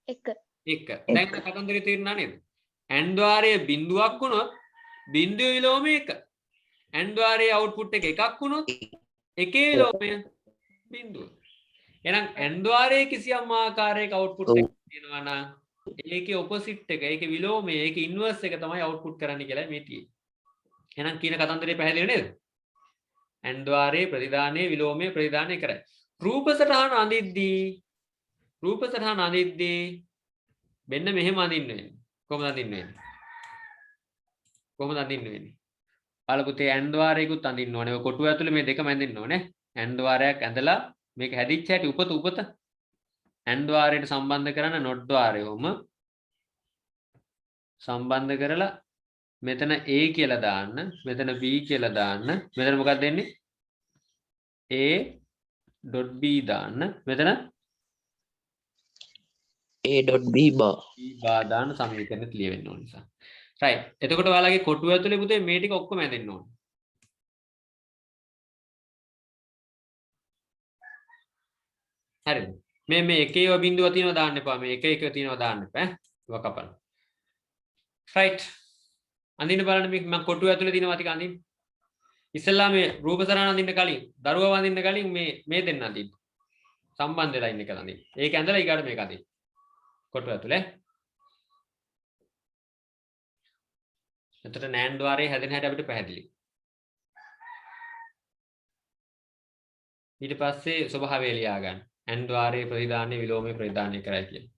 1. 1. දැන් කතන්දරේ තේරුණා නේද? n ద్వාරයේ බිඳුවක් වුණොත් බිඳුවේ විලෝමය 1. n ద్వාරයේ output එක එකක් වුණොත් එකේ විලෝමය බිඳුව. එහෙනම් n ద్వාරයේ කිසියම් ආකාරයක output එකක් තියෙනවා නම් ඒකේ opposite එක, ඒකේ විලෝමය, ඒකේ inverse එක තමයි output කරන්න කියලා මේ තියෙන්නේ. එහෙනම් කියන කතන්දරේ පැහැදිලි නේද? n ద్వාරයේ ප්‍රතිදානයේ විලෝමයේ ප්‍රතිදානය කරයි. රූප සටහන අඳිද්දී මෙන්න මෙහෙම අඳින්න වෙන්නේ. කොහොමද අඳින්න වෙන්නේ? බලපු තේ n ద్వාරයකුත් අඳින්න ඕනේ. ඔය කොටුව ඇතුලේ මේ දෙකම ඇඳින්න ඕනේ. n ద్వාරයක් ඇඳලා මේක හැදිච්ච හැටි උපත n ద్వාරයට සම්බන්ධ කරන not ద్వාරයවම සම්බන්ධ කරලා මෙතන a කියලා දාන්න, මෙතන b කියලා දාන්න, මෙතන මොකක්ද දෙන්නේ? a.b දාන්න, මෙතන a.b bar බා දාන්න සමීකරණෙ ලියවෙන්න ඕන නිසා. right. එතකොට ඔයාලගේ කොටුව ඇතුලේ පුතේ මේ ටික ඔක්කොම ඇඳෙන්න ඕන. හරිද? මේ එකේ බිඳුව තියෙනවා දාන්න එපා. මේ එක තියෙනවා දාන්න එපා. ඒක කපන්න. right. අඳින්න බලන්න මම කොටුව ඇතුලේ තියෙනවා ටික අඳින්න. ඉස්සෙල්ලා මේ රූප සරණ අඳින්න කලින්, දරුවා අඳින්න කලින් මේ දෙන්න අඳින්න. සම්බන්ධ වෙලා ඉන්න එක අඳින්න. ඒක ඇඳලා ඊගාට මේක අඳින්න. කොටුව ඇතුලේ. එතකොට නෑන් ద్వාරයේ හැදෙන හැටි අපිට පැහැදිලි. ඊට පස්සේ ස්වභාවය ලියා ගන්න. n ద్వාරයේ ප්‍රතිදානයේ විලෝමයේ ප්‍රතිදානය කරයි කියලා.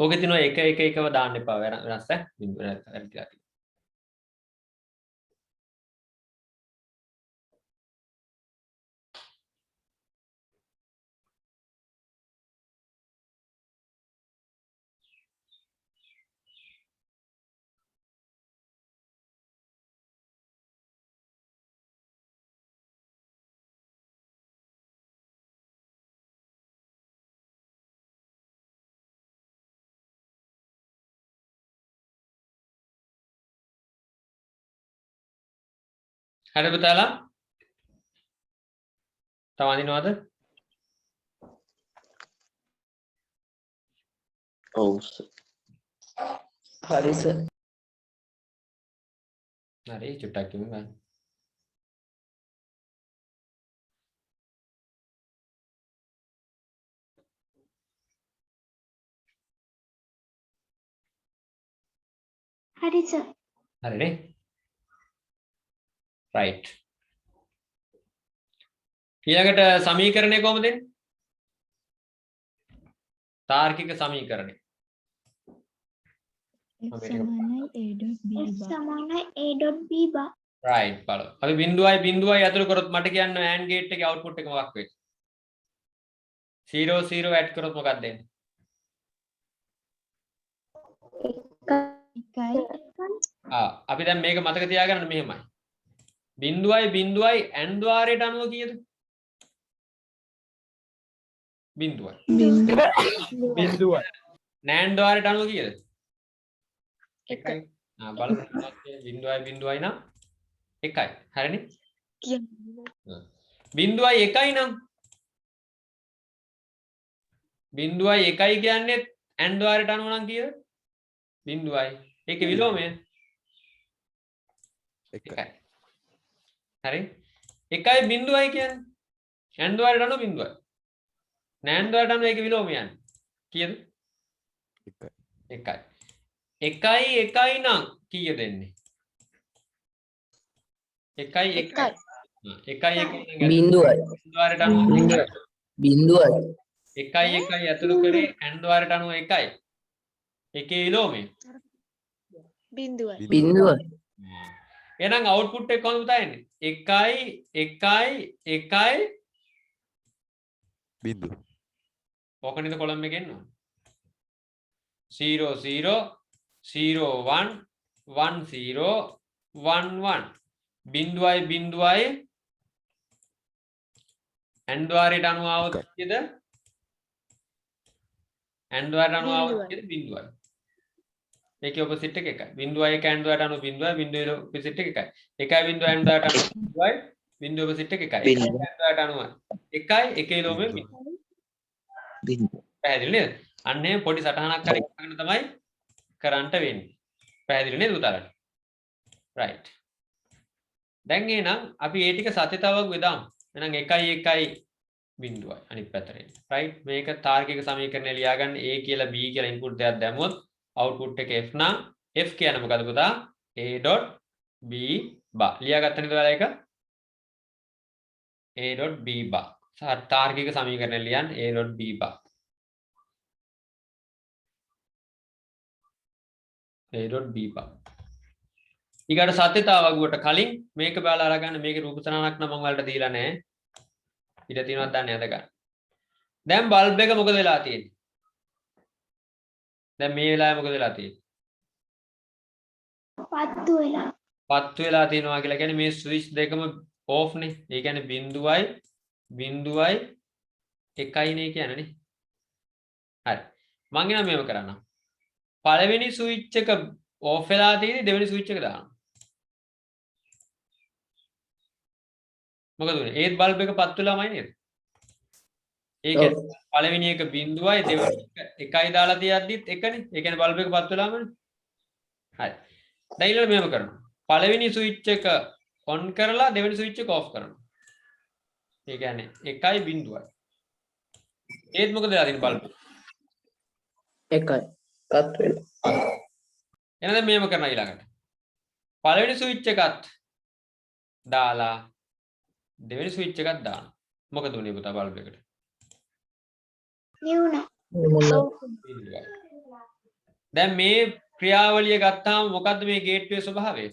ඕකේ තියෙනවා එකව දාන්න එපා වෙනස් බිඳුව නැතිලා. හරි පුතාලා තව අඳිනවද? ඔව් හරි සර්. හරි චුට්ටක් කියමු ගන්න. හරි සර්. හරිනේ. right. ඊළඟට සමීකරණය කොහොමද දෙන්නේ? තාර්කික සමීකරණය. x සමානයි a.b bar. right බලන්න. අපි බිඳුවයි අතුරු කරොත් මට කියන්න AND gate එකේ output එක මොකක් වෙයිද? 0 0 add කරොත් මොකක්ද දෙන්නේ? 1. අපි දැන් මේක මතක තියාගන්න මෙහෙමයි. බිඳුවයි n ద్వාරයට අනුව කීයද? බිඳුවයි. නෑන් ద్వාරයට අනුව කීයද? 1යි. බලන්න බිඳුවයි නම් 1යි. හරිනේ? බිඳුවයි 1යි නම් බිඳුවයි 1යි කියන්නේ n ద్వාරයට අනුව නම් කීයද? බිඳුවයි. ඒකේ විලෝමය 1යි. හරි 1යි බිඳුවයි කියන්නේ and ද්වාරයට අනුව බිඳුවයි nan ද්වාරයට අනුව ඒක විලෝම යන්නේ කීයද 1යි නම් කීයද එන්නේ 1යි 1යි බිඳුවයි ද්වාරයට අනුව බිඳුවයි 1යි ඇතුළු කරේ and ද්වාරයට අනුව 1යි එකේ විලෝමය බිඳුවයි බිඳුවයි එහෙනම් අවුට්පුට් එක කොහොමද පුතා එන්නේ 1 බිඳුව ඕක නේද කොලම් එකේ එන්නේ 0 0 0 1 1 0 1 1 බිඳුවයි බිඳුවයි and ද්වාරයට අනුව આવොත් කීයද and ද්වාරයට අනුව આવොත් කීයද බිඳුවයි ඒකේ ඔපොසිට් එක එකයි බිඳුවයි එක and ද්වාරයට අනුව බිඳුවයි බිඳුවේ ඔපොසිට් එක එකයි එකයි බිඳුව and ද්වාරයට අනුව බිඳුවයි බිඳුව ඔපොසිට් එක එකයි එකයි and ද්වාරයට අනුව එකයි එකේ ලෝමෙ බිඳුව පැහැදිලි නේද අන්න එහෙම පොඩි සටහනක් හරි කරගෙන තමයි කරන්න වෙන්නේ පැහැදිලි නේද උදාහරණ right දැන් එහෙනම් අපි ඒ ටික සත්‍යතාවක් වෙදාමු එහෙනම් 1 බිඳුවයි අනිත් පැත්තට එන්න right මේක තාර්කික සමීකරණය ලියාගන්න a කියලා b කියලා ඉන්පුට් දෙයක් දැම්මොත් output එක f නම් f කියන්නේ මොකද පුතා a.b බා ලියාගත්ත නේද ඔයාලා ඒක a.b බා තාර්කික සමීකරණය ලියන්න a.b බා a.b බා ඊගාට සත්‍යතාවගුවට කලින් මේක බලලා අරගන්න මේකේ රූප සටහනක් නම් මම ඔයාලට දීලා නැහැ ඊට තියෙනවද දන්නේ නැද ගන්න දැන් බල්බ් එක මොකද වෙලා තියෙන්නේ දැන් මේ වෙලාවේ මොකද වෙලා තියෙන්නේ පත්තු වෙලා තියෙනවා කියලා කියන්නේ මේ ස්විච් දෙකම ඕෆ් නේ ඒ කියන්නේ බිඳුවයි 1යි නේ කියන්නේ නේ හරි මම එනවා මේව කරන්න පළවෙනි ස්විච් එක ඕෆ් වෙලා තියෙන්නේ දෙවෙනි ස්විච් එක දාන්න මොකද උනේ ඒත් බල්බ් එක පත් වෙලාමයි නේද ඒ කියන්නේ පළවෙනි එක බිඳුවයි දෙවෙනි එක 1යි දාලා තියද්දිත් එකනේ ඒ කියන්නේ බල්බ් එක පත් වෙලාමනේ හරි දැන් ඊළඟ මෙහෙම කරනවා පළවෙනි ස්විච් එක ඔන් කරලා දෙවෙනි ස්විච් එක ඔෆ් කරනවා ඒ කියන්නේ 1යි බිඳුවයි ඒත් මොකද වෙලා තියෙන්නේ බල්බ් එකයි පත් වෙලා එහෙනම් මෙහෙම කරනවා ඊළඟට පළවෙනි ස්විච් එකත් දාලා දෙවෙනි ස්විච් එකක් දාන්න මොකද උනේ පුතා බල්බ් එකට දැන් මේ ක්‍රියාවලිය ගත්තාම මොකද්ද මේ ගේට්ටුවේ ස්වභාවය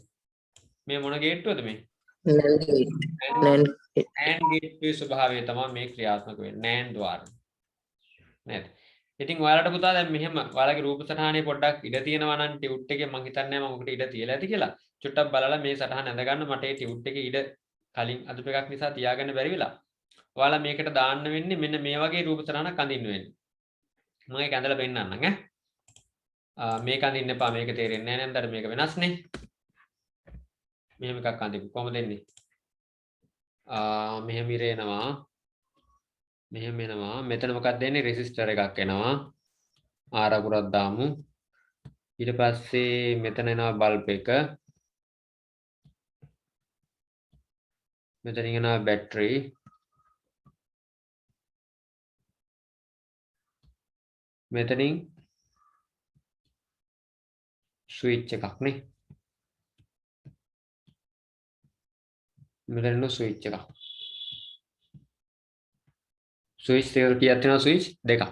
මේ මොන ගේට්ටුවද මේ NAND ගේට්ටුවේ ස්වභාවය තමයි මේ ක්‍රියාත්මක වෙන්නේ NAND ද්වාර නේද ඉතින් ඔයාලට පුතා දැන් මෙහෙම ඔයාලගේ රූප සටහනේ පොඩ්ඩක් ඉඩ තියෙනවා නම් ටියුට් එකේ මම හිතන්නේ මම ඔකට ඉඩ තියලා ඇති කියලා චුට්ටක් බලලා මේ සටහන ඇඳ ගන්න මට ඒ ටියුට් එකේ ඉඩ කලින් අදුප එකක් නිසා තියාගන්න බැරි වෙලා ඔයාලා මේකට දාන්න වෙන්නේ මෙන්න මේ වගේ රූප සටහනක් අඳින්න වෙන්නේ මම ඒක ඇඳලා පෙන්නන්නම් මේක අඳින්න එපා මේක තේරෙන්නේ නැහැ නේද මේක වෙනස් නේ මෙහෙම එකක් අඳින්න කොහොමද එන්නේ මෙහෙම ඉරේනවා මෙහෙම එනවා මෙතන මොකක්ද එන්නේ රෙසිස්ටර් එකක් එනවා ආර අකුරක් දාමු ඊට පස්සේ මෙතන එනවා බල්බ් එක මෙතන එනවා බැටරි මෙතනින් ස්විච් එකක් නේ මෙතන ස්විච් එකක් ස්විච් එක කීයක් තියෙනවද ස්විච් දෙකක්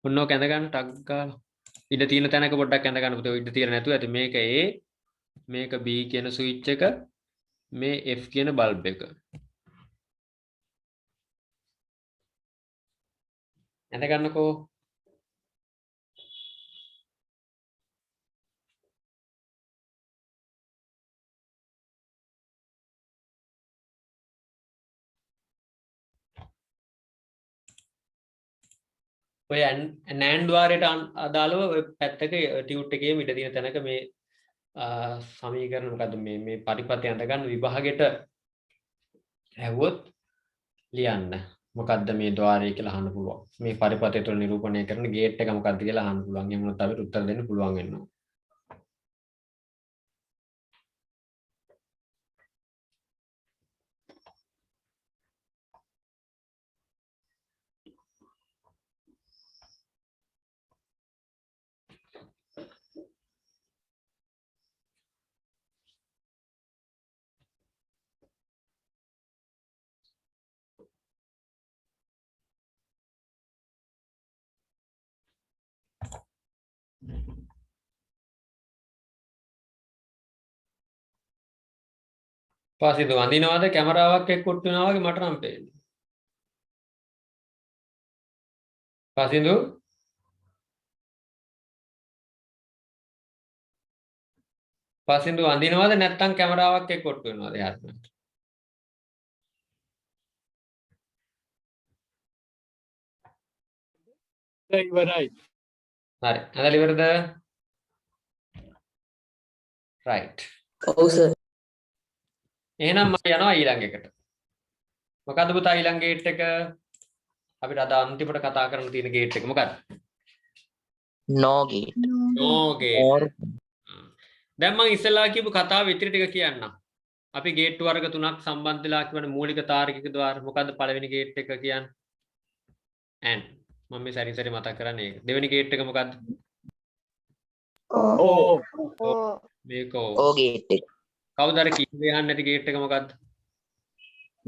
ඔන්න ඔක ඇඳ ගන්න ටක් ගාලා ඉඩ තියෙන තැනක පොඩ්ඩක් ඇඳ ගන්න පුතේ ඉඩ තියෙන නැතුව ඇති මේක A මේක B කියන ස්විච් එක මේ F කියන බල්බ් එක ඇඳ ගන්නකෝ ඔය NAND ද්වාරයට අදාළව ඔය පැත්තක ටියුට් එකේම ඉඳ තියෙන තැනක මේ සමීකරණ මොකද්ද මේ පරිපථය අඳ ගන්න විභාගෙට ඇහුවොත් ලියන්න මොකද්ද මේ ද්වාරය කියලා අහන්න පුළුවන් මේ පරිපථය තුළ නිරූපණය කරන ගේට් එක මොකද්ද කියලා අහන්න පුළුවන් එහෙම නැත්නම් අපිට උත්තර දෙන්න පුළුවන් වෙනවා පසින්දු වඳිනවද කැමරාවක් එක්ක කොට්ටු වෙනවා වගේ මට නම් පේන්නේ. පසින්දු පසින්දු වඳිනවද නැත්නම් කැමරාවක් එක්ක කොට්ටු වෙනවද එයාට? ඉවරයි. හරි. අදලා ඉවරද? right. ඔව් සර්. එහෙනම් මම යනවා ඊළඟ එකට. මොකද්ද පුතා ඊළඟ ගේට් එක? අපිට අද අන්තිමට කතා කරන්න තියෙන ගේට් එක මොකක්ද? no gate. no gate. දැන් මම ඉස්සෙල්ලා කියපු කතාව ඉතිරි ටික කියන්නම්. අපි ගේට් වර්ග තුනක් සම්බන්ධ වෙලා කියන මූලික තාර්කික ద్వාර මොකද්ද පළවෙනි ගේට් එක කියන්නේ? and මම මේ සැරින් සැරේ මතක් කරන්නේ ඒක. දෙවෙනි ගේට් එක මොකද්ද? ඕ මේක O gate එක. කවුද අර කිව්වේ අහන්න නැති ගේට් එක මොකද්ද?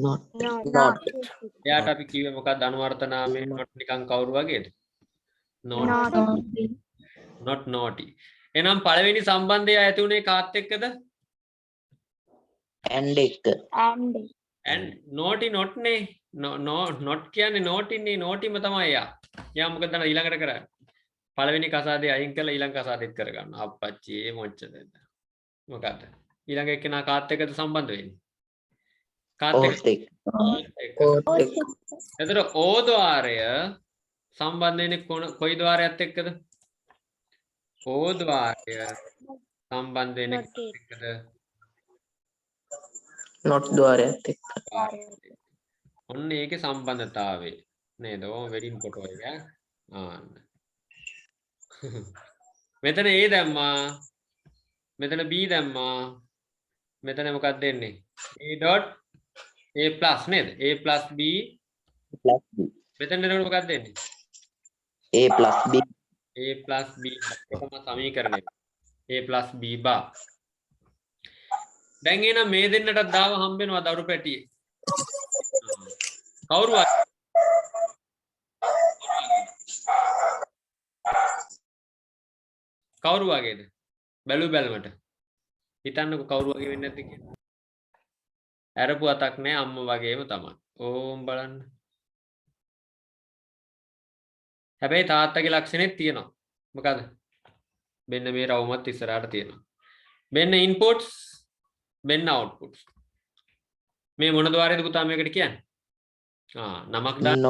not. not. එයාට අපි කිව්වේ මොකක්ද අනුවර්ත නාමයෙන් not නිකන් කවුරු වගේද? not. not naughty. එහෙනම් පළවෙනි සම්බන්ධය ඇති උනේ කාත් එක්කද? and එක. and naughty not නේ. no not කියන්නේ naughty නේ naughtyම තමයි යා. යා මොකද දන්න ඊළඟට කරන්නේ? පළවෙනි කසාදේ අයින් කරලා ඊළඟ කසාදෙත් කරගන්න. අප්පච්චි මොච්චද? මොකද්ද? ඊළඟ එක්කෙනා කාත් එක්කද සම්බන්ධ වෙන්නේ? කාත් එක්ක. එතකොට O ద్వාරය සම්බන්ධ වෙන්නේ කොයි ద్వාරයත් එක්කද? O ద్వාරය සම්බන්ධ වෙන්නේ එක්කද? not ద్వාරයත් එක්ක. ඔන්න ඒකේ සම්බන්ධතාවය නේද? ඕම වෙඩින් ෆොටෝ එක. ආන්න. මෙතන A දැම්මා. මෙතන B දැම්මා. මෙතන මොකක්ද දෙන්නේ? A plus නේද? A plus B plus b. මෙතන දෙනකොට මොකක්ද දෙන්නේ? a plus b. A plus B එකම සමීකරණය. A plus B bar. දැන් එන මේ දෙන්නට දාව හම්බ වෙනවා දරු පැටියේ. කවුරු කවුරු වගේද? බැලු බැලමට හිතන්නකො කවුරු වගේ වෙන්නේ නැද්ද කියලා. ඇරපු අතක් නෑ අම්මා වගේම තමයි. ඕම් බලන්න. හැබැයි තාත්තගේ ලක්ෂණෙත් තියෙනවා. මොකද? මෙන්න මේ රවුමත් ඉස්සරහට තියෙනවා. මෙන්න ඉන්පුට්ස් මෙන්න අවුට්පුට්ස්. මේ මොන ద్వාරයේද පුතා මේකට කියන්නේ? නමක් දාන්න.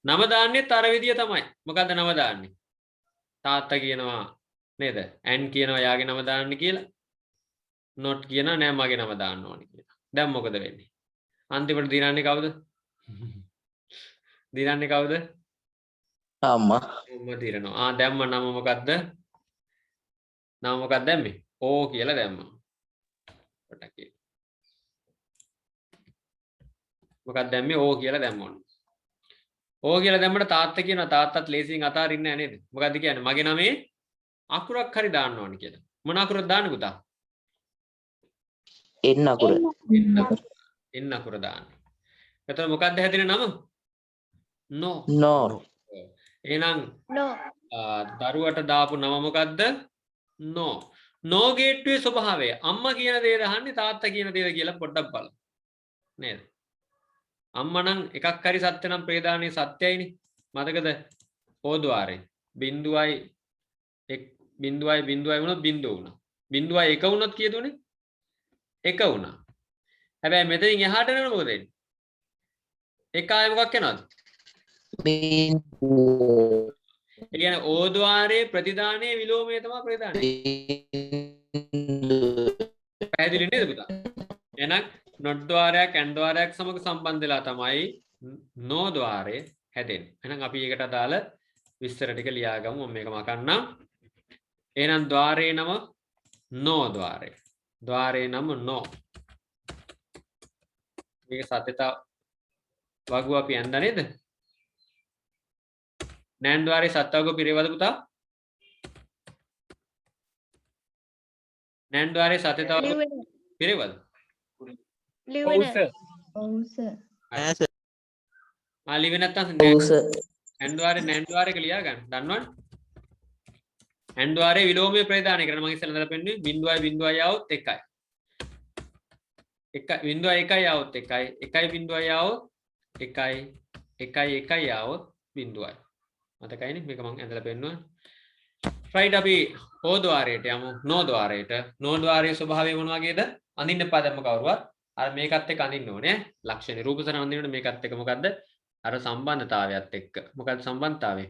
නම දාන්නෙත් අර විදිය තමයි. මොකද්ද නම දාන්නේ? තාත්තා කියනවා නේද? and කියනවා යාගේ නම දාන්න කියලා. not කියනවා නෑ මගේ නම දාන්න ඕනේ කියලා. දැන් මොකද වෙන්නේ? අන්තිමට දිනන්නේ කවුද? දිනන්නේ කවුද? අම්මා. අම්මා දිනනවා. දැම්ම නම මොකද්ද? නම මොකක්ද දැම්මේ? O කියලා දැම්මා. පොට්ටක් මොකක්ද දැම්මේ? O කියලා දැම්මොත්. O කියලා දැම්මට තාත්තා කියනවා තාත්තත් ලේසියෙන් අතාරින්නේ නැහැ නේද? මොකද්ද කියන්නේ? මගේ නමේ අකුරක් හරි දාන්න ඕනේ කියලා. මොන අකුරද දාන්නේ පුතා? n අකුර. n අකුර දාන්න. එතකොට මොකක්ද හැදෙන නම? no. no. එහෙනම් දරුවට දාපු නම මොකද්ද? no. no ගේට්ටුවේ ස්වභාවය අම්මා කියන දේ දහන්නේ තාත්තා කියන දේද කියලා පොඩ්ඩක් බලමු. නේද? අම්මා නම් එකක් හරි සත්‍ය නම් ප්‍රේදානේ සත්‍යයිනේ. මතකද? O ద్వාරේ. බිඳුවයි වුණොත් බිඳුව වුණා. බිඳුවයි එක වුණොත් කීයද උනේ? එක වුණා. හැබැයි මෙතනින් එහාට යනකොට මොකද වෙන්නේ? එක ආයෙ මොකක් වෙනවද? බිඳුව. ඒ කියන්නේ O ద్వාරයේ ප්‍රතිදානයේ විලෝමය තමයි ප්‍රේදානේ. පැහැදිලි නේද පුතා? එහෙනම් not ద్వාරයක් and ద్వාරයක් සමග සම්බන්ධ වෙලා තමයි no ద్వාරය හැදෙන්නේ. එහෙනම් අපි ඒකට අදාළ විස්තර ටික ලියාගමු. මම මේක මකන්නම්. එහෙනම් ద్వාරේ නම no ద్వාරය. ద్వාරේ නම no. මේක සත්‍යතා වගුව අපි ඇඳ නේද? නෑන් ద్వාරේ සත්‍යවගුව පිරෙවද පුතා? නෑන් ద్వාරේ සත්‍යතා පිරෙවද? ලිවෙ නැත්තම් ඔව් සර්. නෑන් ద్వාරේ නෑන් ద్వාරේක ලියා ගන්න. දන්නවද? නෑන් ద్వාරේ විලෝමයේ ප්‍රේදානය කරන මම ඉස්සෙල්ලා ඉඳලා පෙන්නුවේ 0.0 આવොත් 1යි. එක බිඳුවයි එකයි આવොත් එකයි එකයි බිඳුවයි આવොත් එකයි එකයි එකයි આવොත් බිඳුවයි මතකයිනේ මේක මම ඇඳලා පෙන්නුවා right අපි O ద్వාරයට යමු no ద్వාරයට no ద్వාරයේ ස්වභාවය මොන වගේද අඳින්න එපා දැම්ම කවුරුවත් අර මේකත් එක්ක අඳින්න ඕනේ ලක්ෂණ රූපසර අඳිනකොට මේකත් එක්ක මොකද්ද අර සම්බන්ධතාවයත් එක්ක මොකද්ද සම්බන්ධතාවය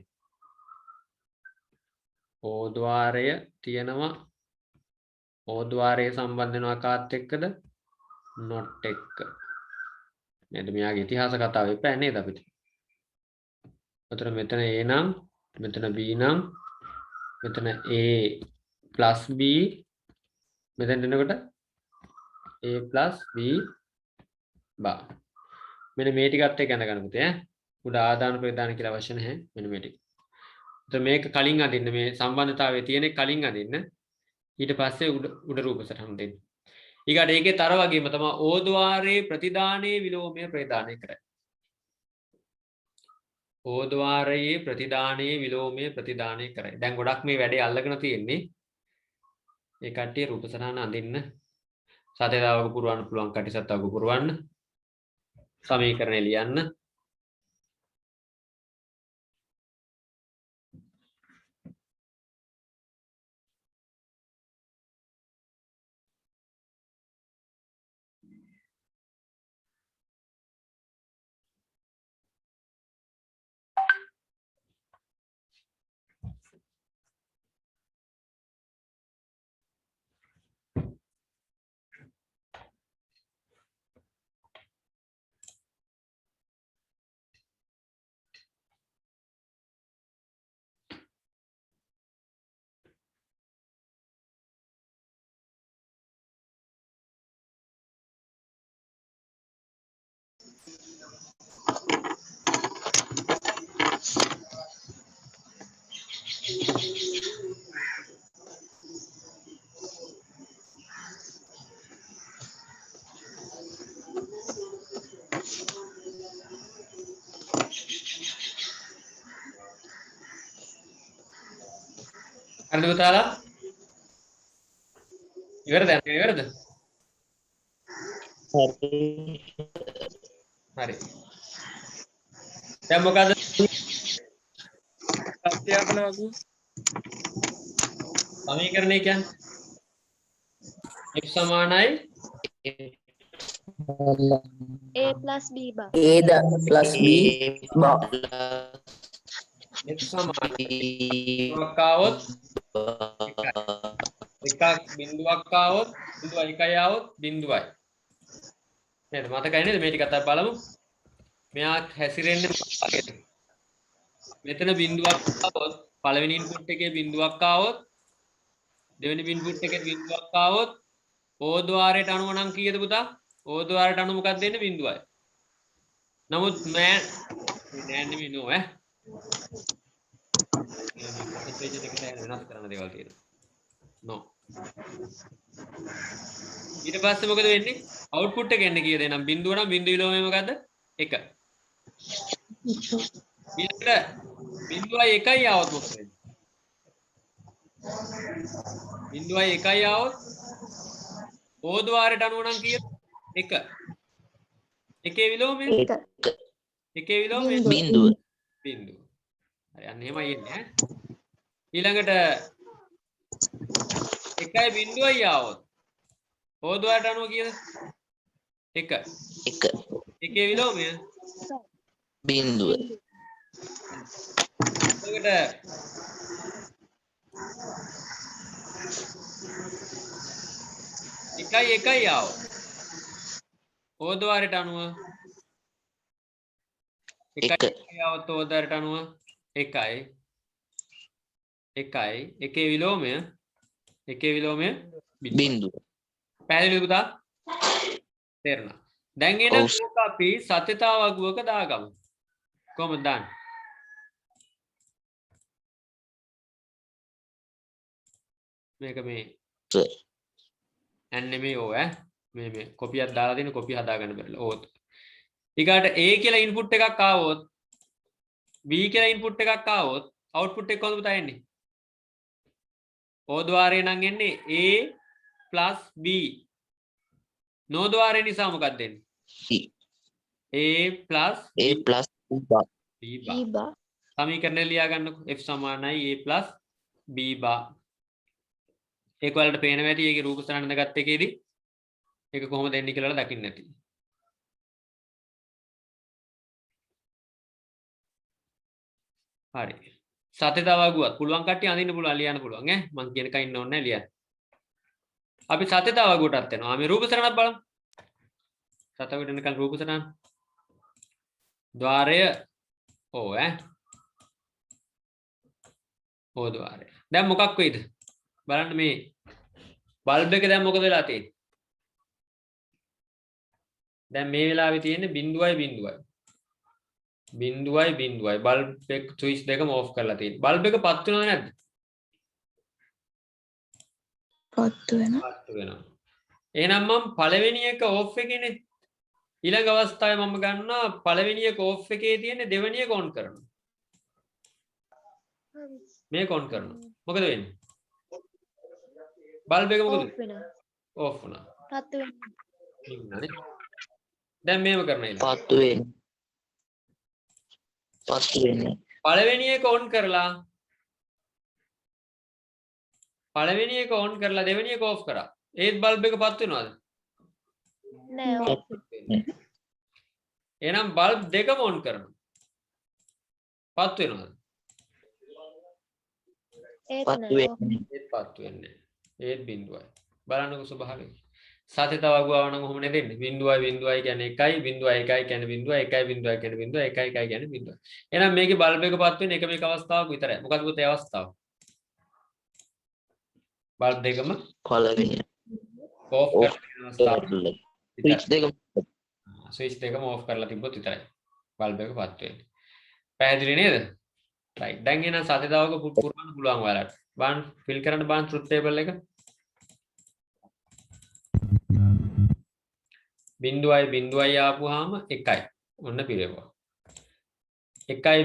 O ద్వාරය තියෙනවා O ద్వාරයේ සම්බන්ධ වෙනවා කාත් එක්කද not එක්ක නේද මෙයාගේ ඉතිහාස කතාව එපා නේද අපිට අතන මෙතන A නම් මෙතන B නම් මෙතන A plus B මෙතෙන් එනකොට A plus B බා මෙන්න මේ ටිකත් එක්ක අඳ ගන්න පුතේ උඩ ආදාන ප්‍රදාන කියලා අවශ්‍ය නැහැ මෙන්න මේ ටික. ඒත් මේක කලින් අදින්න මේ සම්බන්ධතාවයේ තියෙන කලින් අදින්න ඊට පස්සේ උඩ රූප සටහන දෙන්න. ඊගාට ඒකේ තර වගේම තමයි O ద్వාරයේ ප්‍රතිදානයේ විලෝමය ප්‍රතිදානය කරයි. O ద్వාරයේ ප්‍රතිදානයේ විලෝමය ප්‍රතිදානය කරයි. දැන් ගොඩක් මේ වැඩේ අල්ලගෙන තියෙන්නේ. ඒ කට්ටිය රූප සටහන අඳින්න සතේදාවක පුරවන්න පුළුවන් කටි සතාවක පුරවන්න සමීකරණය ලියන්න හරිද පුතාලා ඉවරද ඉවරද හරි දැන් මොකද සත්‍යයක්න වගේ සමීකරණය කියන්නේ x සමානයි A plus B bar. A plus B bar. x සමානයි බිඳුවක් ආවොත් එකක් බිඳුවක් ආවොත් බිඳුව එකයි ආවොත් බිඳුවයි නේද මතකයි නේද මේ ටිකත් අපි බලමු මෙයා හැසිරෙන්නේ මෙතන බිඳුවක් ආවොත් පළවෙනි ඉන්පුට් එකේ බිඳුවක් ආවොත් දෙවෙනි ඉන්පුට් එකේ බිඳුවක් ආවොත් O ద్వාරයට අනුව නම් කීයද පුතා O ద్వාරයට අනුව මොකක්ද දෙන්නේ බිඳුවයි නමුත් නෑ නෙමෙයි නෝ पेज देख रहे हैं වෙනස් කරන දේවල් තියෙනවා no ඊට පස්සේ මොකද වෙන්නේ අවුට්පුට් එක එන්නේ කීයද එහෙනම් බිඳුව නම් බිඳුව විලෝමය මොකද්ද 1 ඊට බිඳුවයි 1යි આવොත් මොකද වෙන්නේ බිඳුවයි 1යි આવොත් O ద్వාරයට අනුව නම් කීයද 1 එකේ විලෝමය 1. එකේ විලෝමය බිඳුව. බිඳුව හරි අන්න එහෙමයි එන්නේ ඊළඟට 1යි බිඳුවයි આવොත් O ద్వාරයට අනුව කීයද 1 එකේ විලෝමය බිඳුව. ඊළඟට එකයි આવොත් O ద్వාරයට අනුව එකයි આવොත් O ద్వාරයට අනුව එකයි එකේ විලෝමය බිඳුව. පැහැදිලිද පුතා තේරුණා දැන් එන අපි සත්‍යතාව වගුවක දාගමු කොහොමද දාන්නේ මේක මේ n නෙමෙයි O මේ කොපියක් දාලා දෙන කොපිය හදාගන්න බැරිලා ඕත් ඊගාට A කියලා ඉන්පුට් එකක් ආවොත් B කියලා ඉන්පුට් එකක් ආවොත් අවුට්පුට් එක කොහොමද පුතා එන්නේ O ద్వාරය නම් එන්නේ A plus B නෝද්වාරය නිසා මොකක්ද දෙන්නේ? a plus A plus B bar. b bar. B bar. සමීකරණය ලියා ගන්නකො. f සමානයි a plus b bar. ඒක වලට පේනවා ඇති ඒකේ රූප සටහන ගත්ත එකේදී ඒක කොහොමද එන්නේ කියලා දකින්න ඇති. හරි. සතේතාවගුවත් පුළුවන් කට්ටිය අඳින්න පුළුවන් ලියන්න පුළුවන් ඈ. මං කියන එක ඉන්න ඕනේ නැහැ ලියන්න. අපි සතේතාවගුවටත් යනවා. අපි රූප සටහනක් බලමු. සතේකට එනකන් රූප සටහන. ద్వාරය ඕ ඈ. ඕ ద్వාරය. දැන් මොකක් වෙයිද? බලන්න මේ බල්බ් එක දැන් මොකද වෙලා තියෙන්නේ? දැන් මේ වෙලාවේ තියෙන්නේ 0.0යි. 0.0යි බල්බ් එක ස්විච් දෙකම ඕෆ් කරලා තියෙන්නේ. බල්බ් එක පත් වෙනවද නැද්ද? පත්තු වෙනවා. පත් වෙනවා. එහෙනම් මම පළවෙනි එක ඕෆ් එකේනේ. ඊළඟ අවස්ථාවේ මම ගන්නවා පළවෙනි එක ඕෆ් එකේ තියෙන දෙවෙනි එක ඔන් කරනවා. මේක ඔන් කරනවා. මොකද වෙන්නේ? බල්බ් එක මොකද? ඕෆ් වුණා. පත්තු වෙනවා. ඉන්නනේ. දැන් මේව කරන්න ඉන්න. පත්තු වෙන්නේ. පත්තු වෙන්නේ. පළවෙනි එක ඔන් කරලා දෙවෙනි එක ඕෆ් කරා. ඒත් බල්බ් එක පත් වෙනවද? නෑ. එහෙනම් බල්බ් දෙකම ඔන් කරනවා. පත් වෙනවද? පත්තු වෙන්නේ. ඒත් පත් වෙන්නේ නැහැ. ඒත් බිඳුවයි. බලන්නකො ස්වභාවය. සතේතාවගුව ආවනම් කොහොම නේ දෙන්නේ? 0.0 කියන්නේ 1යි 0.1 කියන්නේ 0 1.0 කියන්නේ 0 1.1 කියන්නේ 0. එහෙනම් මේකේ බල්බ් එක පත් වෙන්නේ එක මේක අවස්ථාවක් විතරයි. මොකද පුතේ ඒ අවස්ථාව? බල්බ් දෙකම පළවෙනි. ඕෆ් කරන අවස්ථාව. ස්විච් දෙක. ස්විච් දෙකම ඕෆ් කරලා තිබ්බොත් විතරයි බල්බ් එක පත් වෙන්නේ. පැහැදිලි නේද? රයිට්. දැන් එහෙනම් සතේතාවගුව පුරවන්න පුළුවන් ඔයාලට. බලන්න ෆිල් කරන්න බලන්න ට්‍රුත් ටේබල් එක. 0.0 ආපුවාම 1යි. ඔන්න පිරෙවුවා. 1.0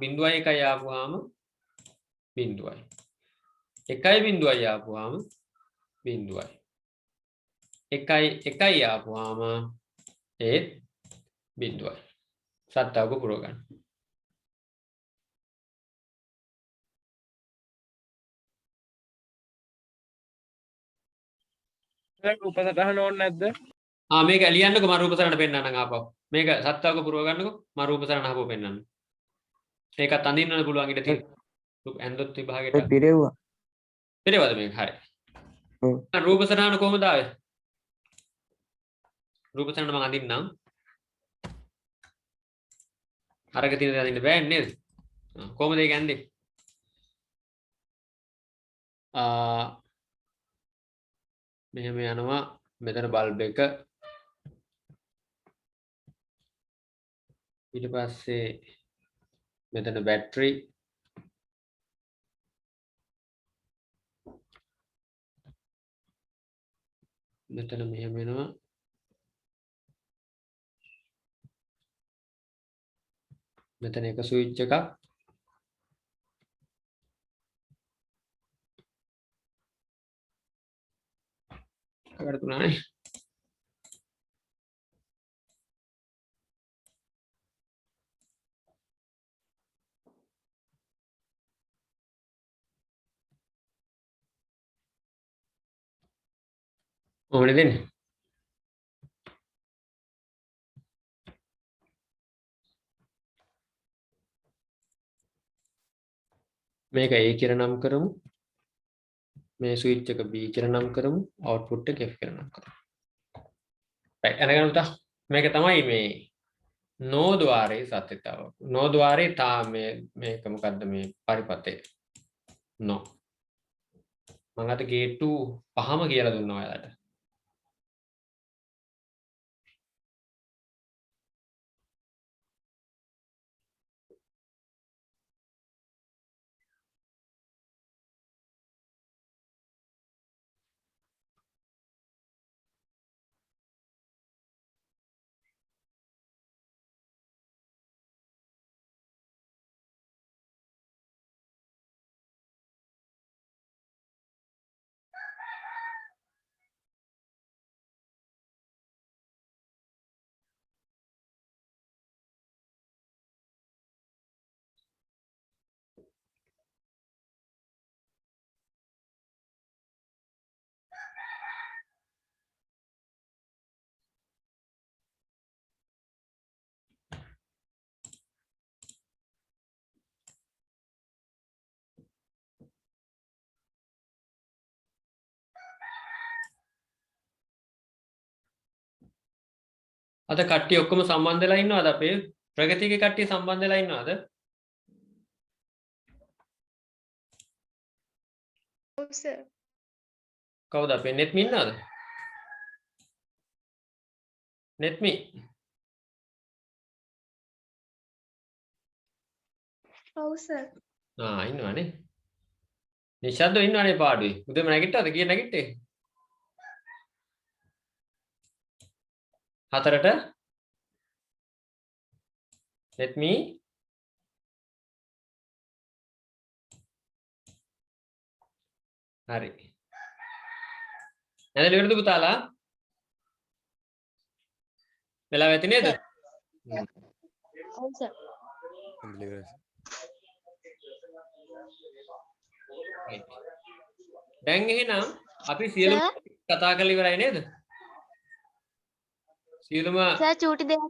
0.1 ආපුවාම 0යි. 1.0 ආපුවාම 0යි. 1.1 ආපුවාම ඒත් 0යි. සතේතාවගුව පුරව ගන්න. උපසටහන ඕනේ නැද්ද? මේක ලියන්නකෝ මම රූප සටහන පෙන්නන්නම් ආපහු. මේක සත්‍යවක පුරව ගන්නකෝ මම රූප සටහන ආපහු පෙන්නන්නම්. ඒකත් අඳින්නන්න පුළුවන් ඉඩ තියෙනවා. ඇන්දොත් විභාගයට. පිරෙව්වා. පිරෙවද මේක? හරි. ඔව්. රූප සටහන කොහොමද ආවේ? රූප සටහන මම අඳින්නම්. අරක තියෙන දේ අඳින්න බෑ නේද? කොහොමද ඒක ඇන්දේ? මෙහෙම යනවා මෙතන බල්බ් එක ඊට පස්සේ මෙතන බැටරි මෙතන මෙහෙම වෙනවා මෙතන එක ස්විච් එකක් අකට තුනයි ඕනේ දෙන්නේ මේක A කියලා නම් කරමු මේ ස්විච් එක B කියලා නම් කරමු අවුට්පුට් එක F කියලා නම් කරමු right අනගන්න උතා මේක තමයි මේ නෝද්වාරයේ සත්‍යතාව නෝද්වාරයේ තා මේක මොකද්ද මේ පරිපතේ නෝ මම අද ගේට්ටු 5ම කියලා දුන්නා ඔයාලට අද කට්ටිය ඔක්කොම සම්බන්ධ වෙලා ඉන්නවද අපේ ප්‍රගතිගේ කට්ටිය සම්බන්ධ වෙලා ඉන්නවද? ඔව් සර්. කවුද අපේ නෙත්මි ඉන්නවද? නෙත්මි ඔව් සර්. ඉන්නවනේ. නිශද්දව ඉන්නවනේ පාඩුවේ. උදේම නැගිට්ටාද? කීයට නැගිට්ටේ? 4ට නෙත්මි හරි. නැදලි වලද පුතාලා? වෙලාව ඇති නේද? ඔව් සර්. දැන් එහෙනම් අපි සියලුම කතා කරලා ඉවරයි නේද? සියලුම සර් චූටි දෙයක්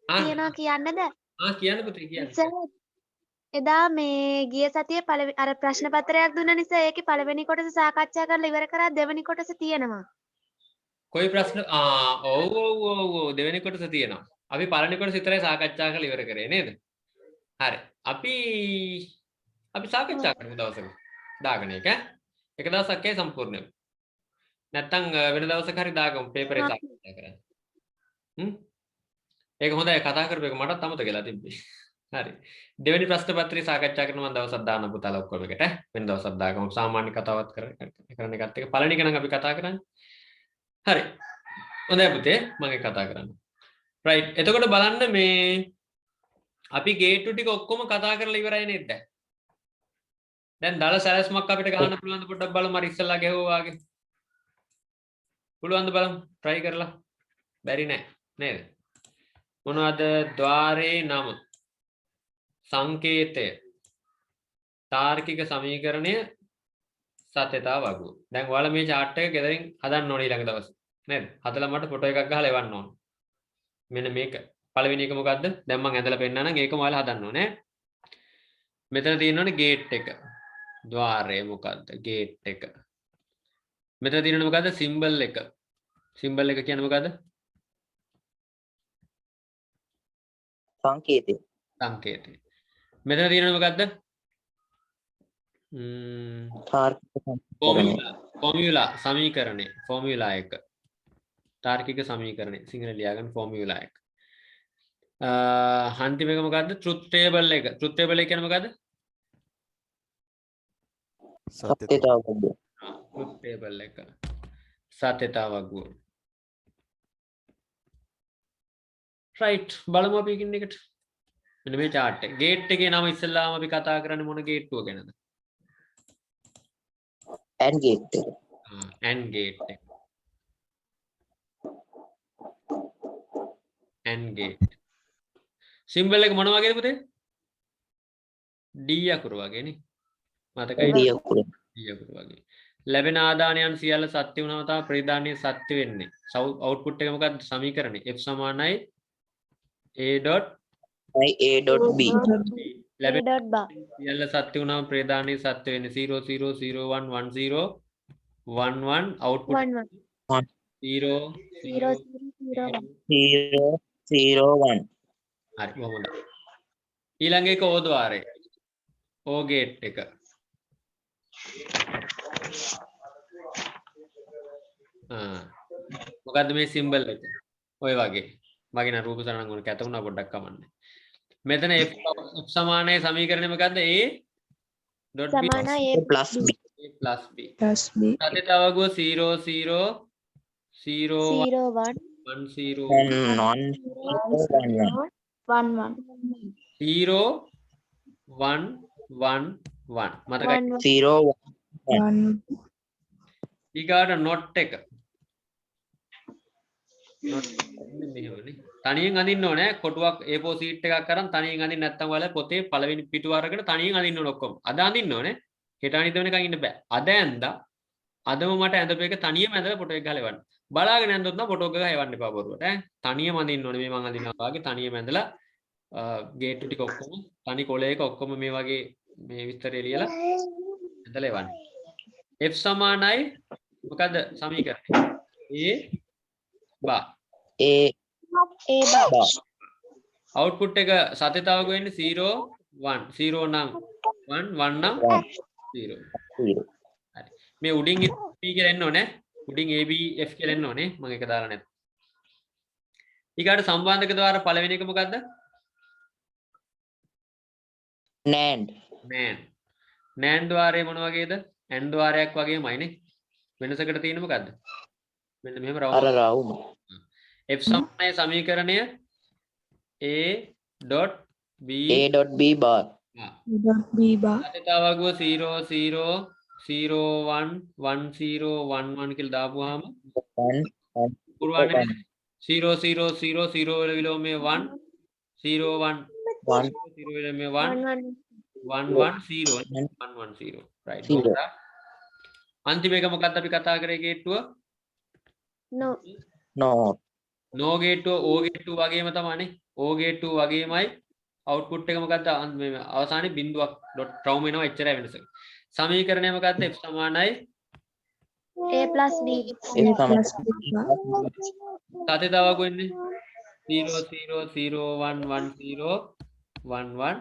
තියෙනවා කියන්නද? කියන්න පුතේ කියන්න. සර් එදා මේ ගිය සතියේ අර ප්‍රශ්න පත්‍රයක් දුන්න නිසා ඒකේ පළවෙනි කොටස සාකච්ඡා කරලා ඉවර කරා දෙවෙනි කොටස තියෙනවා. කොයි ප්‍රශ්න ඔව් දෙවෙනි කොටස තියෙනවා. අපි පළවෙනි කොටස විතරයි සාකච්ඡා කරලා ඉවර කරේ නේද? හරි. අපි සාකච්ඡා කරමු දවසක. දාගෙන එක. එක දවසක් ඒ සම්පූර්ණයෙන්. නැත්තම් වෙන දවසක හරි දාගමු පේපර් එක සාකච්ඡා කරන්න. ඒක හොඳයි කතා කරපු එක මටත් අමතක වෙලා තිබ්බේ. හරි. දෙවෙනි ප්‍රශ්න පත්‍රය සාකච්ඡා කරන මම දවසක් දාන්න පුතාලා ඔක්කොම එකට. වෙන දවසක් දාගමු. සාමාන්‍ය කතාවත් කරන එකත් එක පළවෙනි එක නම් අපි කතා කරන්නේ. හරි. හොඳයි පුතේ මම ඒක කතා කරන්නේ. රයිට්. එතකොට බලන්න මේ අපි ගේට්ටු ටික ඔක්කොම කතා කරලා ඉවරයි නේද? දැන් දල සැලැස්මක් අපිට ගන්න පුළුවන්ද පොඩ්ඩක් බලමු අර ඉස්සල්ලා ගැහුවා වගේ. පුළුවන්ද බලමු try කරලා. බැරි නෑ නේද? මොනවද? ద్వාරේ නම. සංකේතය. තාර්කික සමීකරණය සත්‍යතා වගුව. දැන් ඔයාලා මේ chart එක ගෙදරින් හදන්න ඕනේ ඊළඟ දවසේ. නේද? හදලා මට ෆොටෝ එකක් ගහලා එවන්න ඕනේ. මෙන්න මේක. පළවෙනි එක මොකද්ද? දැන් මම ඇඳලා පෙන්නන්නම් ඒකම ඔයාලා හදන්න ඕනේ. මෙතන තියෙනවනේ ගේට් එක. ద్వාරය මොකද්ද? ගේට් එක. මෙතන තියෙනවනේ මොකද්ද? සිම්බල් එක. සිම්බල් එක කියන්නේ මොකද්ද? සංකේතය. සංකේතය. මෙතන තියෙනවනේ මොකද්ද? ෆෝමියුලා සමීකරණය. ෆෝමියුලා එක. තාර්කික සමීකරණය. සිංහල ලියාගන්න ෆෝමියුලා එක. අන්තිම එක මොකද්ද? ට්‍රුත් ටේබල් එක. ට්‍රුත් ටේබල් එක කියන්නේ මොකද්ද? සත්‍යතාව වගුව. ට්‍රුත් ටේබල් එක. සත්‍යතාව වගුව. රයිට් බලමු අපි එකින් එකට. මෙන්න මේ chart එක. ගේට් එකේ නම ඉස්සෙල්ලාම අපි කතා කරන්නේ මොන ගේට්ටුව ගැනද? AND ගේට් එක. AND ගේට් එක. AND gate. සිම්බල් එක මොන වගේද පුතේ? D අකුර වගේ නේ. මතකයි? D අකුර. D අකුර වගේ. ලැබෙන ආදානයන් සියල්ල සත්‍ය වුණාම තමයි ප්‍රතිදානය සත්‍ය වෙන්නේ. අවුට්පුට් එක මොකක්ද? සමීකරණය F සමානයි A.B. ලැබෙන සියල්ල සත්‍ය වුණාම ප්‍රතිදානය සත්‍ය වෙන්නේ 0 0 0 1 1 0 1 1 අවුට්පුට් 0 0 0 1. හරි කොහොමද? ඊළඟ එක O ద్వාරය. O ගේට් එක. මොකද්ද මේ සිම්බල් එක? ඔය වගේ. මගේ නා රූප සරණං වුණ කැත වුණා පොඩ්ඩක් කමන්නේ. මෙතන F සමානයි සමීකරණය මොකද්ද? A සමානයි A plus B. සත්‍යතාව වගුව 0 0 0 0 1 1 0 1 1 0 1 1 1 මතකයි 0 ඊගාට not එක not මෙහෙමනේ තනියෙන් අඳින්න ඕනේ කොටුවක් A4 sheet එකක් අරන් තනියෙන් අඳින්න නැත්නම් ඔයාලා පොතේ පළවෙනි පිටුව අරගෙන තනියෙන් අඳින්න ඕනේ ඔක්කොම අද අඳින්න ඕනේ හෙට අනිත් වෙනකන් ඉන්න බෑ අද ඇඳා අදම මට ඇඳපු එක තනියම ඇඳලා ෆොටෝ එක ගහලා එවන්න බලාගෙන ඇඳොත් නම් ෆොටෝ එක ගහ එවන්න එපා බොරුවට ඈ තනියම අඳින්න ඕනේ මේ මං අඳිනවා වගේ තනියම ඇඳලා ගේට්ටු ටික ඔක්කොම තනි කොලයක ඔක්කොම මේ වගේ මේ විස්තරය ලියලා ඇඳලා එවන්න F සමානයි මොකද්ද සමීකරණය A බා A A bar. output එක සතේ තවක වෙන්නේ 0 1 0 නම් 1 1 නම් 0 0 හරි මේ උඩින් B කියලා එන්න ඕනේ උඩින් A B F කියලා එන්න ඕනේ මම ඒක දාලා නැත් ඊගාට සම්බන්ධක ද්වාර පළවෙනි එක මොකද්ද NAND NAND ද්වාරය මොන වගේද AND ද්වාරයක් වගේමයිනේ වෙනසකට තියෙන්නේ මොකද්ද මෙන්න මෙහෙම අර රවුම F සමානයි සමීකරණය A.B A.B bar සතතාවගුව 0 0 0 1 1 0 1 1 කියලා දාපුවාම 1 පුරවන්නේ 0 0 0 0 වල විලෝමයේ 1 0 1 1 0 විලෝමයේ 1 1 1 0 1 1 0 right Zero. අන්තිම එක මොකක්ද අපි කතා කරේ ගේට්ටුව No. no ගේට්ටුව O ගේට්ටුව වගේම තමයිනේ O ගේට්ටුව වගේමයි output එක මොකද්ද මේ අවසානයේ බිඳුවක් dot traum වෙනවා එච්චරයි වෙනස සමීකරණය මොකද්ද f සමානයි A plus B. සතේ තවක වෙන්නේ 0 0 0 1 1 0 1 1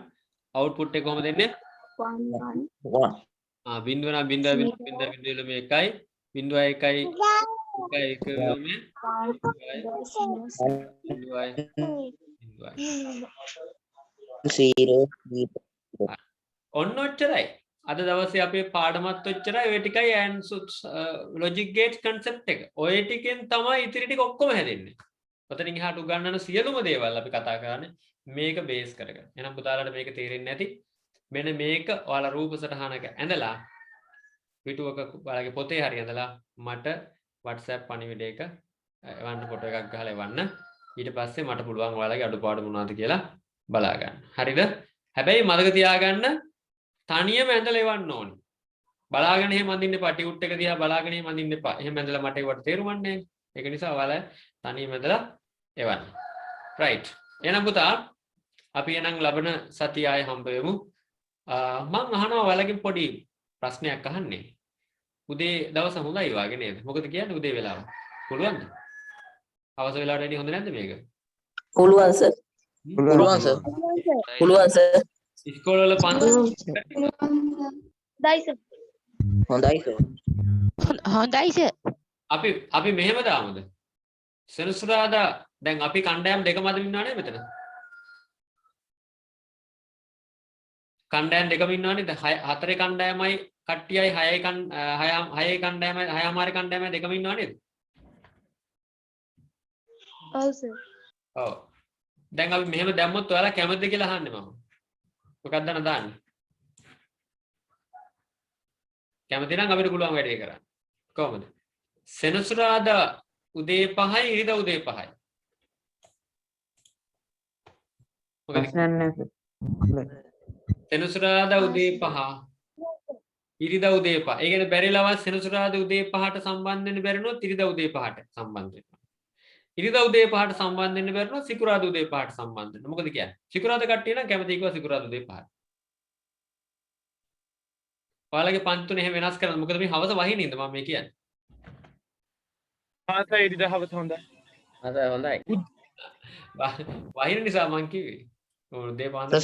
output එක කොහමද දෙන්නේ 1 1. 1 බිඳුව නම් බිඳුව වල මේ එකයි බිඳුව එකයි එක විලෝමයේ බිඳුවයි 0 ඔන්න ඔච්චරයි අද දවසේ අපේ පාඩමත් ඔච්චරයි ඔය ටිකයි ලොජික් ගේට් කන්සෙප්ට් එක ඔය ටිකෙන් තමයි ඉතිරි ටික ඔක්කොම හැදෙන්නේ ඔතනින් එහාට උගන්වන සියලුම දේවල් අපි කතා කරන්නේ මේක බේස් කරගෙන එහෙනම් පුතාලට මේක තේරෙන්නේ නැති මෙන්න මේක ඔයාලා රූප සටහනක ඇඳලා පිටුවක ඔයාලගේ පොතේ හරි ඇඳලා මට WhatsApp පණිවිඩයක එවන්න ෆොටෝ එකක් ගහලා එවන්න ඊට පස්සේ මට පුළුවන් ඔයාලගේ අඩුපාඩු මොනවද කියලා බලා ගන්න හරිද හැබැයි මතක තියාගන්න තනියම ඇඳලා එවන්න ඕනේ බලාගෙන එහෙම අඳින්න එපා ටියුට් එක දිහා බලාගෙන එහෙම අඳින්න එපා එහෙම ඇඳලා මට ඒවට තේරුම්න්නේ නැහැ ඒක නිසා ඔයාලා තනියම ඇඳලා එවන්න right එහෙනම් පුතා අපි එනම් ලබන සතිය ආයේ හම්බ වෙමු මම අහනවා ඔයාලගෙන් පොඩි ප්‍රශ්නයක් අහන්නේ උදේ දවස හොඳයි වාගේ නේද මොකද කියන්නේ උදේ වෙලාව පුළුවන්ද අවස වෙලාවට වැඩි හොඳ නැද්ද මේක පුළුවන් සර් ඉස්කෝලේ වල පන්ති Dice. හොඳයි සර් හොඳයි සර්. අපි මෙහෙම දාමුද සෙනසුරාදා දැන් අපි කණ්ඩායම් දෙකම අද ඉන්නවනේ මෙතන කණ්ඩායම් දෙකම ඉන්නවනේ දැන් හතරේ කණ්ඩායමයි කට්ටියයි හයයි කණ්ඩායමයි හයමාරේ කණ්ඩායමයි දෙකම ඉන්නව නේද ඔව් සර්. ඔව් දැන් අපි මෙහෙම දැම්මොත් ඔයාලා කැමතිද කියලා අහන්නේ මම මොකක්ද දාන්නේ කැමති නම් අපිට පුළුවන් වැඩේ කරන්න කොහොමද සෙනසුරාදා උදේ 5යි ඉරිදා උදේ 5යි මොකද සෙනසුරාදා උදේ 5 ඉරිදා උදේ 5 ඒ කියන්නේ බැරිලවස් සෙනසුරාදා උදේ 5ට සම්බන්ධ වෙන්න බැරිනොත් ඉරිදා උදේ 5ට සම්බන්ධ වෙන්න ඉරිදා උදේ 5ට සම්බන්ධ වෙන්න බැරිනොත් සිකුරාදා උදේ 5ට සම්බන්ධ වෙන්න මොකද කියන්නේ සිකුරාදා කට්ටිය නම් කැමති කිව්වා සිකුරාදා උදේ 5ට ඔයාලගේ පන්තුනේ එහෙම වෙනස් කරන්න මොකද මේ හවස වහින්නේ ඉඳ මම මේ කියන්නේ මාස ඉරිදා හවස හොඳයි හොඳයි වහින නිසා මං කිව්වේ උදේ පාන්දර